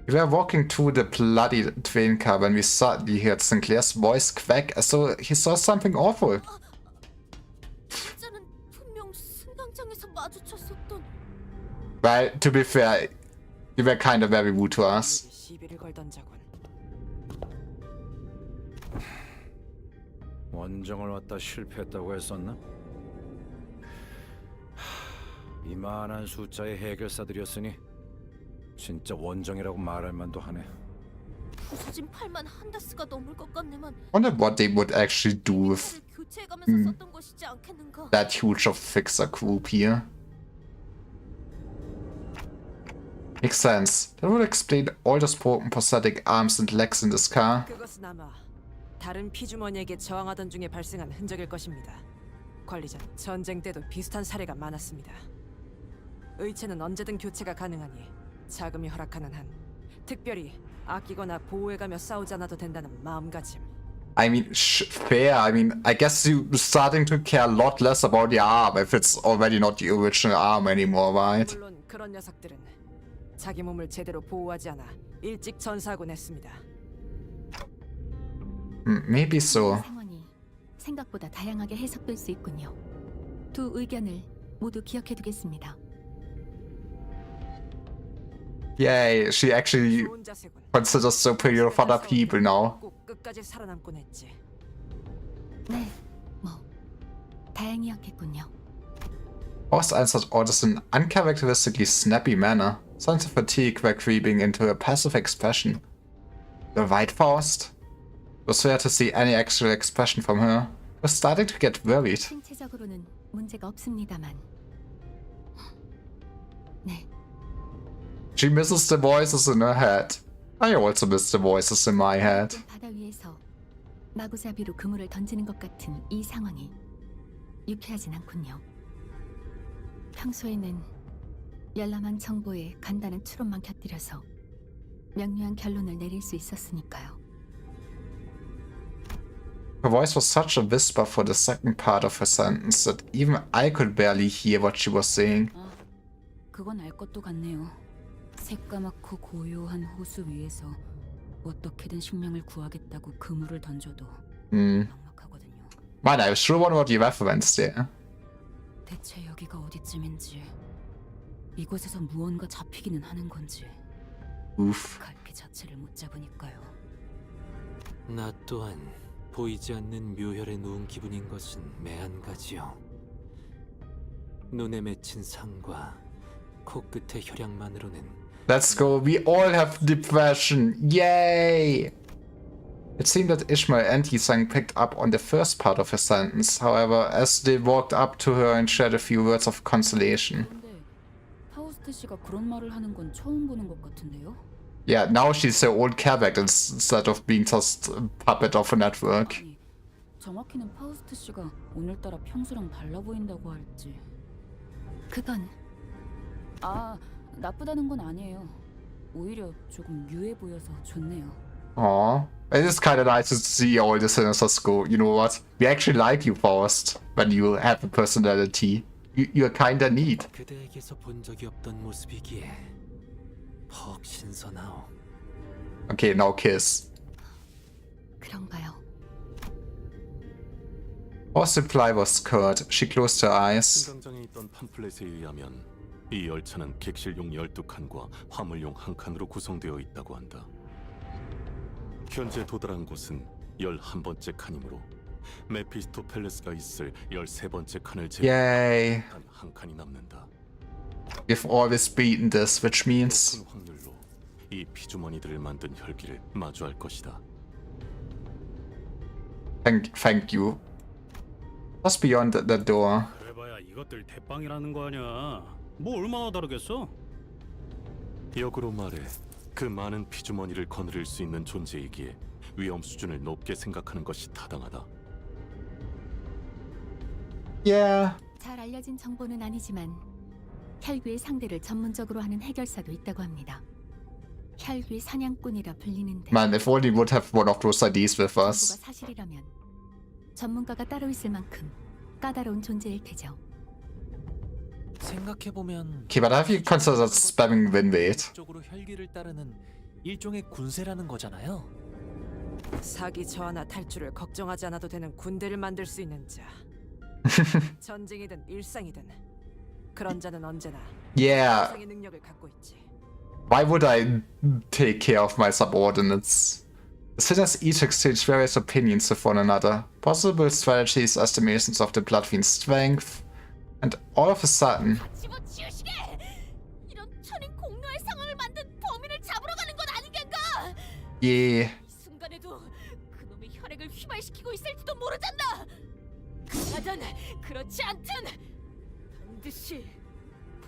We were walking through the bloody train car when we suddenly heard Sinclair's voice quack as though he saw something awful. 진짜는 분명 승강장에서 마주쳤었던. Well, to be fair, you were kind of very rude to us. 시비를 걸던 자군. 원정을 왔다 실패했다고 했었나? 이만한 숫자의 해결사들이었으니 진짜 원정이라고 말할 만도 하네. 부서진 팔만 한다스가 넘을 것 같네만. Wonder what they would actually do with 교체해가면서 썼던 것이지 않겠는가? that huge of fixer group here. Makes sense. That would explain all those broken prosthetic arms and legs in this car. 그것은 아마 다른 피주머니에게 저항하던 중에 발생한 흔적일 것입니다. 관리자는 전쟁 때도 비슷한 사례가 많았습니다. 의체는 언제든 교체가 가능하니 자금이 허락하는 한 특별히 아끼거나 보호해가며 싸우지 않아도 된다는 마음가짐. I mean, fair. I mean, I guess you're starting to care a lot less about the arm if it's already not the original arm anymore, right? 물론 그런 녀석들은 자기 몸을 제대로 보호하지 않아 일찍 전사하곤 했습니다. Maybe so. 상황이 생각보다 다양하게 해석될 수 있군요. 두 의견을 모두 기억해두겠습니다. Yay, she actually considers superior of other people now. 꼭 끝까지 살아남곤 했지. 네, 뭐 다행이었겠군요. Faust answered orders in an uncharacteristically snappy manner. Signs of fatigue were creeping into a passive expression. You're right, Faust? It was fair to see any actual expression from her. I was starting to get worried. 신체적으로는 문제가 없습니다만. 네, She misses the voices in her head. I also miss the voices in my head. 바다 위에서 마구잡이로 그물을 던지는 것 같은 이 상황이 유쾌하진 않군요. 평소에는 열람한 정보에 간단한 추론만 곁들여서 명료한 결론을 내릴 수 있었으니까요. Her voice was such a whisper for the second part of her sentence that even I could barely hear what she was saying. 그건 알 것도 같네요. 새까맣고 고요한 호수 위에서 어떻게든 식량을 구하겠다고 그물을 던져도 막막하거든요. Man, I sure wonder what you referenced there. 대체 여기가 어디쯤인지, 이곳에서 무언가 잡히기는 하는 건지 Oof. 갈피 자체를 못 잡으니까요. 나 또한 보이지 않는 묘혈에 누운 기분인 것은 매한가지요. 눈에 맺힌 상과 코끝의 혈약만으로는 Let's go. We all have depression. Yay! It seemed that Ishmael and Yisang picked up on the first part of her sentence, however, as they walked up to her and shared a few words of consolation. 근데 파우스트 씨가 그런 말을 하는 건 처음 보는 것 같은데요? Yeah, now she's her old character instead of being just a puppet of a network. 아니, 정확히는 파우스트 씨가 오늘따라 평소랑 달라 보인다고 할지. 그건 나쁘다는 건 아니에요. 오히려 조금 유해 보여서 좋네요. Aw. It is kinda nice to see all the senators go, you know what? We actually like you, Faust, when you have a personality. You're kinda neat. 그대에게서 본 적이 없던 모습이기에 퍽 신선하오. Okay, now kiss. 그런가요? Faust's reply was curt. She closed her eyes. 승강장에 있던 팜플렛에 의하면 이 열차는 객실용 12칸과 화물용 1칸으로 구성되어 있다고 한다. 현재 도달한 곳은 11번째 칸이므로 메피스토 팰레스가 있을 13번째 칸을 Yay. 제외한 한 칸이 남는다. We've always beaten this, which means 높은 확률로 이 피주머니들을 만든 혈기를 마주할 것이다. thank you. Just beyond the door. 그래봐야 이것들 대빵이라는 거 아니야. 뭐 얼마나 다르겠어? 역으로 말해 그 많은 피주머니를 거느릴 수 있는 존재이기에 위험 수준을 높게 생각하는 것이 타당하다. Yeah. 잘 알려진 정보는 아니지만 혈귀의 상대를 전문적으로 하는 해결사도 있다고 합니다. 혈귀 사냥꾼이라 불리는데 Man, if only we would have one of those IDs with 정보가 us. 사실이라면 전문가가 따로 있을 만큼 까다로운 존재일 테죠. 생각해보면 Okay, but have you considered spamming Winwait? 적으로 혈기를 따르는 일종의 군세라는 거잖아요. 사기 저하나 탈출을 걱정하지 않아도 되는 군대를 만들 수 있는 자. 전쟁이든 일상이든 그런 자는 언제나 Yeah. 이상의 능력을 갖고 있지. Why would I take care of my subordinates? The sinners each exchange various opinions with one another, possible strategies, estimations of the Bloodfiend's strength, and all of a sudden, 집어치우시게! 이런 천인 공로의 상황을 만든 범인을 잡으러 가는 건 아니겠가? Yeah. 이 순간에도 그놈의 혈액을 휘발시키고 있을지도 모르잖아. 그러든 그렇지 않든 반드시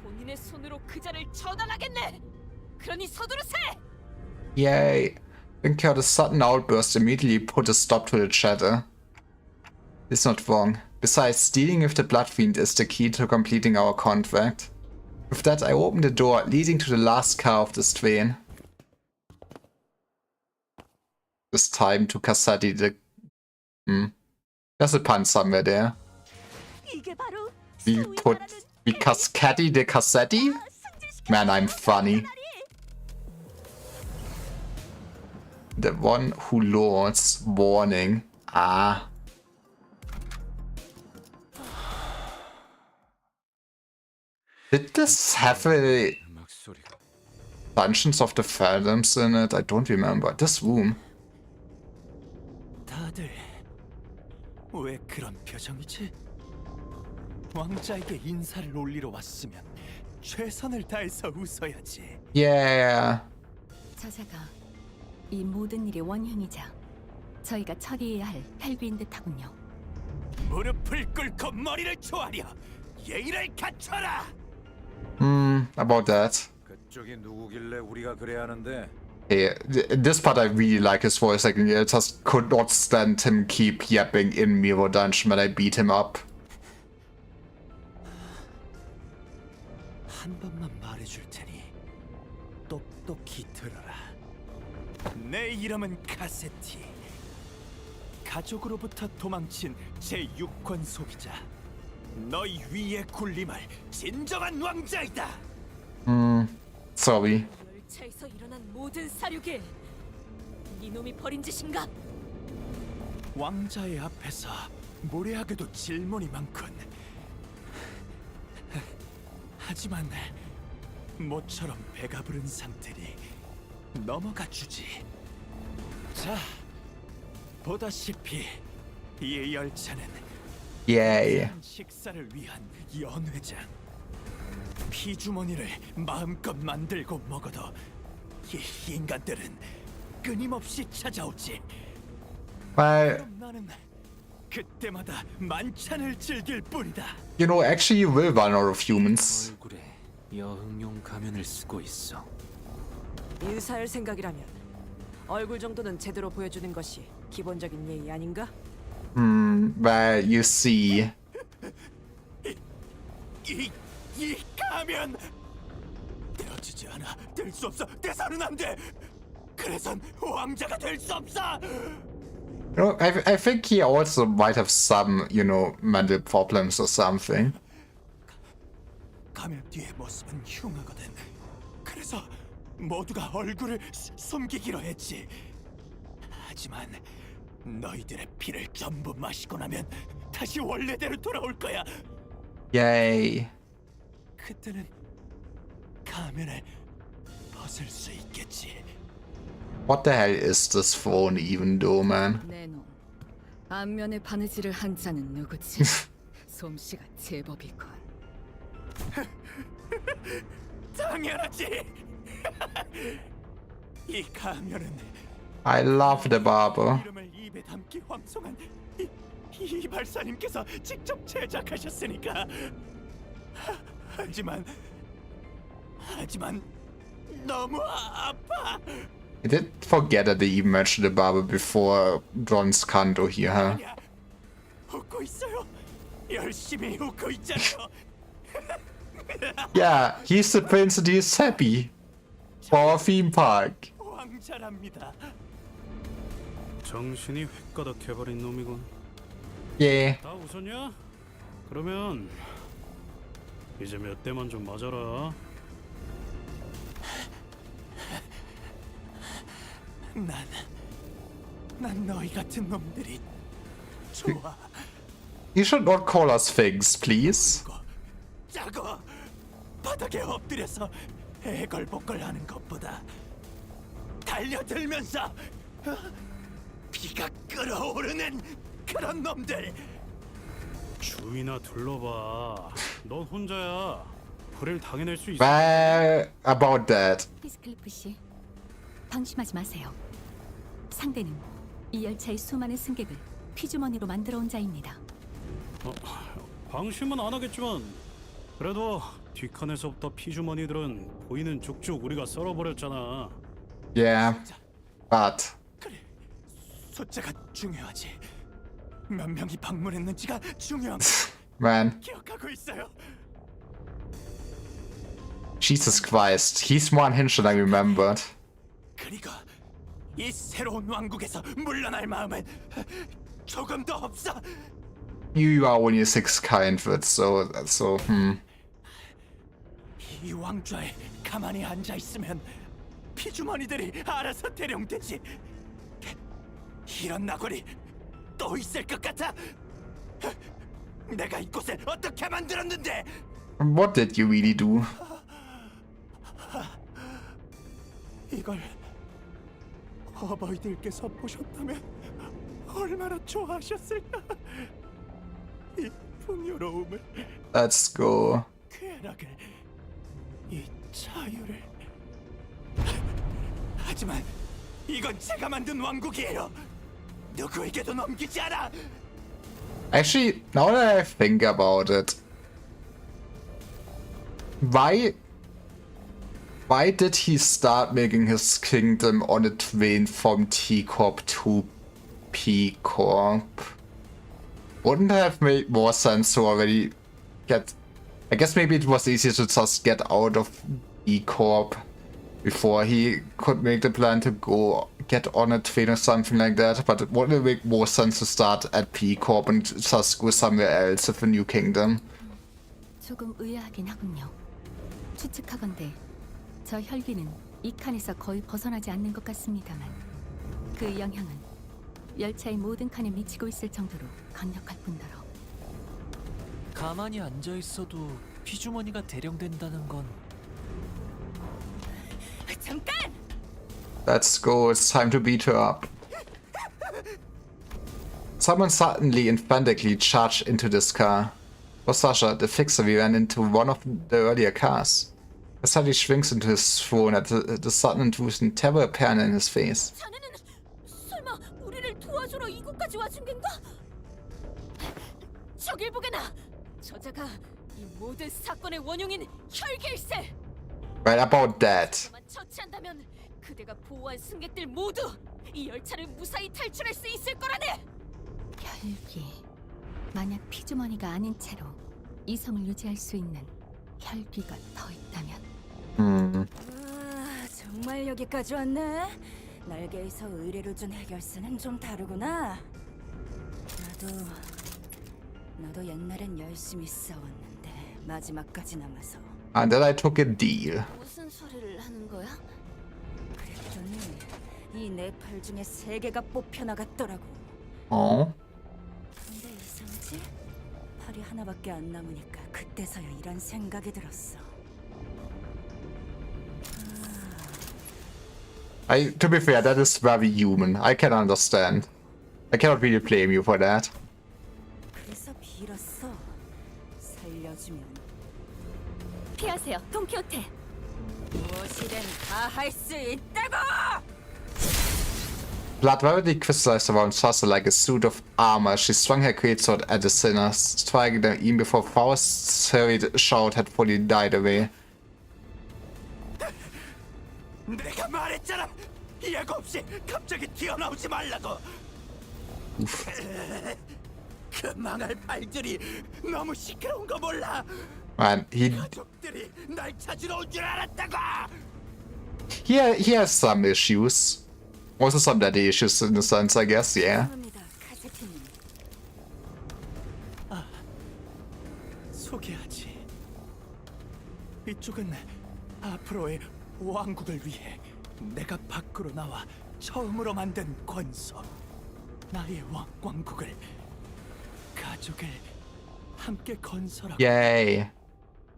본인의 손으로 그 자를 처단하겠네. 그러니 서두르세. Yay. Vincar's sudden outburst immediately put a stop to the chatter. It's not wrong. Besides, dealing with the Blood Fiend is the key to completing our contract. With that, I opened the door leading to the last car of this train. This time to Casati the... There's a pun somewhere there. We Cascati the Cassetti? Man, I'm funny. The one who lords warning. Ah. Did this have a Dungeons of the Phantoms in it? I don't remember. This room. 다들 왜 그런 표정이지? 왕자에게 인사를 올리러 왔으면 최선을 다해서 웃어야지. Yeah. 저자가 이 모든 일의 원흉이자 저희가 처리해야 할 헬비인 듯하군요. 무릎을 꿇고 머리를 조아려 예의를 갖춰라. About that. 그쪽이 누구길래 우리가 그래야 하는데? Yeah, this part I really like his voice. Like, I just could not stand him keep yapping in Miro Dungeon when I beat him up. 한 번만 말해줄 테니 똑똑히 들어라. 내 이름은 카세티. 가족으로부터 도망친 제6권 소비자. 너희 위에 군림할 진정한 왕자이다. Sorry. 열차에서 일어난 모든 사륙에 이놈이 벌인 짓인가? 왕자의 앞에서 무례하게도 질문이 많군. 하지만 모처럼 배가 부른 상태니 넘어가 주지. 자, 보다시피 이 열차는 Yay. 식사를 위한 연회장. 피주머니를 마음껏 만들고 먹어도 이 인간들은 끊임없이 찾아오지. Well, 그럼 나는 그때마다 만찬을 즐길 뿐이다. you know, actually you will run out of humans. 얼굴에 여흥용 가면을 쓰고 있어. 인사할 생각이라면 얼굴 정도는 제대로 보여주는 것이 기본적인 예의 아닌가? Well, you see. 이 가면 되어지지 않아. 될 수 없어. 대사는 안 돼. 그래선 왕자가 될 수 없어. You know, I think he also might have some, you know, mental problems or something. 가면 뒤의 모습은 흉하거든. 그래서 모두가 얼굴을 숨기기로 했지. 하지만 너희들의 피를 전부 마시고 나면 다시 원래대로 돌아올 거야. Yay. 그때는 가면을 벗을 수 있겠지. What the hell is this phone even though, man? 내놈 안면에 바느질을 한 자는 누구지? 솜씨가 제법이군. 당연하지. 이 가면은 I love the barber. 이름을 입에 담기 황송한 이 발사님께서 직접 제작하셨으니까. 하지만 너무 아파. I did forget that they even mentioned the barber before John's Kanto here, huh? 웃고 있어요. 열심히 웃고 있잖아요. Yeah, he's the prince and he's happy. For our theme park. 왕자랍니다. 정신이 획가닥해버린 놈이군. Yeah. 다 웃었냐? 그러면 이제 몇 대만 좀 맞아라. 난 너희 같은 놈들이 좋아. You should not call us figs, please. 짜고 바닥에 엎드려서 애걸복걸하는 것보다 달려들면서 피가 끓어오르는 그런 놈들. 주위나 둘러봐. 넌 혼자야. 불을 당해낼 수 있어. Well, about that. 피스클리프 씨, 방심하지 마세요. 상대는 이 열차의 수많은 승객을 피주머니로 만들어 온 자입니다. 방심은 안 하겠지만 그래도 뒷칸에서부터 피주머니들은 보이는 족족 우리가 썰어버렸잖아. Yeah, but 숫자가 중요하지. 몇 명이 방문했는지가 중요한 man, 기억하고 있어요. Jesus Christ, he's more unhinged than I remembered. 그리고 이 새로운 왕국에서 물러날 마음은 조금도 없어. You are only 6 infants, so. 이 왕좌에 가만히 앉아 있으면 피주머니들이 알아서 대령되지. 이런 나골이 또 있을 것 같아. 내가 이곳을 어떻게 만들었는데? What did you really do? 이걸 어버이들께서 보셨다면 얼마나 좋아하셨을까? 이 풍요로움을, Let's go. 쾌락을, 이 자유를. 하지만 이건 제가 만든 왕국이에요. 누구에게도 넘기지 않아. Actually, now that I think about it, why did he start making his kingdom on a train from T Corp to P Corp? Wouldn't have made more sense to already get... I guess maybe it was easier to just get out of E Corp before he could make the plan to go get on a train or something like that, but it wouldn't make more sense to start at P Corp and just go somewhere else with a new kingdom. 조금 의아하긴 하군요. 추측하건대 저 혈귀는 이 칸에서 거의 벗어나지 않는 것 같습니다만 그 영향은 열차의 모든 칸에 미치고 있을 정도로 강력할 뿐더러 가만히 앉아 있어도 피주머니가 대령된다는 건 잠깐! Let's go, it's time to beat her up. Someone suddenly and frantically charged into this car. Was Sasha, the fixer, we ran into one of the earlier cars. He suddenly shrinks into his throne at the sudden intrusion, terror apparent in his face. 자네는 설마 우리를 도와주러 이곳까지 와준 건가? 저길 보게나! 저자가 이 모든 사건의 원흉인 혈길세! Right about that. 만 처치한다면 그대가 보호한 승객들 모두 이 열차를 무사히 탈출할 수 있을 거라네! 혈귀. 만약 피주머니가 아닌 채로 이성을 유지할 수 있는 혈귀가 더 있다면. 정말 여기까지 왔네. 날개에서 의뢰를 준 해결사는 좀 다르구나. 나도 옛날엔 열심히 싸웠는데 마지막까지 남아서. And then I took a deal. 무슨 소리를 하는 거야? 그랬더니 이 네 팔 중에 3개가 뽑혀 나갔더라고. 근데 이상하지? 팔이 하나밖에 안 남으니까 그때서야 이런 생각이 들었어. To be fair, that is very human. I can understand. I cannot really blame you for that. 그래서 빌었어. 살려주면. 피하세요, 돈키호테. 무엇이든 다 할 수 있다고! Blood vividly crystallized around Sasha like a suit of armor. She swung her greatsword at the sinners, striking them even before Faust's serried shout had fully died away. 내가 말했잖아. 예고 없이 갑자기 튀어나오지 말라고. 그 망할 발들이 너무 시끄러운 거 몰라. Man, 가족들이 날 찾으러 온 줄 알았다고. he has some issues. Also some daddy issues in a sense, I guess, yeah. 소개하지. 이쪽은 앞으로의 왕국을 위해 내가 밖으로 나와 처음으로 만든 권서. 나의 왕국을, 가족을 함께 건설하고 Yay.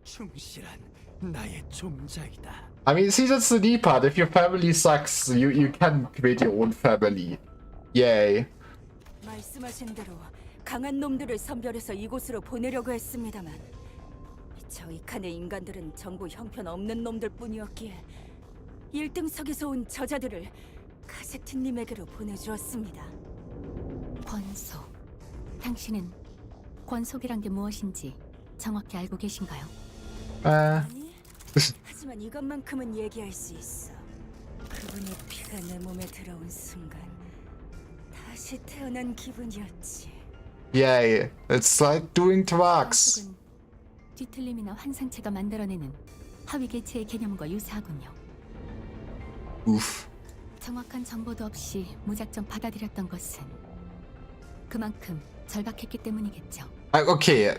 충실한 나의 종자이다. I mean, see, that's the neat part. If your family sucks, you can create your own family. Yay. 말씀하신 대로 강한 놈들을 선별해서 이곳으로 보내려고 했습니다만 저희 칸의 인간들은 전부 형편없는 놈들 뿐이었기에 1등석에서 온 저자들을 카세트님에게로 보내주었습니다. 권속. 당신은 권속이란 게 무엇인지 정확히 알고 계신가요? 하지만 이것만큼은 얘기할 수 있어. 그분의 피가 내 몸에 들어온 순간 다시 태어난 기분이었지. Yay, it's like doing drugs. 권속은 뒤틀림이나 환상체가 만들어내는 하위 개체의 개념과 유사하군요. Oof. 정확한 정보도 없이 무작정 받아들였던 것은 그만큼 절박했기 때문이겠죠. Okay,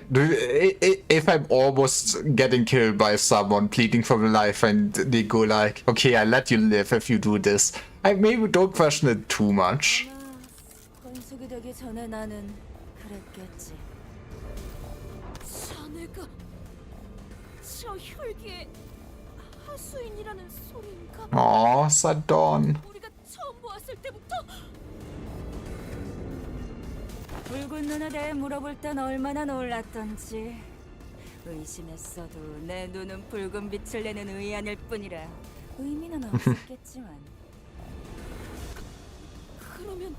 if I'm almost getting killed by someone pleading for my life and they go like, okay, I let you live if you do this, I maybe don't question it too much. 권속이 되기 전에 나는 그랬겠지. 자네가 저 혈기의 하수인이라는 소리인가? Aw, Sadon. 우리가 처음 보았을 때부터 붉은 눈에 대해 물어볼 땐 얼마나 놀랐던지. 의심했어도 내 눈은 붉은 빛을 내는 의안일 뿐이라 의미는 없었겠지만. 그러면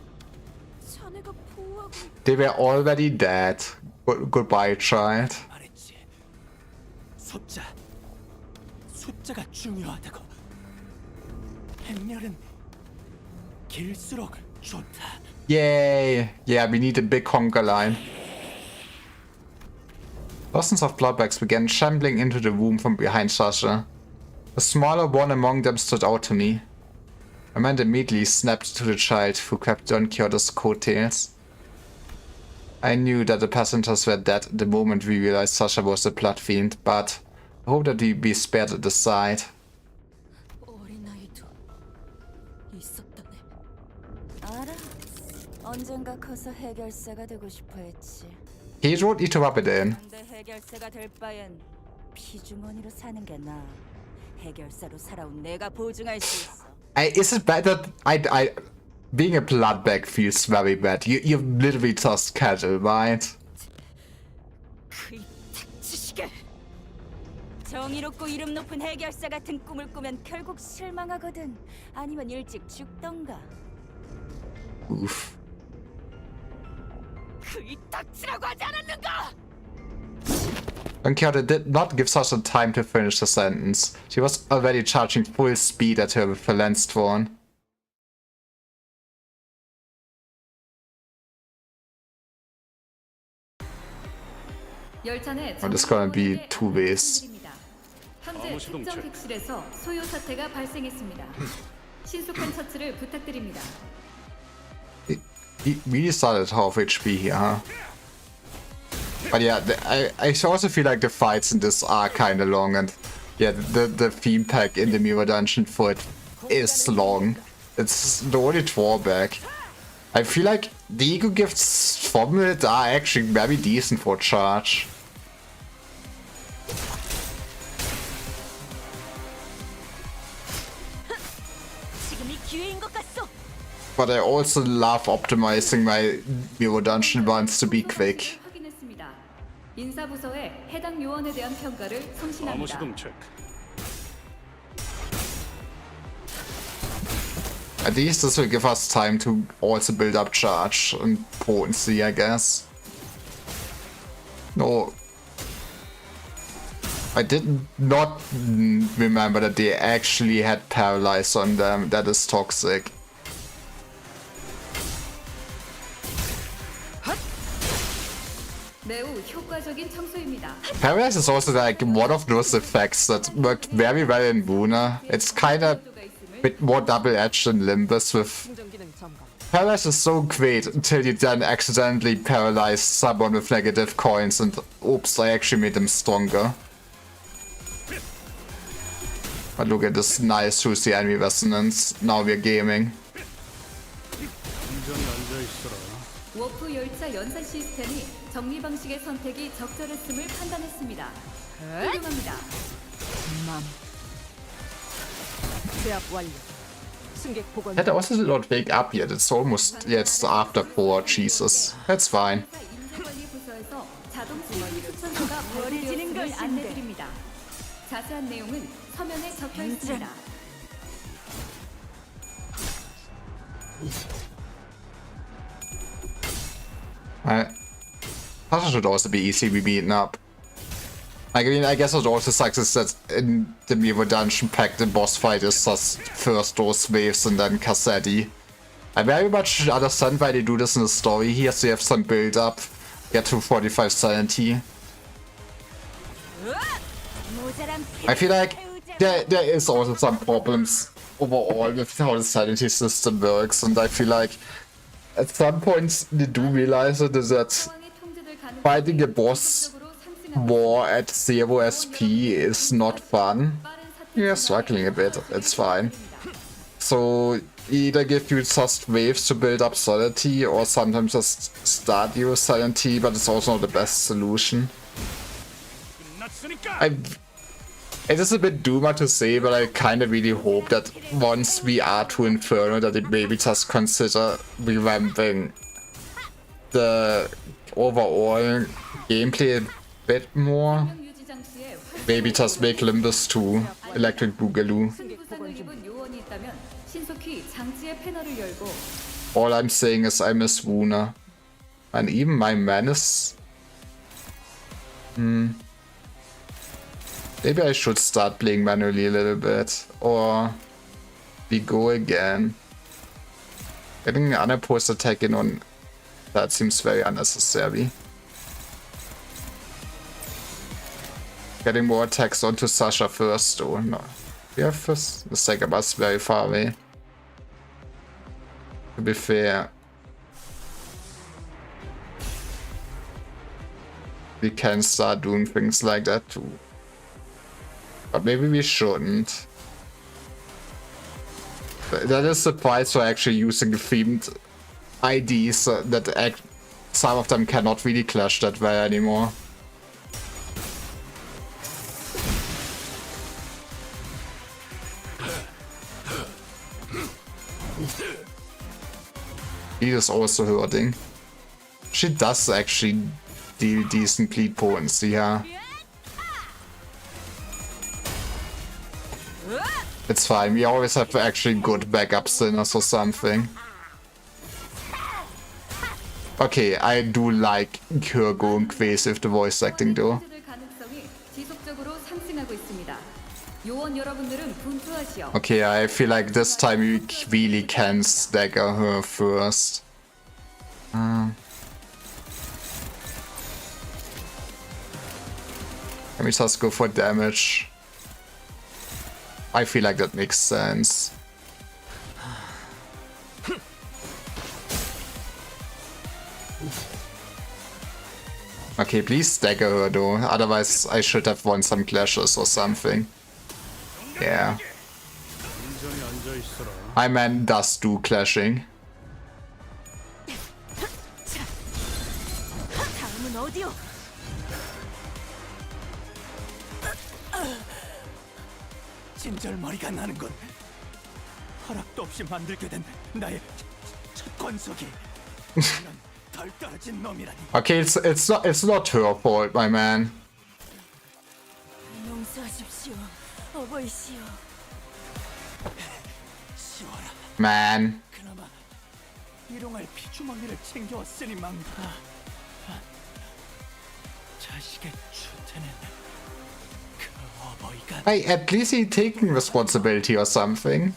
자네가 보호하고 They were already dead. Goodbye, child. 말했지. 숫자가 중요하다고. 행렬은 길수록 좋다. Yay! Yeah, we need a big conga line. Dozens of bloodbags began shambling into the room from behind Sasha. The smaller one among them stood out to me. My mind immediately snapped to the child who grabbed Don Quixote's coattails. I knew that the passengers were dead the moment we realized Sasha was a blood fiend, but I hope that he'd be spared at the sight. 어린아이도 있었다네. 알아. 언젠가 커서 해결사가 되고 싶어 했지. He don't need to rub it in. 근데 해결사가 될 바엔 피주머니로 사는 게 나아. 해결사로 살아온 내가 보증할 수 있어. Is it bad that being a bloodbag feels very bad? You literally just cattle, right? 그이 닥치시게. 정의롭고 이름 높은 해결사 같은 꿈을 꾸면 결국 실망하거든. 아니면 일찍 죽던가. Oof. 그이 닥치라고 하지 않았는가? Don Quixote did not give Sasha time to finish the sentence. She was already charging full speed at her with her lance drawn. 열차는 It's gonna be two ways. 현재 특정 객실에서 소요 사태가 발생했습니다. 신속한 처치를 부탁드립니다. He really started half HP here, huh? But yeah, I also feel like the fights in this are kinda long, and yeah, the theme pack in the Mirror Dungeon for it is long. It's the only drawback. I feel like the ego gifts from it are actually very decent for charge. But I also love optimizing my Mirror Dungeon ones to be quick. 확인했습니다. 인사부서에 해당 요원에 대한 평가를 성신합니다. At least this will give us time to also build up charge and potency, I guess. No. I did not remember that they actually had paralyze on them. That is toxic. 매우 효과적인 청소입니다. Paralyze is also like one of those effects that worked very well in Wuna. It's kinda a bit more double-edged than Limbus with... Paralyze is so great until you then accidentally paralyze someone with negative coins and oops, I actually made them stronger. But look at this nice juicy enemy resonance. Now we're gaming. 워프 열차 연산 시스템이 정리 방식의 선택이 적절했음을 판단했습니다. 훌륭합니다. 제압 완료. 승객 보건. That also did not wake up yet. It's almost... yeah, it's after 4. Jesus. That's fine. 부서에서 자동 승인 추천서가 발급되었음을 안내드립니다. 자세한 내용은 서면에 적혀 있습니다. Sasha should also be easily beaten up. Like, I mean, I guess it also sucks is that in the Mivo Dungeon pack, the boss fight is just first those waves and then Cassetti. I very much understand why they do this in the story here, so you have some build up, get to 45 sanity. I feel like there is also some problems overall with how the sanity system works, and I feel like at some points they do realize it is that fighting a boss war at 0 SP is not fun. You're struggling a bit, it's fine. So either give you just waves to build up sanity or sometimes just start you with sanity, but it's also not the best solution. It is a bit doomer to say, but I kind of really hope that once we are to Inferno that it maybe just consider revamping the overall gameplay a bit more. Maybe just make Limbus 2 Electric Boogaloo. All I'm saying is I miss Wuna. And even my Menace. Maybe I should start playing manually a little bit. Or we go again. Getting an unopposed attack in on that seems very unnecessary. Getting more attacks onto Sasha first though. No. We have first. The second bus very far away. To be fair. We can start doing things like that too. But maybe we shouldn't. That is the price for actually using themed IDs that some of them cannot really clash that way anymore. He is also hurting. She does actually deal decent bleed potency, yeah. It's fine, we always have actually good backup sinners or something. Okay, I do like her going crazy with the voice acting though. Okay, I feel like this time we really can stagger her first. Let me just go for damage. I feel like that makes sense. Okay, please stagger her though, otherwise I should have won some clashes or something. Yeah. My man does do clashing. 진절머리가 나는군. 허락도 없이 만들게 된 나의 첫 권속이 넌 덜 떨어진 놈이라니. Okay, it's not her fault, my man. 용서하십시오, 어버이시여. 시원하. Man. 그나마 일용할 피주머니를 챙겨왔으니만가. 자식의 주태는 그 어버이가. Hey, at least he taking responsibility or something.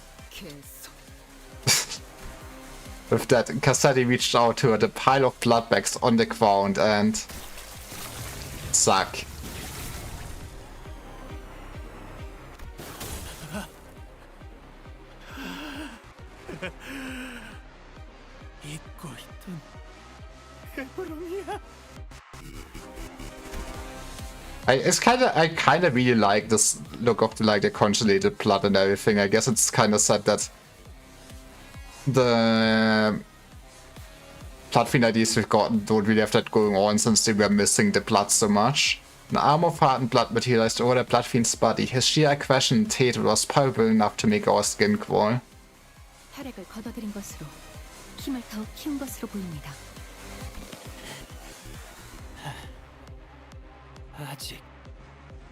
With that, Cassetti reached out to the pile of blood bags on the ground and suck. 잊고 있던 해부름이야. I kind of really like this look of the congealated blood and everything. I guess it's kind of sad that the Bloodfiend IDs we've gotten don't really have that going on since they were missing the blood so much. An arm of hardened blood materialized over the Bloodfiend's body. His sheer aggression and hate was powerful enough to make our skin crawl. 혈액을 걷어들인 것으로 힘을 더욱 키운 것으로 보입니다. 아직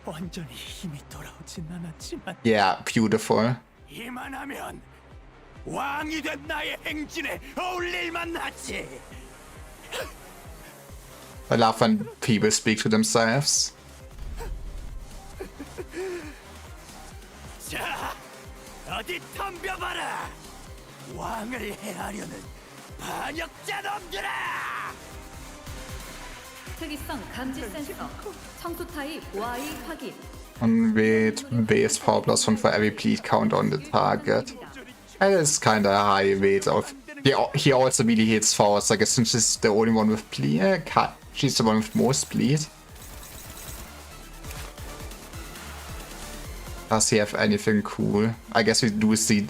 완전히 힘이 돌아오진 않았지만. Yeah, beautiful. 이만하면 왕이 된 나의 행진에 어울릴만 하지. I love when people speak to themselves. 자, 어디 덤벼봐라. 왕을 해하려는 반역자 놈들아. 특이성 감지 센서. 청소 타입 Y 확인. With base power +1 for every bleed count on the target. That is kinda a high weight of. He also really hits force. I guess since she's the only one with bleed. She's the one with most bleed. Does he have anything cool? I guess we do see.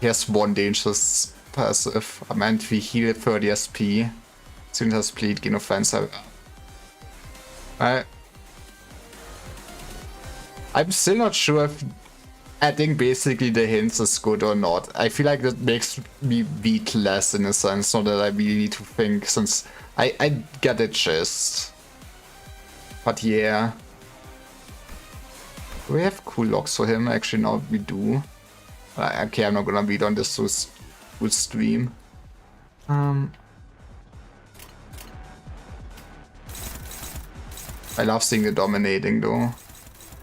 He has one dangerous passive. I meant we heal 30 SP. Soon as bleed, gain offensive. I'm still not sure if adding basically the hints is good or not. I feel like that makes me beat less in a sense, not that I really need to think, since I get the gist. But yeah. Do we have cool locks for him? Actually, no, we do. Okay, I'm not gonna beat on this full stream. I love seeing the dominating though.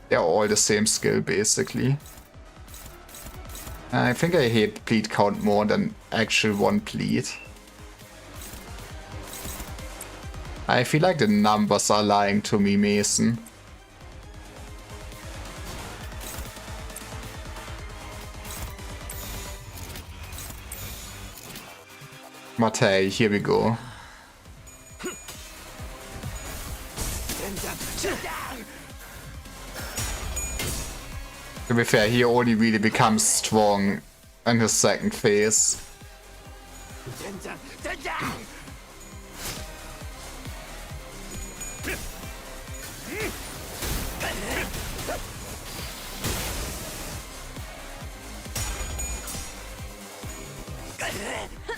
They're all the same skill basically. I think I hate bleed count more than actual one bleed. I feel like the numbers are lying to me, Mason. MOTWE, here we go. To be fair, he only really becomes strong in his second phase.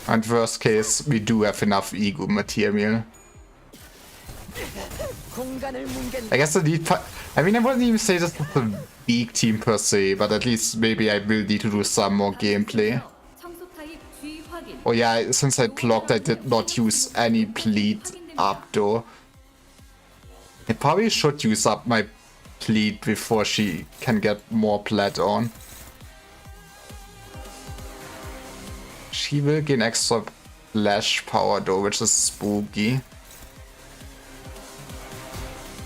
And worst case, we do have enough ego material. I guess I need. I mean, I wouldn't even say this is a weak team per se, but at least maybe I will need to do some more gameplay. Oh yeah, since I blocked, I did not use any bleed up though. I probably should use up my bleed before she can get more bled on. She will gain extra flash power though, which is spooky.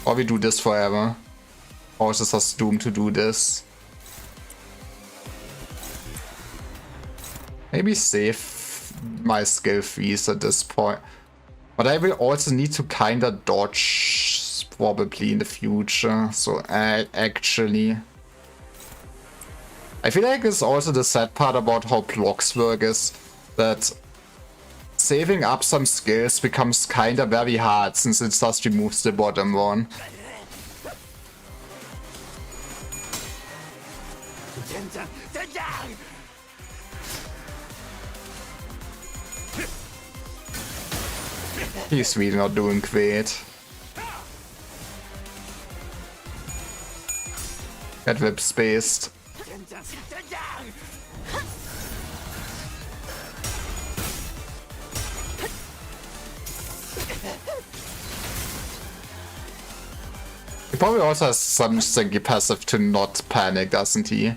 Or we do this forever. Or is this us doomed to do this? Maybe save my skill freeze at this point. But I will also need to kinda dodge probably in the future. So actually... I feel like it's also the sad part about how blocks work is that saving up some skills becomes kinda very hard since it just removes the bottom one. He's really not doing great. Get whip spaced. He probably also has some stinky passive to not panic, doesn't he?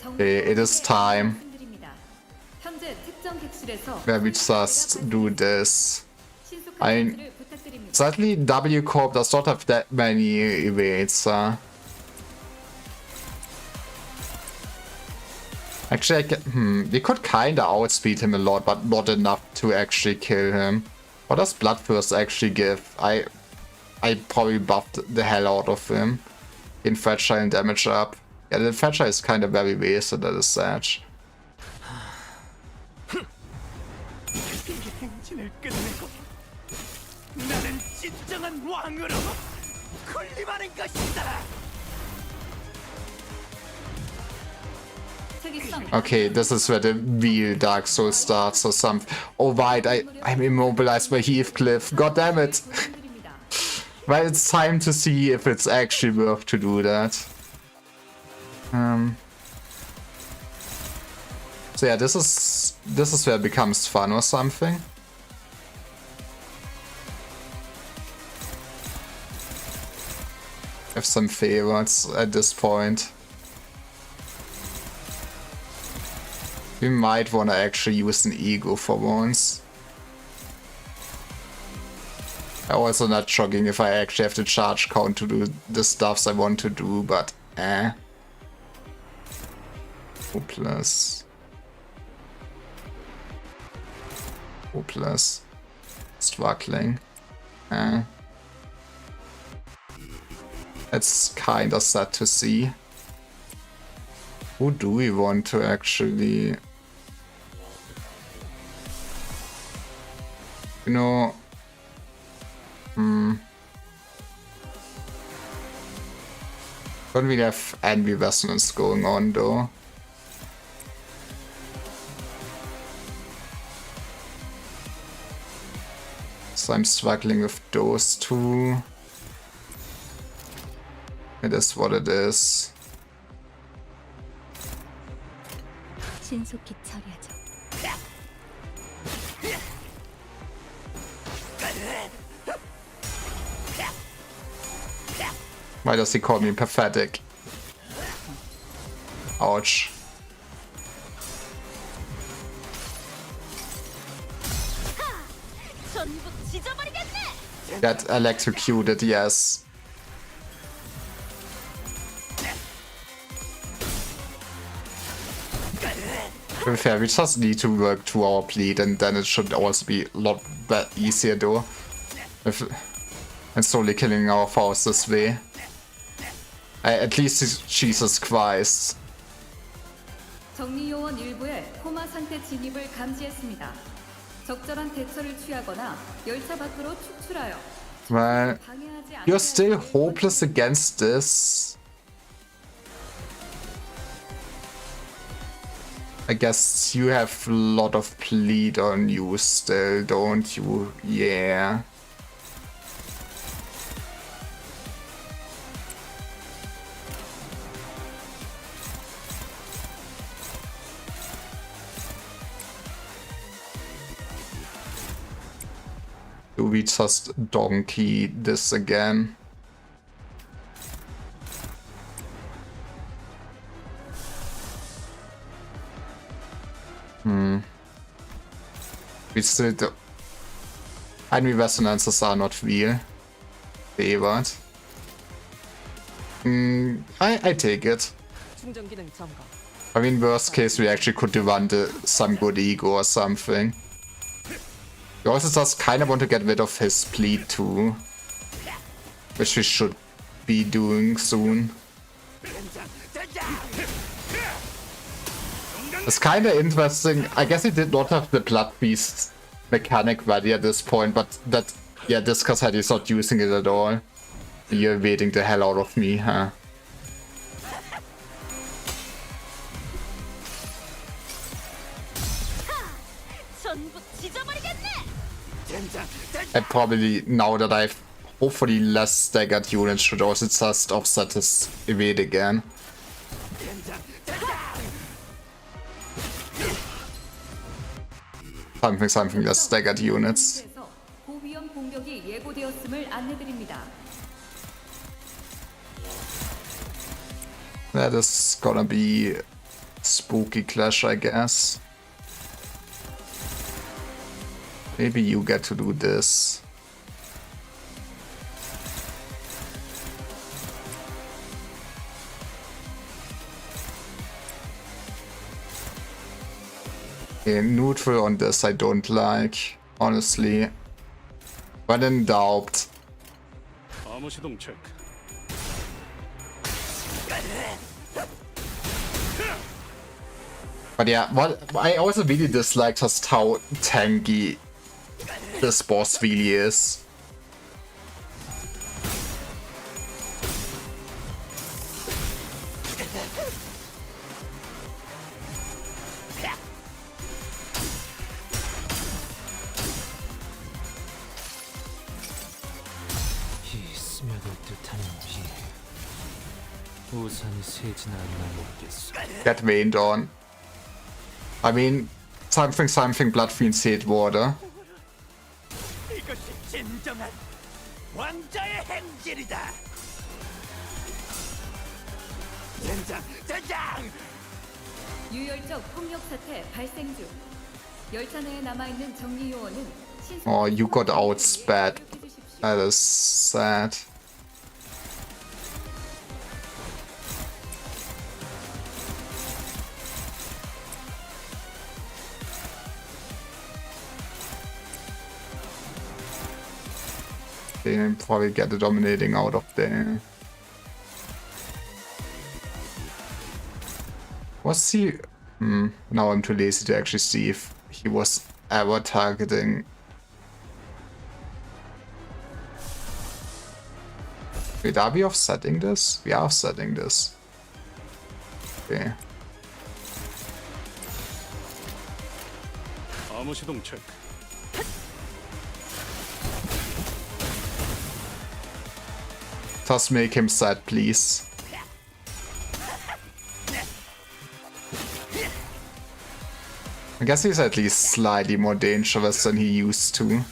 Okay, it is time. Where we just do this. Sadly, W Corp does not have that many evades. Actually, we could kinda outspeed him a lot, but not enough to actually kill him. What does Bloodthirst actually give? I probably buffed the hell out of him. In Fragile and damage up. Yeah, the Fragile is kinda very wasted, that is sad. Okay, this is where the real Dark Souls starts or something. Oh right, I'm immobilized by Heathcliff. God damn it. Well, it's time to see if it's actually worth to do that. So yeah, this is where it becomes fun or something. Have some favorites at this point. We might want to actually use an ego for once. I'm also not shocking if I actually have to charge count to do the stuffs I want to do, but eh. Hopeless. Hopeless. Struggling. Eh. It's kinda sad to see. Who do we want to actually... You know... Don't really have envy resonance going on though. So I'm struggling with those two. It is what it is. 신속히 처리하죠. Why does he call me pathetic? Ouch. Get electrocuted, yes. To be fair, we just need to work to our bleed and then it should also be a lot easier though. And slowly killing our foes this way. At least Jesus Christ. 정리 요원 일부의 코마 상태 진입을 감지했습니다. 적절한 대처를 취하거나 열차 밖으로 축출하여 Well, you're still hopeless against this. I guess you have a lot of bleed on you still, don't you? Yeah. Do we just donkey this again? We still do. Enemy resonances are not real. Favored. I take it. I mean, worst case, we actually could run some good ego or something. We also just kind of want to get rid of his bleed too. Which we should be doing soon. It's kind of interesting. I guess he did not have the Blood Beast mechanic ready at this point, but that, yeah, Discus had he's not using it at all. You're evading the hell out of me, huh? I probably, now that I've hopefully less staggered units, should also just offset his evade again. Something less staggered units. That is gonna be spooky clash, I guess. Maybe you get to do this. Okay, neutral on this I don't like, honestly. When in doubt. But yeah, what I also really dislike just how tanky this boss really is. Get rained on. I mean, something Blood Fiends hate water. 이것이 진정한 왕자의 행진이다. 젠장! 유혈적 폭력 사태 발생 중. 열차 내에 남아 있는 정리 요원은 Oh, you got outspat. That is sad. They probably get the dominating out of there. Was he? Now I'm too lazy to actually see if he was ever targeting. Wait, are we offsetting this? We are offsetting this. Okay. 암호 시동 체크. Just make him sad, please. I guess he's at least slightly more dangerous than he used to.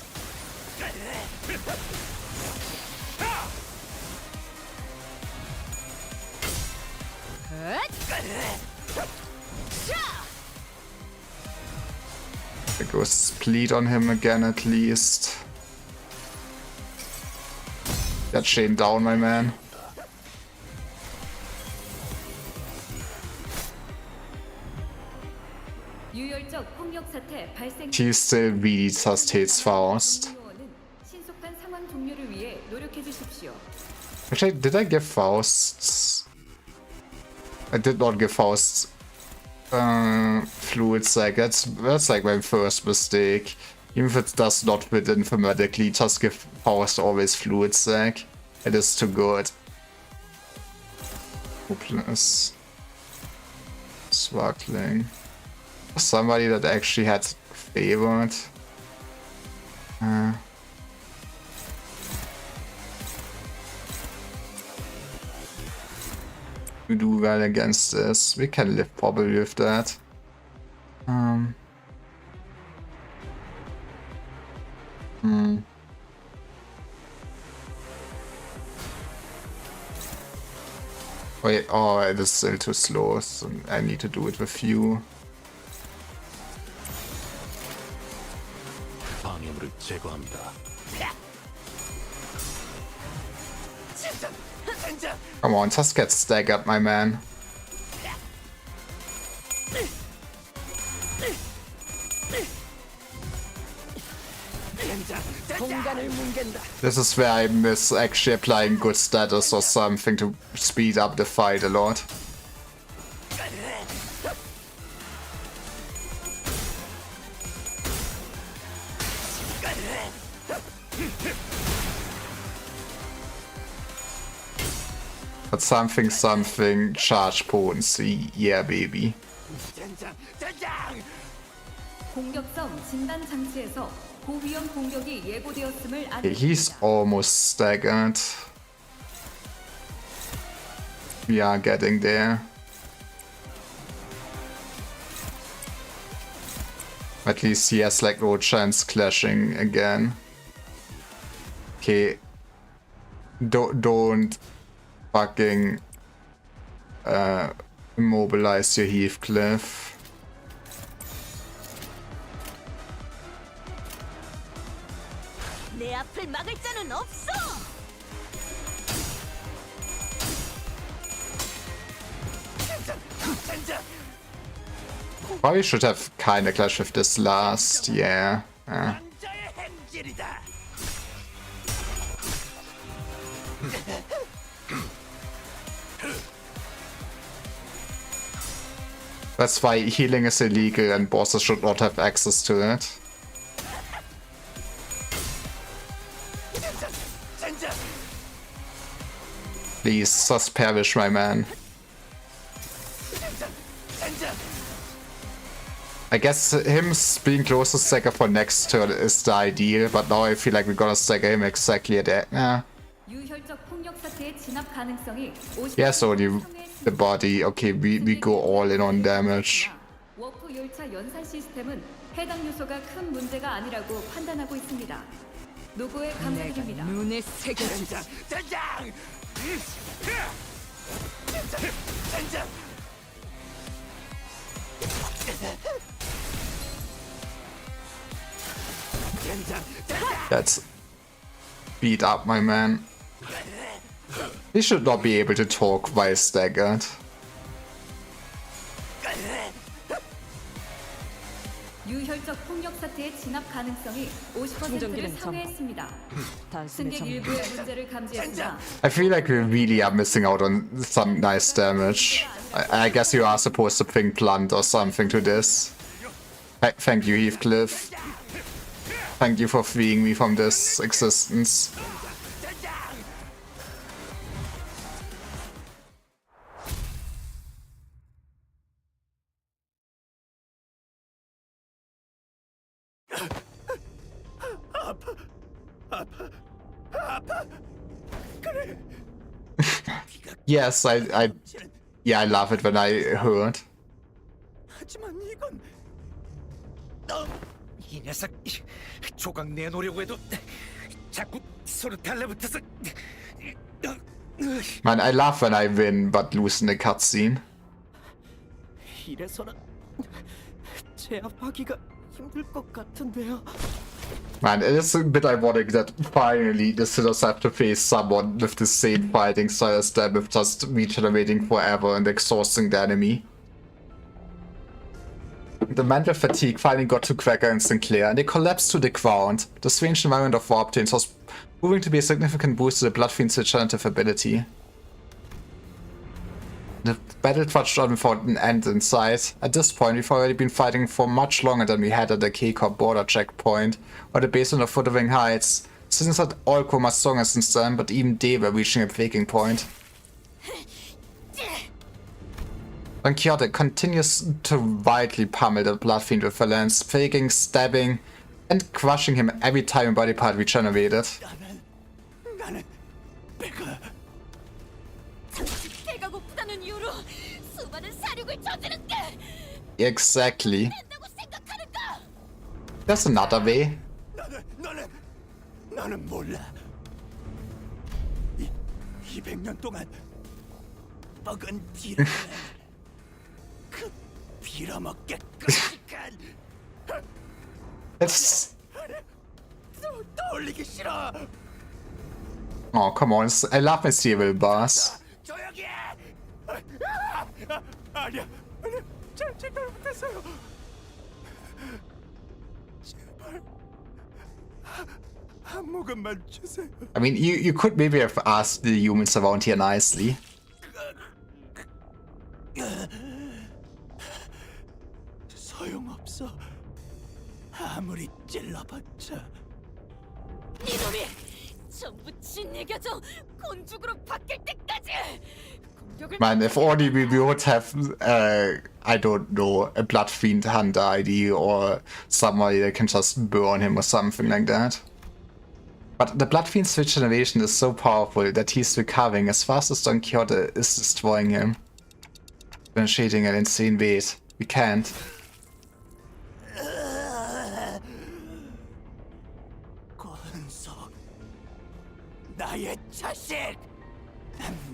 There goes Spleed on him again at least. Get Shane down, my man. 유혈적 폭력 사태 발생 중. He still really just hates Faust. 신속한 상황 종료를 위해 노력해 주십시오. Actually, did I give Faust? I did not give Faust Fluid Sac. That's like my first mistake. Even if it does not fit informatically, just give Faust always Fluid Sac. It is too good. Hopeless. Sparkling. Somebody that actually had favored. We do well against this. We can live probably with that. Wait, oh, it is still too slow, so I need to do it with you. 방해물을 제거합니다. Come on, just get staggered, my man. This is where I miss actually applying good status or something to speed up the fight a lot. But something charge potency, yeah baby. 공격성 진단 장치에서 고위험 공격이 예고되었음을 Okay, he's almost staggered. We are getting there. At least he has like no chance clashing again. Okay. Don't fucking immobilize your Heathcliff. 내 앞을 막을 자는 없어. Probably should have kinda clashed with this last, yeah. That's why healing is illegal and bosses should not have access to it. Please, just perish, my man. I guess him being close to stagger for next turn is the ideal, but now I feel like we're gonna stagger him exactly at that. Yes, only the body. Okay, we go all in on damage. 워프 열차 연산 시스템은 해당 요소가 큰 문제가 아니라고 판단하고 있습니다. 노고에 감사드립니다. 눈에 새겨줄 젠장! 젠장! Let's beat up my man. He should not be able to talk while staggered. 유혈적 폭력 사태의 진압 가능성이 50%를 상회했습니다. 승객 일부의 문제를 감지했으나 I feel like we really are missing out on some nice damage. I guess you are supposed to think blunt or something to this. Thank you, Heathcliff. Thank you for freeing me from this existence. Yes, yeah, I love it when I heard. 하지만 이건 이 녀석 조각 내놓으려고 해도 자꾸 서로 달라붙어서. Man, I love when I win but lose in the cutscene. 이래서는 제압하기가 힘들 것 같은데요. Man, it is a bit ironic that finally the sinners have to face someone with the same fighting style as them, with just regenerating forever and exhausting the enemy. The mental fatigue finally got to Cracker and Sinclair, and they collapsed to the ground. The strange environment of Warp Taints was proving to be a significant boost to the Bloodfiend's regenerative ability. The battle trudged on without an end in sight. At this point, we've already been fighting for much longer than we had at the K-Corp border checkpoint, or the base on the Footering Heights. Since had all grown much stronger since then, but even they were reaching a breaking point. Don Quixote continues to wildly pummel the Bloodfiend with violence, faking, stabbing, and crushing him every time a body part regenerated. 나는 배가 고프다는 이유로 수많은 사륙을 저지른 게 Exactly. 된다고 생각하는가? There's another way. 너는 몰라. 200년 동안 썩은 피를 그 빌어먹게 끔찍한 It's... 떠올리기 싫어. Oh, come on. I love my serial boss. 조용히 해. 아니야. 잘 못했어요. 제발 한 모금만 주세요. I mean, you could maybe have asked the humans around here nicely. 소용없어. 아무리 찔러봤자. 이놈이 전부 진이겨져 곤죽으로 바뀔 때까지 공격을. Man, if only we would have, I don't know, a Bloodfiend Hunter ID or somebody that can just burn him or something like that. But the Bloodfiend's regeneration is so powerful that he's recovering as fast as Don Quixote is destroying him. Initiating an insane weight. We can't. 권석, 나의 자식,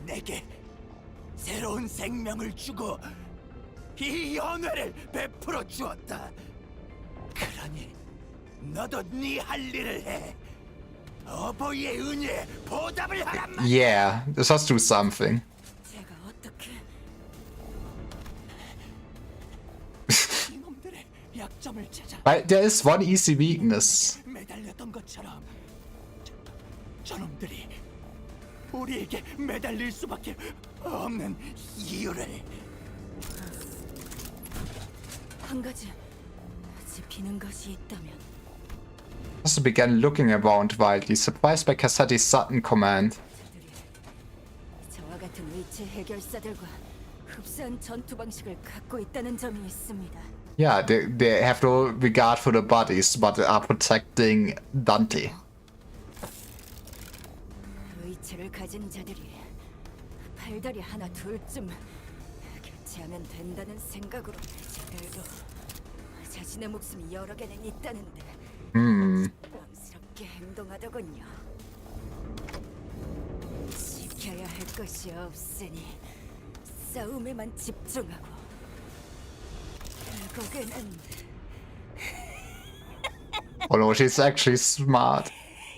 내게 새로운 생명을 주고 이 연회를 베풀어 주었다. 그러니 너도 네 할 일을 해. 어버이의 은혜에 보답을 하란 말이야. Yeah, let's just do something. 제가 어떻게 이놈들의 약점을 찾아. But there is one easy weakness. 매달렸던 것처럼 저놈들이 우리에게 매달릴 수밖에 없는 이유를. 한 가지 짚히는 것이 있다면. Also began looking around wildly, surprised by Cassetti's sudden command. 저와 같은 위치 해결사들과 흡사한 전투 방식을 갖고 있다는 점이 있습니다. Yeah, they have no regard for the bodies, but are protecting Dante. 의체를 가진 자들이 팔다리 하나 둘쯤 잘하면 된다는 생각으로 그래도 자신의 목숨이 여러 개는 있다는데 망스럽게 행동하더군요. 지켜야 할 것이 없으니 싸움에만 집중하고 결국에는 Although she's actually smart.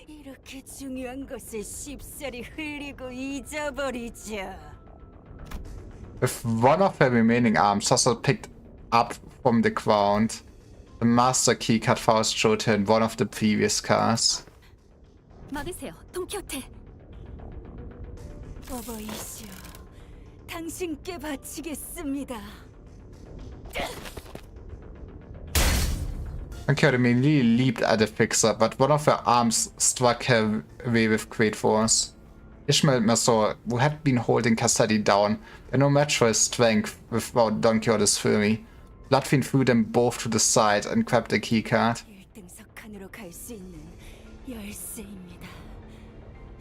이렇게 중요한 것을 쉽사리 흘리고 잊어버리죠. With one of her remaining arms also picked up from the ground, the master keycard Faust showed her in one of the previous cars. 막으세요, 돈키호테. 어버이시여, 당신께 바치겠습니다. Don immediately leaped at the fixer, but one of her arms struck her away with great force. Ishmael Masor, who had been holding Cassetti down, were no match for his strength without Don Quixote's fury. Bloodfiend threw them both to the side and grabbed the keycard. 1등석 칸으로 갈 수 있는 열쇠입니다.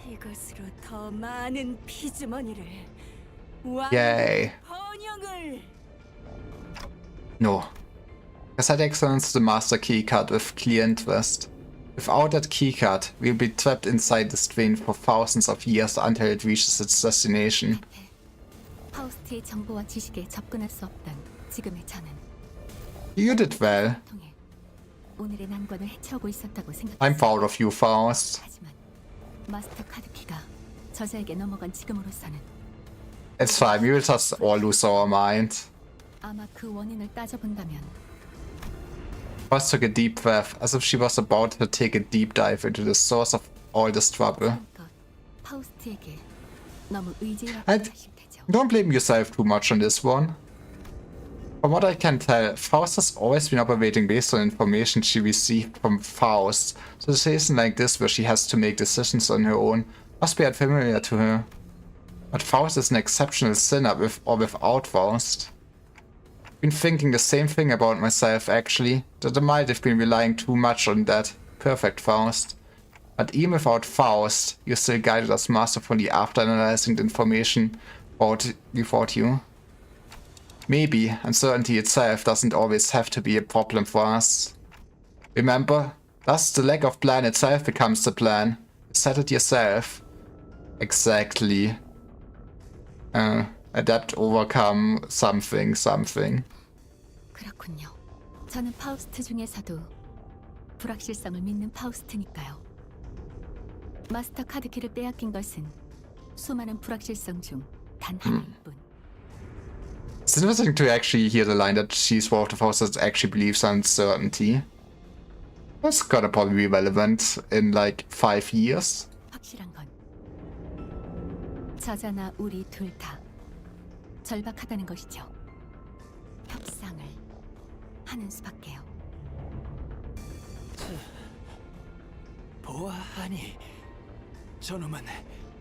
이것으로 더 많은 피주머니를 Yay. 번영을. No. Cassetti examines the master keycard with clear interest. Without that keycard, we'll be trapped inside this train for thousands of years until it reaches its destination. 파우스트의 정보와 지식에 접근할 수 없던 지금의 저는 You did well. 통해 오늘의 난관을 헤쳐오고 있었다고 I'm 생각했어요. proud of you, Faust. 하지만 마스터 카드키가 저자에게 넘어간 지금으로서는 It's fine, we will just all lose our mind. 아마 그 원인을 따져본다면 Faust took a deep breath, as if she was about to take a deep dive into the source of all this trouble. 파우스트에게 너무 의지하고 And don't blame yourself too much on this one. From what I can tell, Faust has always been operating based on information she received from Faust, so a situation like this where she has to make decisions on her own must be unfamiliar to her. But Faust is an exceptional sinner with or without Faust. Been thinking the same thing about myself actually, that I might have been relying too much on that perfect Faust. But even without Faust, you still guided us masterfully after analyzing the information without you. Maybe uncertainty itself doesn't always have to be a problem for us. Remember, thus the lack of plan itself becomes the plan. You said it yourself. Exactly. Adapt, overcome, something. 그렇군요. 저는 파우스트 중에서도 불확실성을 믿는 파우스트니까요. 마스터 카드키를 빼앗긴 것은 수많은 불확실성 중 단 하나일 뿐. It's interesting to actually hear the line that she's one of the Faust that actually believes in uncertainty. That's gonna probably be relevant in like 5 years. 확실한 건 저자나 우리 둘 다 절박하다는 것이죠. 협상을 하는 수밖에요. 보아하니 저놈은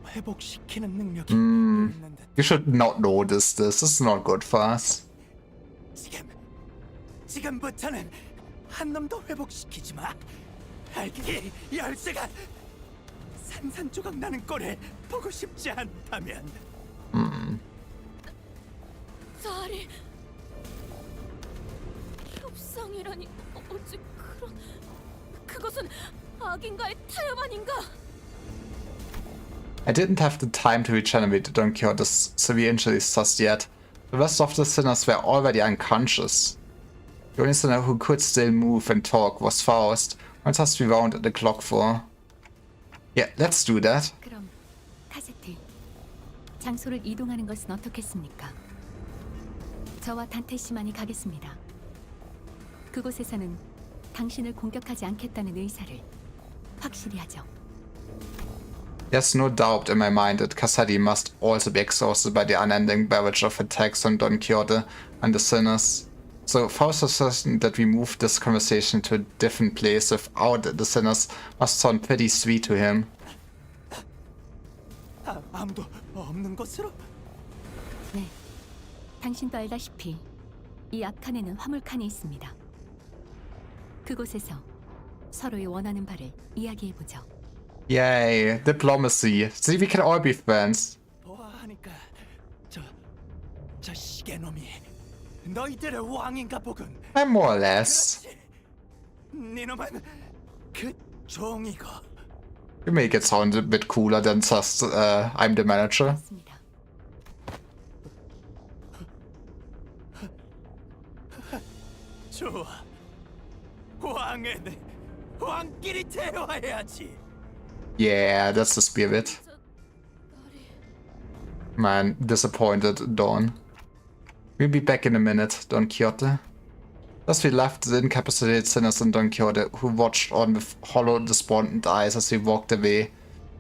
회복시키는 능력이 You should not notice this. This is not good for us. 지금부터는 한 놈도 회복시키지 마. 알기 열쇠가 산산조각 나는 꼴을 보고 싶지 않다면. 자리 협상이라니 어찌 그런 그것은 악인가의 타협 아닌가? I didn't have the time to regenerate Don Quixote's severe injuries just yet. The rest of the sinners were already unconscious. The only sinner who could still move and talk was Faust, and thus we rounded the clock for. Yeah, let's do that. 그럼 카세트, 장소를 이동하는 것은 어떻겠습니까? 저와 단테 씨만이 가겠습니다. 그곳에서는 당신을 공격하지 않겠다는 의사를 확실히 하죠. There's no doubt in my mind that Cassetti must also be exhausted by the unending barrage of attacks on Don Quixote and the sinners. So Faust is certain that we move this conversation to a different place without the sinners must sound pretty sweet to him. 아무도 없는 것으로? 네, 당신도 알다시피 이 앞칸에는 화물칸이 있습니다. 그곳에서 서로의 원하는 바를 이야기해보죠. Yay, diplomacy. See, we can all be friends. 보아하니까 저 시계놈이 너희들의 왕인가 보군. I'm more or less. 니놈은 그 종이고. You make it sound a bit cooler than just I'm the manager. 좋아. 왕은 왕끼리 대화해야지. Yeah, that's the spirit. Man, disappointed, Dawn. We'll be back in a minute, Don Quixote. Thus we left the incapacitated sinners in Don Quixote, who watched on with hollow, despondent eyes as we walked away,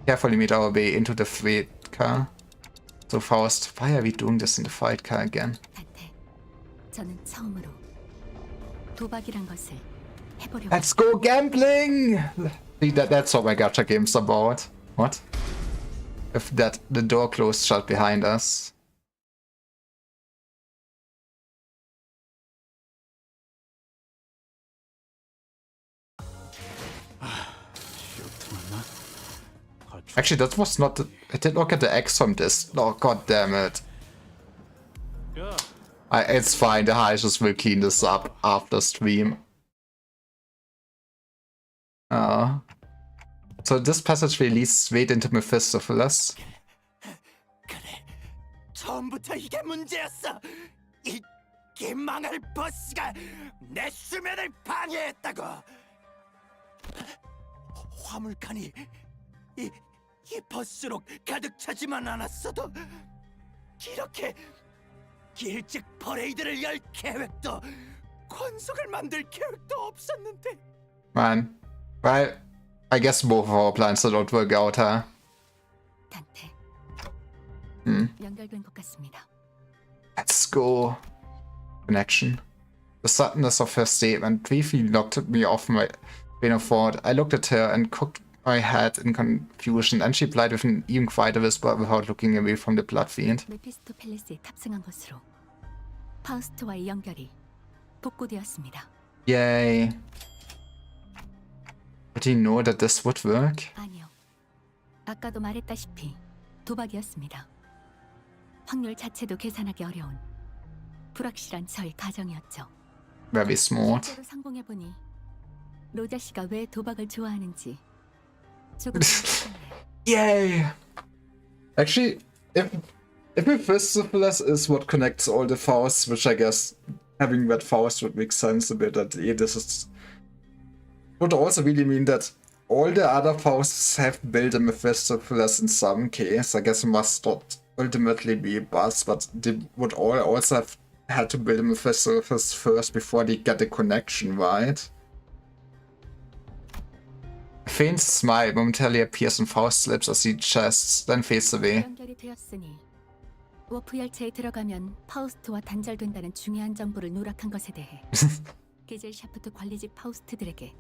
carefully made our way into the freight car. So Faust, why are we doing this in the fight car again? 저는 처음으로 도박이란 것을 해보려고. Let's go gambling! See, that's what my gacha game's about. What? If the door closed shut behind us. Actually, that was not the... I did not get the X from this. Oh, god damn it. It's fine, the Heishes will clean this up after stream. So this passageway leads straight into Mephistopheles. 처음부터 이게 문제였어. 이 망할 버스가 내 수면을 방해했다고. 화물칸이 이 버스로 가득 차지만 않았어도 이렇게 일찍 퍼레이드를 열 계획도 관속을 만들 계획도 없었는데. Man, well, I guess both of our plans don't work out, huh? 연결된 것 같습니다. Let's go. Connection. The suddenness of her statement briefly knocked me off my train of thought. I looked at her and cocked my head in confusion, and she replied with an even quieter whisper without looking away from the blood fiend. 메피스토펠레스에 탑승한 것으로 파우스트와의 연결이 복구되었습니다. Yay. Did he know that this would work? 아니요. 아까도 말했다시피 도박이었습니다. 확률 자체도 계산하기 어려운 불확실한 저의 가정이었죠. Very smart. 실제로 성공해보니 로자 씨가 왜 도박을 좋아하는지 조금 Yay! Actually, if Mephistopheles is what connects all the Fausts, which I guess having that Faust would make sense a bit, that this is would also really mean that all the other Fausts have built a Mephistopheles in some case. I guess it must not ultimately be a bust, but they would all also have had to build a Mephistopheles first before they get the connection, right? A faint smile momentarily appears on Faust's lips as he gests, then fades away. 연결이 되었으니 워프 열차에 들어가면 파우스트와 단절된다는 중요한 정보를 누락한 것에 대해 게젤 샤프트 관리직 파우스트들에게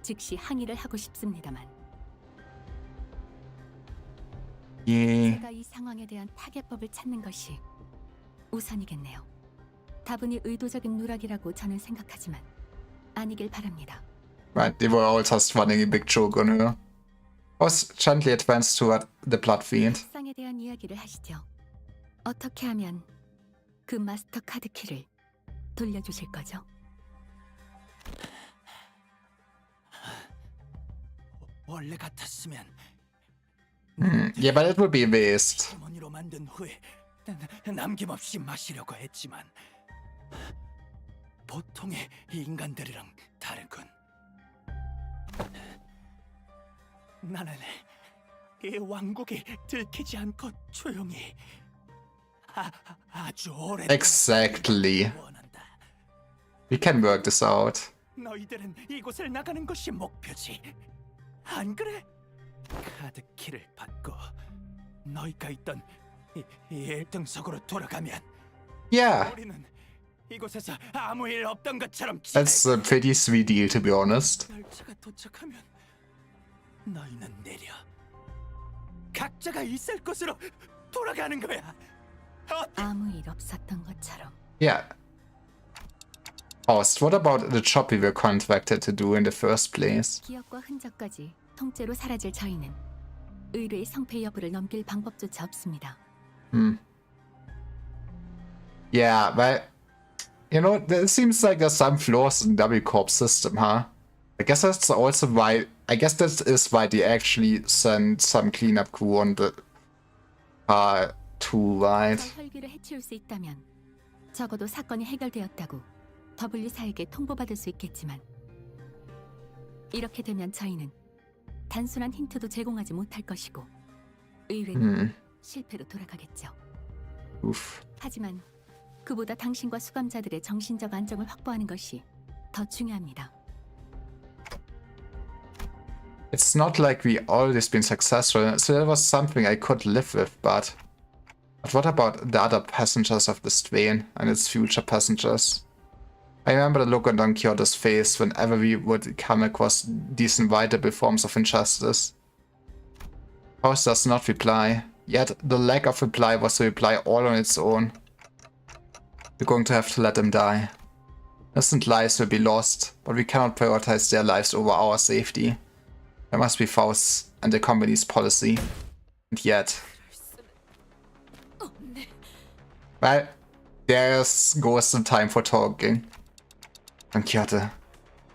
즉시 항의를 하고 싶습니다만 제가 이 상황에 대한 타개법을 찾는 것이 우선이겠네요. 다분히 의도적인 누락이라고 저는 생각하지만 아니길 바랍니다. Right, they were all just running a big joke on her. Was gently advanced toward the blood fiend. 상에 대한 이야기를 하시죠. 어떻게 하면 그 마스터 카드 키를 돌려주실 거죠? 원래 같았으면 Yeah, but it would be a waste. 주머니로 만든 후에 남김없이 마시려고 했지만 보통의 인간들이랑 다르군. 나는 이 왕국이 들키지 않고 조용히 아주 오래 Exactly. We can work this out. 너희들은 이곳을 나가는 것이 목표지. 안 그래? 카드 키를 받고 너희가 있던 이 1등석으로 돌아가면 Yeah. 우리는 이곳에서 아무 일 없던 것처럼 That's a pretty sweet deal, to be honest. 열차가 도착하면 너희는 내려 각자가 있을 곳으로 돌아가는 거야. 아무 일 없었던 것처럼. Yeah. Faust, what about the job we were contracted to do in the first place? 기억과 흔적까지 통째로 사라질 저희는 의뢰의 성패 여부를 넘길 방법조차 없습니다. Yeah, well, You know, it seems like there's some flaws in double corp system, huh? I guess that's also why. I guess that is why they actually sent some cleanup crew on the too, right? 저 혈기를 해치울 수 있다면 적어도 사건이 해결되었다고 W사에게 통보받을 수 있겠지만 이렇게 되면 저희는 단순한 힌트도 제공하지 못할 것이고 의뢰는 실패로 돌아가겠죠. 하지만 그보다 당신과 수감자들의 정신적 안정을 확보하는 것이 더 중요합니다. It's not like we always been successful, so that was something I could live with, but what about the other passengers of this train and its future passengers? I remember the look on Don Quixote's face whenever we would come across these inevitable forms of injustice. Faust does not reply, yet the lack of reply was a reply all on its own. We're going to have to let them die. Innocent lives will be lost, but we cannot prioritize their lives over our safety. That must be Faust's and the company's policy. And yet... Well, there's goes the time for talking. Don Quixote.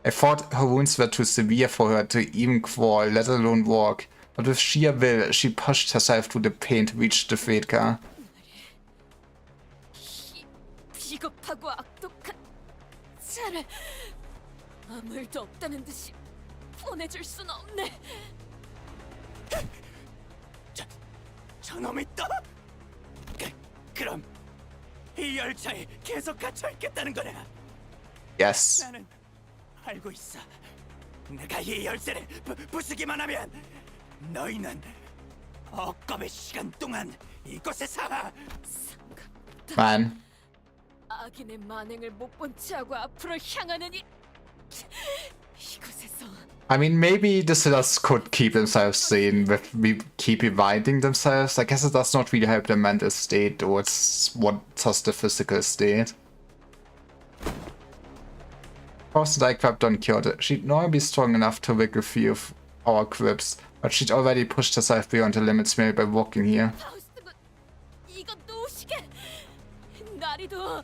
I thought her wounds were too severe for her to even crawl, let alone walk. But with sheer will, she pushed herself through the pain to reach the freight car. 비겁하고 악독한 차를 아무 일도 없다는 듯이 보내줄 순 없네. 저놈이 또? 그럼 이 열차에 계속 갇혀 있겠다는 거냐? Yes. 나는 알고 있어. 내가 이 열쇠를 부수기만 하면 너희는 억겁의 시간 동안 이곳에 살아. Man. 악인의 만행을 못 본 채하고 앞으로 향하는 이곳에서. I mean, maybe the sinners could keep themselves sane with keep reminding themselves. I guess it does not really help their mental state, or it's what just the physical state. Faust and I grabbed Don Quixote. She'd normally be strong enough to wiggle free of our grips, but she'd already pushed herself beyond the limits made by walking here. 이건 노시게. 나리도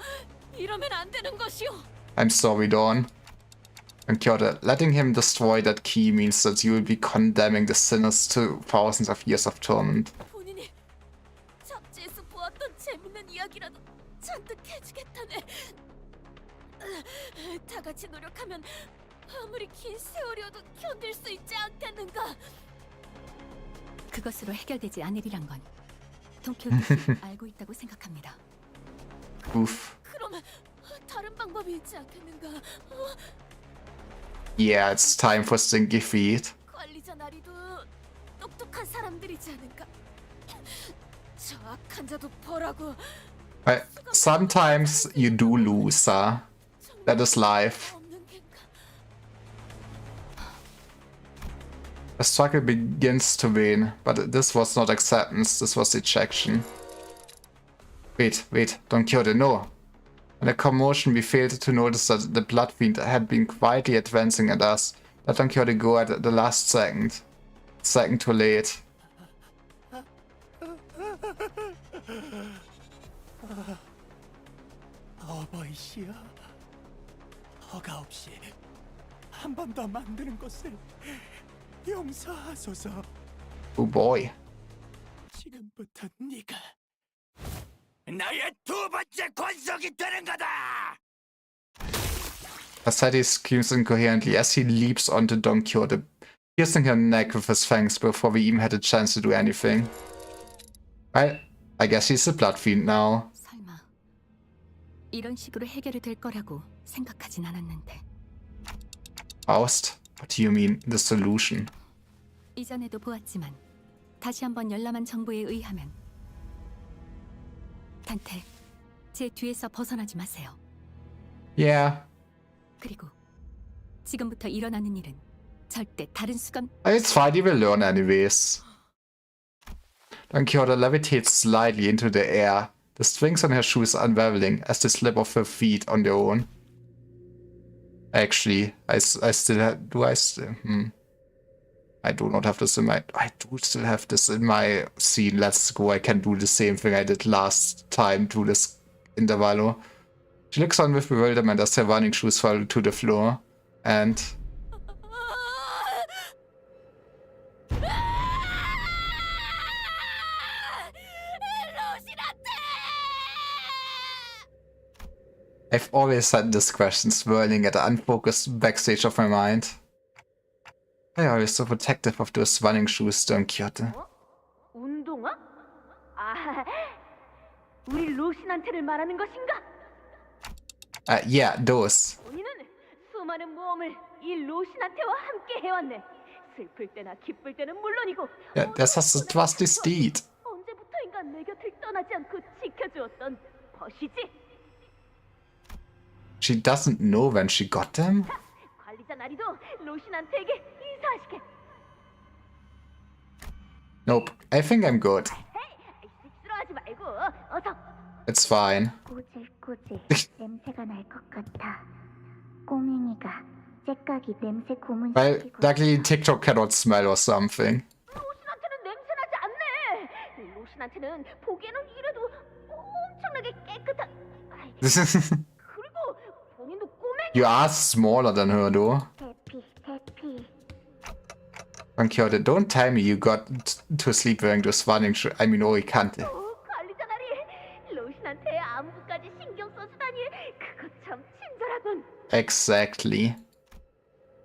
이러면 안 되는 것이오. I'm sorry, Dawn. Don Quixote, letting him destroy that key means that you will be condemning the sinners to thousands of years of torment. 본인이 잡지에서 보았던 재밌는 이야기라도 잔뜩 해주겠다네. 다 같이 노력하면 아무리 긴 세월이어도 견딜 수 있지 않겠는가? 그것으로 해결되지 않으리란 건 돈키호테 알고 있다고 생각합니다. Oof. 그러면 다른 방법이 있지 않겠는가? Yeah, it's time for Stinky Feet. 관리자 나리도 똑똑한 사람들이지 않을까? 저 악한 자도 보라고. Sometimes you do lose, huh? That is life. The struggle begins to wane, but this was not acceptance, this was ejection. Wait, Don Quixote, no. In a commotion, we failed to notice that the Blood Fiend had been quietly advancing at us. Let Don Quixote go at the last second. Second too late. 어버이시여, 허가 없이 한 번 더 만드는 것을 용서하소서. Oh boy. 지금부터 네가 나의 두 번째 권속이 되는 거다. Asati screams incoherently as he leaps onto Don Quixote, piercing her neck with his fangs before we even had a chance to do anything. Well, I guess he's a Blood Fiend now. 설마 이런 식으로 해결이 될 거라고 생각하진 않았는데. Faust? What do you mean, the solution? 이전에도 보았지만 다시 한번 열람한 정보에 의하면 단테, 제 뒤에서 벗어나지 마세요. Yeah. 그리고 지금부터 일어나는 일은 절대 다른 수감... It's fine, he will learn anyways. Don Quixote levitates slightly into the air, the strings on her shoes unraveling as they slip off her feet on their own. Actually, I still have... Do I still... I do not have this in my... I do still have this in my scene. Let's go. I can do the same thing I did last time to this intervalo. She looks on with bewilderment as her running shoes fall to the floor. And... I've always had this question swirling at the unfocused backstage of my mind. Why are you so protective of those running shoes, Don Quixote? 운동화? 아, 우리 로신한테를 말하는 것인가? Yeah, those. 본인은 수많은 모험을 이 로신한테와 함께 해왔네. 슬플 때나 기쁠 때는 물론이고 Yeah, that's just a trusty steed. 언제부터인가 내 곁을 떠나지 않고 지켜주었던 벗이지. She doesn't know when she got them? 관리자 나리도 로신한테에게 인사하시게. Nope, I think I'm good. 쑥스러워하지 말고 어서. It's fine. 꼬질꼬질 냄새가 날 것 같아. 꼬맹이가 째깍이 냄새 고문 Well, luckily TikTok cannot smell or something. 로신한테는 냄새나지 않네. 로신한테는 보기에는 이래도 엄청나게 깨끗한. 그리고 본인도 꼬맹이. You are smaller than her though. 대피 대피. Don Quixote, don't tell me you got to sleep wearing those running shoes. I mean, Oricante. 관리자 나리 로신한테 안부까지 신경 써주다니 그거 참 친절하군. Exactly.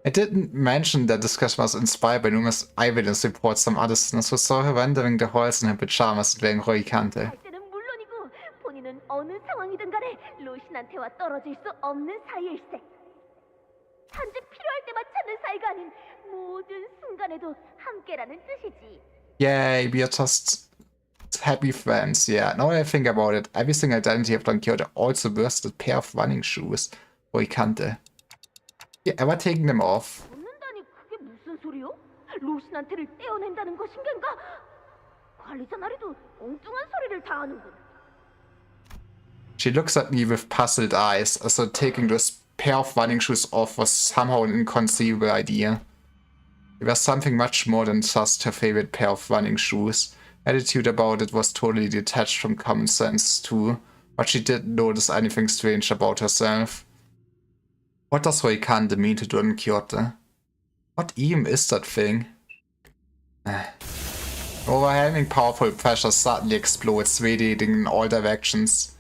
I didn't mention that this question was inspired by numerous eyewitness reports from other listeners who saw her wandering the halls in her pajamas and wearing Oricante. 할 때는 물론이고 본인은 어느 상황이든 간에 로신한테와 떨어질 수 없는 사이일세. 단지 필요할 때만 찾는 사이가 아닌 모든 순간에도 함께라는 뜻이지. Yay, we are just happy friends. Yeah, now I think about it, every single identity of Don Quixote also wears a pair of running shoes. Oricante. You ever taken them off? 웃는다니 그게 무슨 소리요? 로신한테를 떼어낸다는 것인가? 관리자 나리도 엉뚱한 소리를 다 하는군. She looks at me with puzzled eyes, as though taking those pair of running shoes off was somehow an inconceivable idea. It was something much more than just her favorite pair of running shoes. Attitude about it was totally detached from common sense too, but she didn't notice anything strange about herself. What does Oricante mean to Don Quixote? What even is that thing? Overwhelming powerful pressure suddenly explodes, radiating in all directions.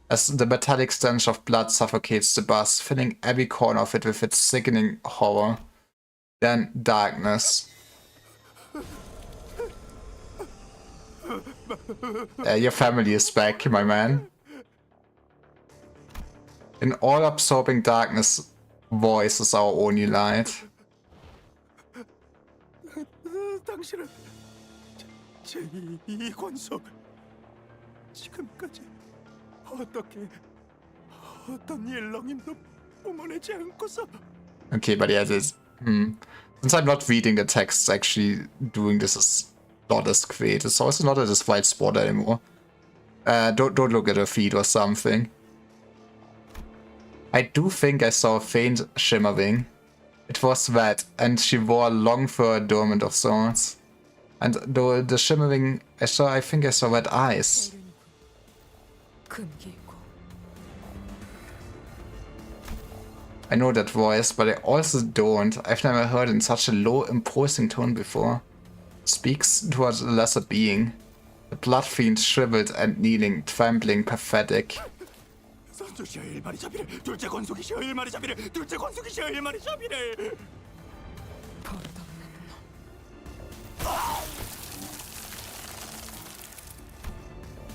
As the metallic stench of blood suffocates the bus, filling every corner of it with its sickening horror. Then darkness. Your family is back, my man. In all-absorbing darkness, voice is our only light. 당신은 제2 권속 지금까지 어떤 일렁임도 뿜어내지 않고서. Okay, but yeah, this. Since I'm not reading the text, actually doing this is not as great. It's also not at this white spot anymore. Don't look at her feet or something. I do think I saw a faint shimmering. It was wet, and she wore a long fur adornment of sorts. And though the shimmering, I think I saw red eyes. I know that voice, but I also don't. I've never heard in such a low, imposing tone before. Speaks towards a lesser being. The blood fiend shriveled and kneeling, trembling, pathetic. 선수시여 일마리 자비를 둘째 권속이시여 일마리 자비를 둘째 권속이시여 일마리 자비를.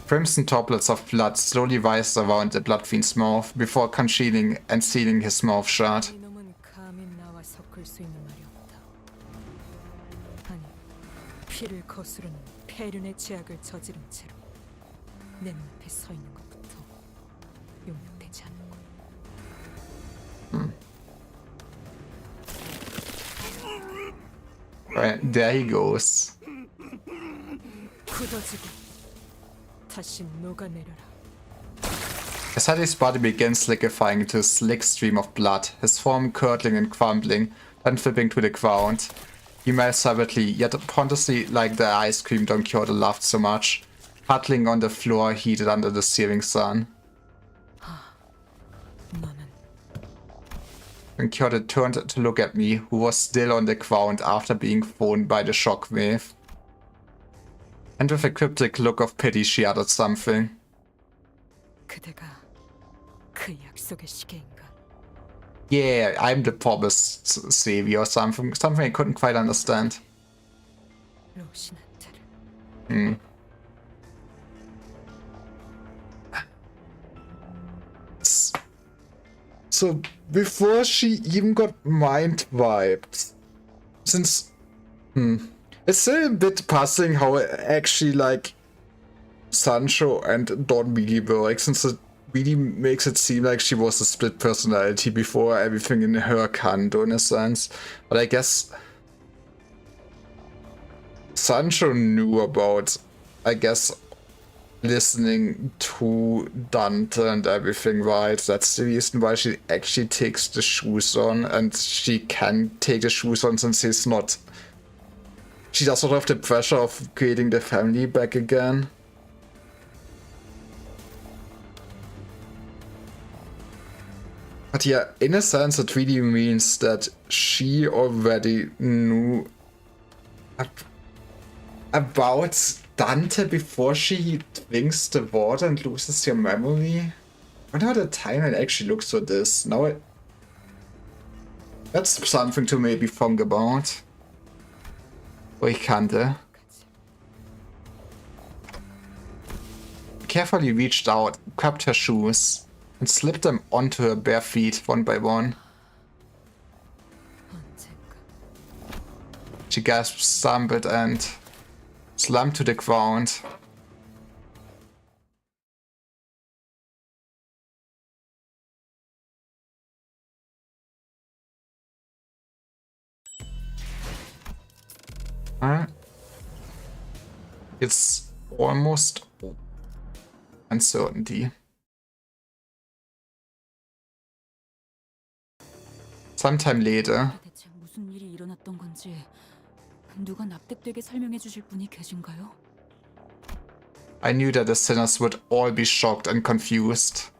Crimson droplets of blood slowly rise around the blood fiend's mouth before congealing and sealing his mouth shut. 이놈은 감히 나와 섞을 수 있는 말이 없다. 아니, 피를 거스르는 폐륜의 죄악을 저지른 채로 내 눈앞에 서 있는 것부터 용납되지 않는군. Right, there he goes. 굳어지고 다시 녹아내려라. As Hattie body begins liquefying into a slick stream of blood, his form curdling and crumbling, then flipping to the ground. He melts savagely, yet ponderously like the ice cream Don Quixote loved so much, huddling on the floor heated under the searing sun. When Kyoto turned to look at me, who was still on the ground after being thrown by the shockwave. And with a cryptic look of pity, she uttered something. 그대가 그 약속의 시계인가? Yeah, I'm the promised savior or something. Something I couldn't quite understand. 로신한테를. Hmm. So, before she even got mind wiped, since... It's still a bit puzzling how actually, like, Sancho and Don really work, since it really makes it seem like she was a split personality before everything in her canto, in a sense. But I guess Sancho knew about, I guess, listening to Dante and everything, right? That's the reason why she actually takes the shoes on, and she can take the shoes on since he's not... She does not have the pressure of creating the family back again. But yeah, in a sense it really means that she already knew about Dante before she drinks the water and loses her memory. I wonder how the timeline actually looks for this. Now that's something to maybe think about. Oh, ich kannte. Carefully reached out, grabbed her shoes, and slipped them onto her bare feet one by one. She gasped, stumbled, and slumped to the ground. It's almost uncertainty. Sometime later. 대체 무슨 일이 일어났던 건지 누가 납득되게 설명해 주실 분이 계신가요? I knew that the sinners would all be shocked and confused.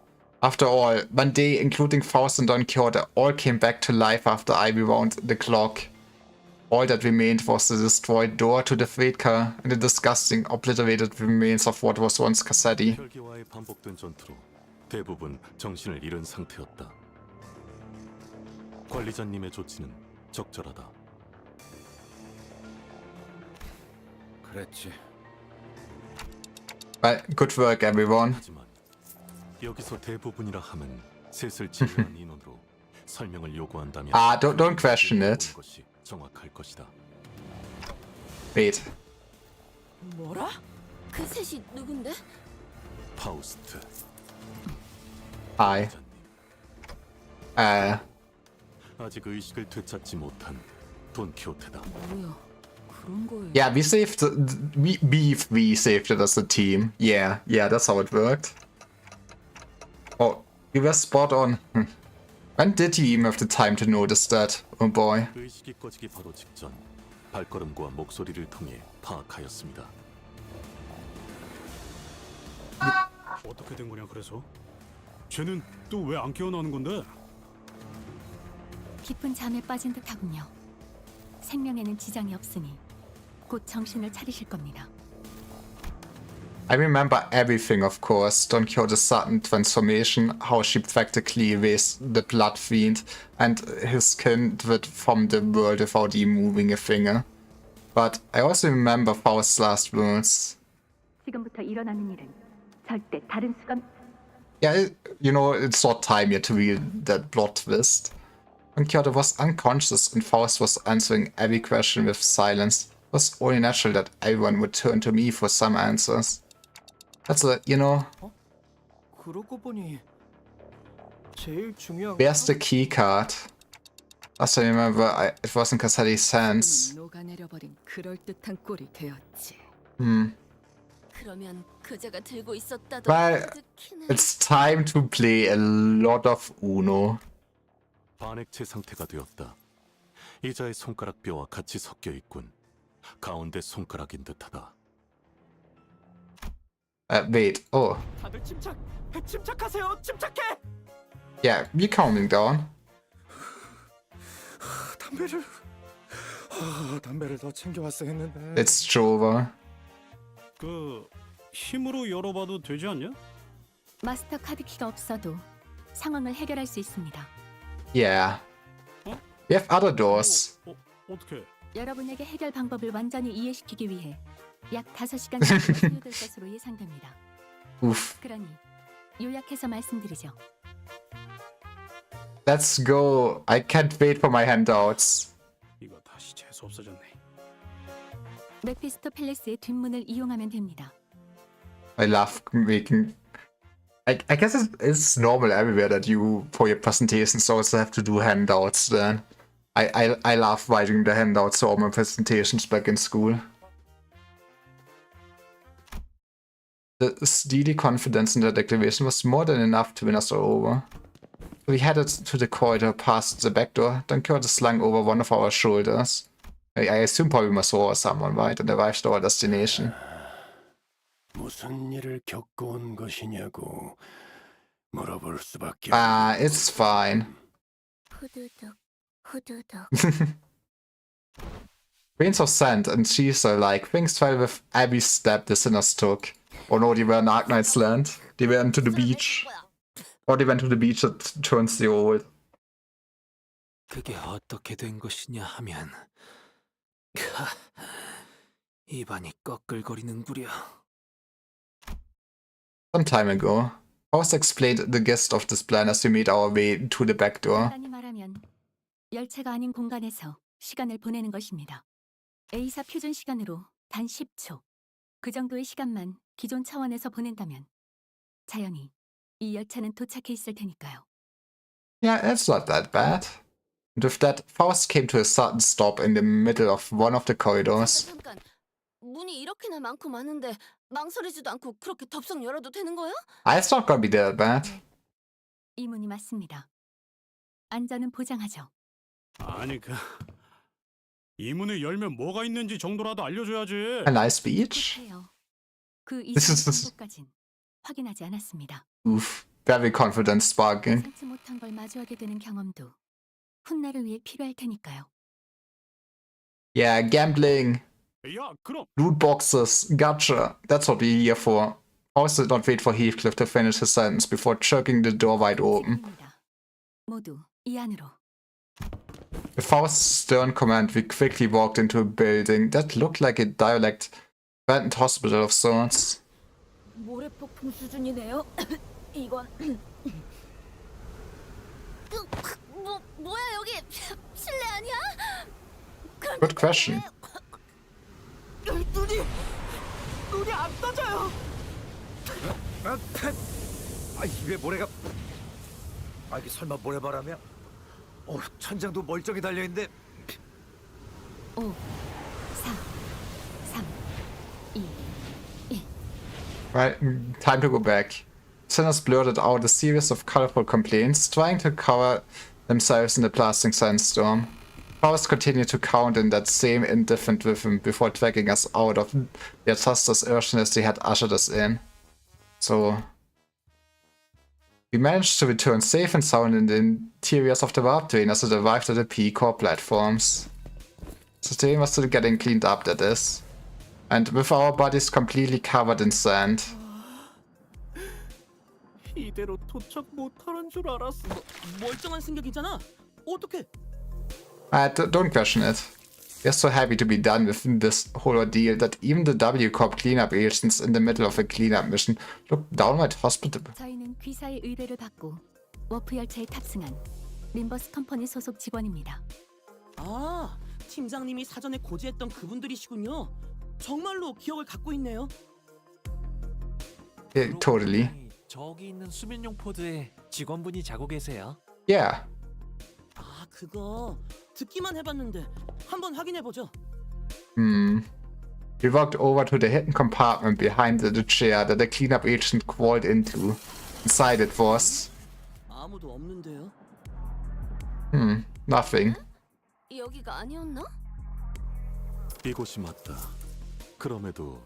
After all, one day, including Faust and Don Quixote, all came back to life after I rewound the clock. All that remained was the destroyed door to the freight car and the disgusting, obliterated remains of what was once Cassetti. 혈기와의 반복된 전투로 대부분 정신을 잃은 상태였다. 관리자님의 조치는 적절하다. 그랬지. Well, good work, everyone. 하지만 여기서 대부분이라 함은 셋을 진료한 인원으로 설명을 요구한다면 don't question it. 것이 정확할 것이다. Wait. 뭐라? 그 셋이 누군데? 파우스트. Hi. 아직 의식을 되찾지 못한 돈 키호테다. 뭐야? 그런 거예요. Yeah, we saved. We saved it as a team. Yeah, that's how it worked. Oh, we were spot on. When did he even have the time to notice that? Oh boy. 의식이 꺼지기 바로 직전 발걸음과 목소리를 통해 파악하였습니다. 어떻게 된 거냐 그래서? 쟤는 또 왜 안 깨어나는 건데? 깊은 잠에 빠진 듯하군요. 생명에는 지장이 없으니 곧 정신을 차리실 겁니다. I remember everything, of course. Don Quixote's sudden transformation, how she practically erased the blood fiend, and his kindred from the world without even moving a finger. But I also remember Faust's last words. 지금부터 일어나는 일은 절대 다른 수가. Yeah, you know, it's not time yet to reveal that plot twist. Don Quixote was unconscious and Faust was answering every question with silence. It was only natural that everyone would turn to me for some answers. That's a, you know... 그러고 보니 제일 중요한 Where's the key card? As I remember, it wasn't Cassetti's hands. 녹아내려버린 그럴듯한 꼴이 되었지. 그러면 그자가 들고 있었다던 Well, it's time to play a lot of Uno. 반액체 상태가 되었다. 이자의 손가락뼈와 같이 섞여 있군. 가운데 손가락인 듯하다. Wait, oh. 다들 침착하세요. 침착해. Yeah, be calming down. 담배를 더 챙겨왔어야 했는데. It's Jova. 그 힘으로 열어봐도 되지 않냐? 마스터 카드키가 없어도 상황을 해결할 수 있습니다. Yeah. We have other doors. 어떻게? 여러분에게 해결 방법을 완전히 이해시키기 위해 약 5시간 정도 소요될 것으로 예상됩니다. Oof. 그러니 요약해서 말씀드리죠. Let's go. I can't wait for my handouts. 이거 다시 재수 없어졌네. 메피스토 팰리스의 뒷문을 이용하면 됩니다. I love making. I guess it's normal everywhere that you, for your presentations, also have to do handouts then. I love writing the handouts for all my presentations back in school. The steady confidence in that activation was more than enough to win us over. We headed to the corridor past the back door, then Curtis slung over one of our shoulders. I assume probably Masor or someone, right? And arrived at our destination. 무슨 일을 겪고 온 것이냐고 물어볼 수밖에. It's fine. 후두둑, 후두둑. Grains of sand and cheese are like things fell with every step the sinners took. Oh no, they were in Arknight's land. They went to the beach. Or they went to the beach that turns the old. 그게 어떻게 된 것이냐 하면 입안이 꺼끌거리는구려. Some time ago, Faust explained the gist of this plan as we made our way to the back door. 간단히 말하면 열차가 아닌 공간에서 시간을 보내는 것입니다. A사 표준 시간으로 단 10초. 그 정도의 시간만 기존 차원에서 보낸다면 자연히 이 열차는 도착해 있을 테니까요. Yeah, it's not that bad. And with that, Faust came to a sudden stop in the middle of one of the corridors. 잠깐. 문이 이렇게나 많고 많은데 망설이지도 않고 그렇게 덥석 열어도 되는 거야? It's not gonna be that bad. 이 문이 맞습니다. 안전은 보장하죠. 아니 이 문을 열면 뭐가 있는지 정도라도 알려줘야지. A nice beach? 해요. 그 이상 정도까진 확인하지 않았습니다. Oof, very confident sparking. 상치 못한 걸 마주하게 되는 경험도 훗날을 위해 필요할 테니까요. Yeah, gambling. 야, 그럼 Loot boxes. Gotcha. That's what we're here for. Faust did not wait for Heathcliff to finish his sentence before jerking the door wide open. 지금입니다. 모두 이 안으로. With Faust's stern command, we quickly walked into a building that looked like a derelict abandoned hospital of sorts. 모래폭풍 수준이네요. 이건 뭐야 여기 실내 아니야? Good question. 눈이 안 떠져요. 입에 모래가. 이게 설마 모래바람이야? 천장도 멀쩡히 달려있는데. 5, 4, 3, 2, 1. Right, time to go back. Sinners blurted out a series of colorful complaints, trying to cover themselves in the blasting sandstorm. Faust continued to count in that same indifferent rhythm before dragging us out of there just as urgent as they had ushered us in. So we managed to return safe and sound in the interiors of the warp train as it arrived at the P-core platforms. The train was still getting cleaned up, that is. And with our bodies completely covered in sand. 이대로 도착 못하는 줄 알았어. 멀쩡한 승객이잖아. 어떻게? Don't question it. We're so happy to be done with this whole ordeal that even the W Corp cleanup agents in the middle of a cleanup mission looked downright hospitable. 저희는 귀사의 의뢰를 받고 워프 열차에 탑승한 림버스 컴퍼니 소속 직원입니다. 아, 팀장님이 사전에 고지했던 그분들이시군요. 정말로 기억을 갖고 있네요. Yeah, totally. 저기 있는 수면용 포드에 직원분이 자고 계세요. Yeah. 아, 그거 듣기만 해봤는데 한번 확인해보죠. We walked over to the hidden compartment behind the chair that the cleanup agent crawled into. Inside it was... 아무도 없는데요. nothing. 여기가 아니었나? 이곳이 맞다. 그럼에도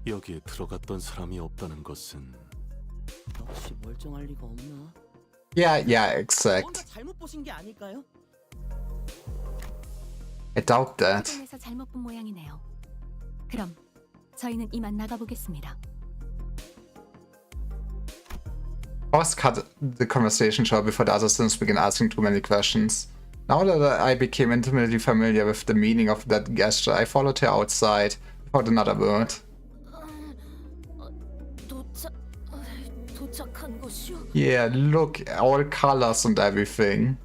여기에 들어갔던 사람이 없다는 것은 역시 멀쩡할 리가 없나? Yeah, exact. 잘못 보신 게 아닐까요? I doubt that. 에서 잘못 본 모양이네요. 그럼 저희는 이만 나가보겠습니다. Faust cut the conversation short before the other students began asking too many questions. Now that I became intimately familiar with the meaning of that gesture, I followed her outside without another word. 도착한 곳이요? Yeah, look, all colors and everything.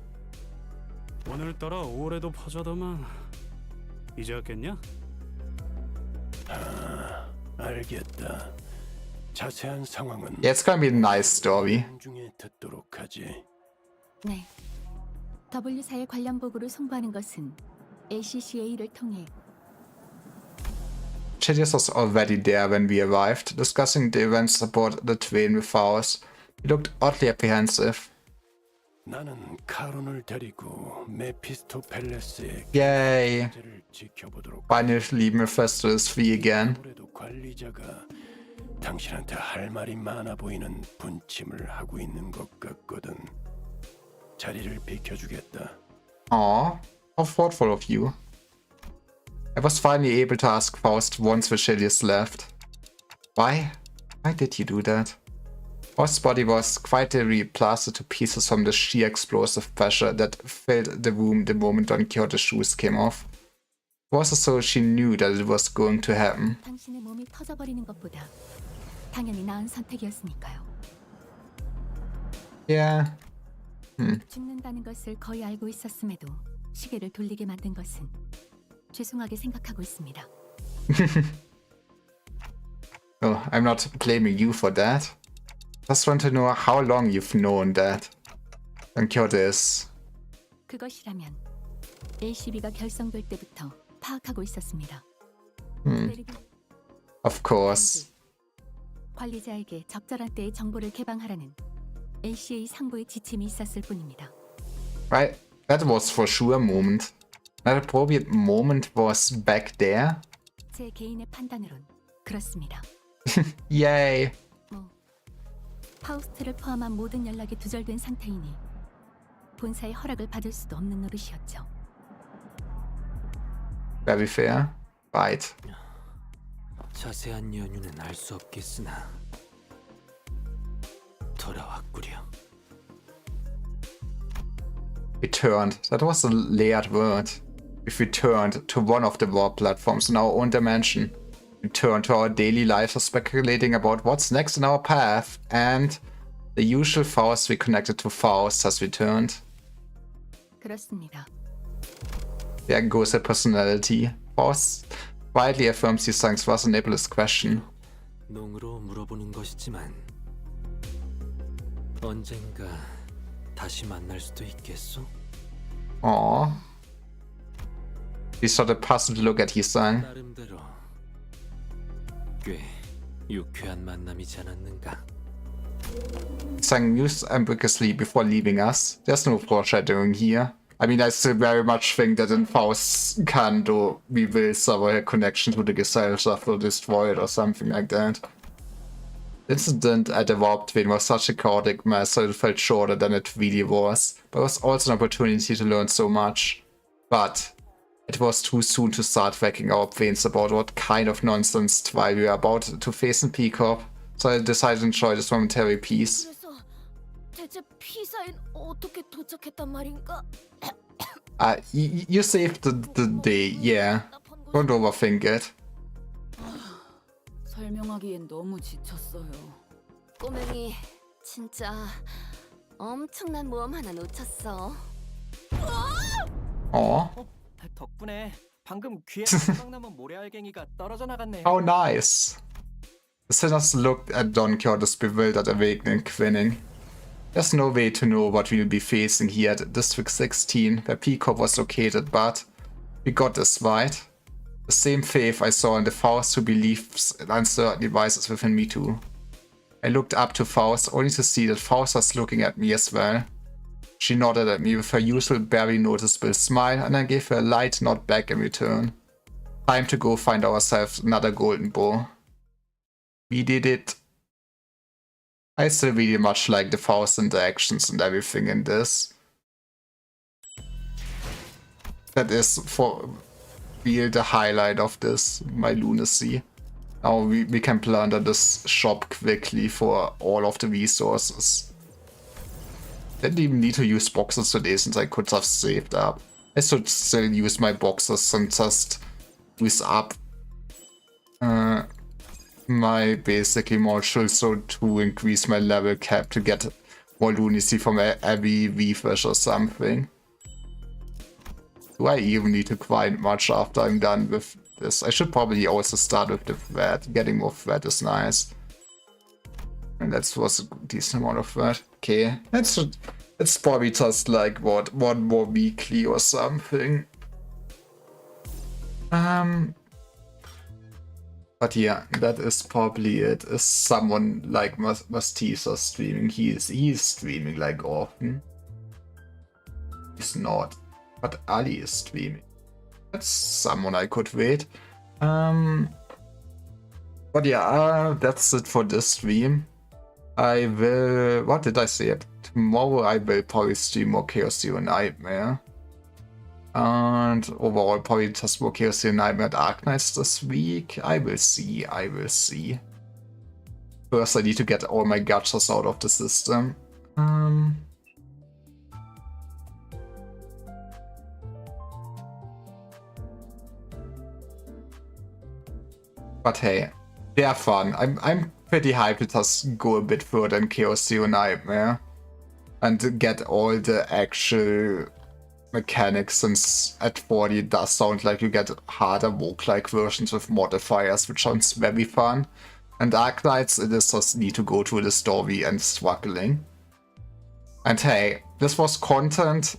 오늘따라 올해도 파자더만 이제 왔겠냐? 알겠다. 자세한 상황은 Yeah, it's gonna be a nice story. 중에 듣도록 하지. 네. W사의 관련 보고를 송부하는 것은 ACCA를 통해 Chitius was already there when we arrived, discussing the events aboard the train with Faust. He looked oddly apprehensive. 나는 카론을 데리고 메피스토 팰레스의 Yay! 지켜보도록. Finally, Mephisto is free again. 올해도 관리자가 당신한테 할 말이 많아 보이는 분침을 하고 있는 것 같거든. 자리를 비켜주겠다. Aw, how thoughtful of you. I was finally able to ask Faust once Vitellius left. Why? Why did you do that? Faust's body was quite plastered to pieces from the sheer explosive pressure that filled the room the moment Don Quixote's shoes came off. It was as though she knew that it was going to happen. 당신의 몸이 터져버리는 것보다 당연히 나은 선택이었으니까요. Yeah. 죽는다는 것을 거의 알고 있었음에도 시계를 돌리게 만든 것은 죄송하게 생각하고 있습니다. Oh, I'm not blaming you for that. Just want to know how long you've known that Don Quixote is. 그것이라면 LCB가 결성될 때부터 파악하고 있었습니다. Of course. 관리자에게 적절한 때에 정보를 개방하라는 LCA 상부의 지침이 있었을 뿐입니다. Right, that was for sure a moment. An appropriate moment was back there. 제 개인의 판단으론 그렇습니다. Yay. 파우스트를 포함한 모든 연락이 두절된 상태이니 본사의 허락을 받을 수도 없는 노릇이었죠. Very fair. Right. 자세한 연유는 알 수 없겠으나 돌아왔구려. Returned. That was a layered word. We've returned to one of the warp platforms in our own dimension. Returned to our daily lives of speculating about what's next in our path, and the usual Faust we connected to Faust has returned. 그렇습니다. There goes her personality. Faust quietly affirms these things was a nebulous question. 농으로 물어보는 것이지만 언젠가 다시 만날 수도 있겠소? Aww. He shot a puzzled look at Hisan. 나름대로 꽤 유쾌한 만남이지 않았는가? Sang mused ambiguously before leaving us. There's no foreshadowing here. I mean, I still very much think that in Faust's Kando we will somehow a connection to the Gesellschaft or destroy it or something like that. The incident at the warp train was such a chaotic mess that it felt shorter than it really was, but it was also an opportunity to learn so much. But it was too soon to start racking our brains about what kind of nonsense trial we were about to face in Peacock, so I decided to enjoy this momentary peace. 그래서 대체 피사엔 어떻게 도착했단 말인가? You saved the day, yeah. Don't overthink it. 설명하기엔 너무 지쳤어요. 꼬맹이 진짜 엄청난 모험 하나 놓쳤어. Aw. 덕분에 방금 귀에 금방 남은 모래알갱이가 떨어져 나갔네요. How nice. The sinners looked at Don Quixote's bewildered awakening, grinning. There's no way to know what we'll be facing here at District 16, where Peacock was located, but we got this right. The same faith I saw in the Faust who believes in uncertain devices within me too. I looked up to Faust only to see that Faust was looking at me as well. She nodded at me with her usual barely noticeable smile, and I gave her a light nod back in return. Time to go find ourselves another golden bow. We did it. I still really much like the Faust interactions and everything in this. That is for real the highlight of this, my lunacy. Now we can plunder this shop quickly for all of the resources. Didn't even need to use boxes today since I could have saved up. I should still use my boxes and just use up my basically modules so to increase my level cap to get more lunacy from every refresh or something. Do I even need to grind much after I'm done with this? I should probably also start with the thread. Getting more thread is nice. And that was a decent amount of thread. Okay, it's probably just like what, one more weekly or something. But yeah, that is probably it. Is someone like Mastisa streaming? He is streaming like often. He's not. But Ali is streaming. That's someone I could wait. But yeah, that's it for this stream. I will... What did I say? Tomorrow I will probably stream more Chaos Zero Nightmare. And overall probably just more Chaos Zero Nightmare at Arknights this week. I will see. First I need to get all my gachas out of the system. But hey, they're fun. I'm pretty hyped to just go a bit further in Chaos Zero Nightmare and get all the actual mechanics, since at 40 it does sound like you get harder Woke-like versions with modifiers, which sounds very fun. And Arknights, it is just need to go through the story and struggling. And hey, this was content.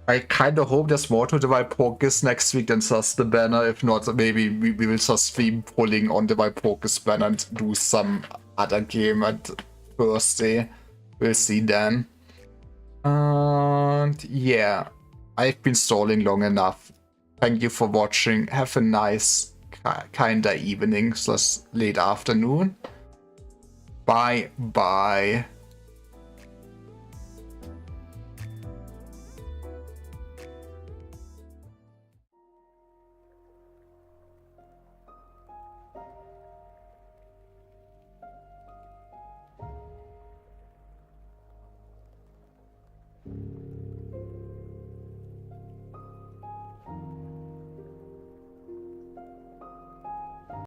I kind of hope there's more to the Walpurgis next week than just the banner. If not, maybe we will just stream pulling on the Walpurgis banner and do some other game at Thursday. We'll see then. And yeah, I've been stalling long enough. Thank you for watching. Have a nice kinda evening / late afternoon. Bye bye.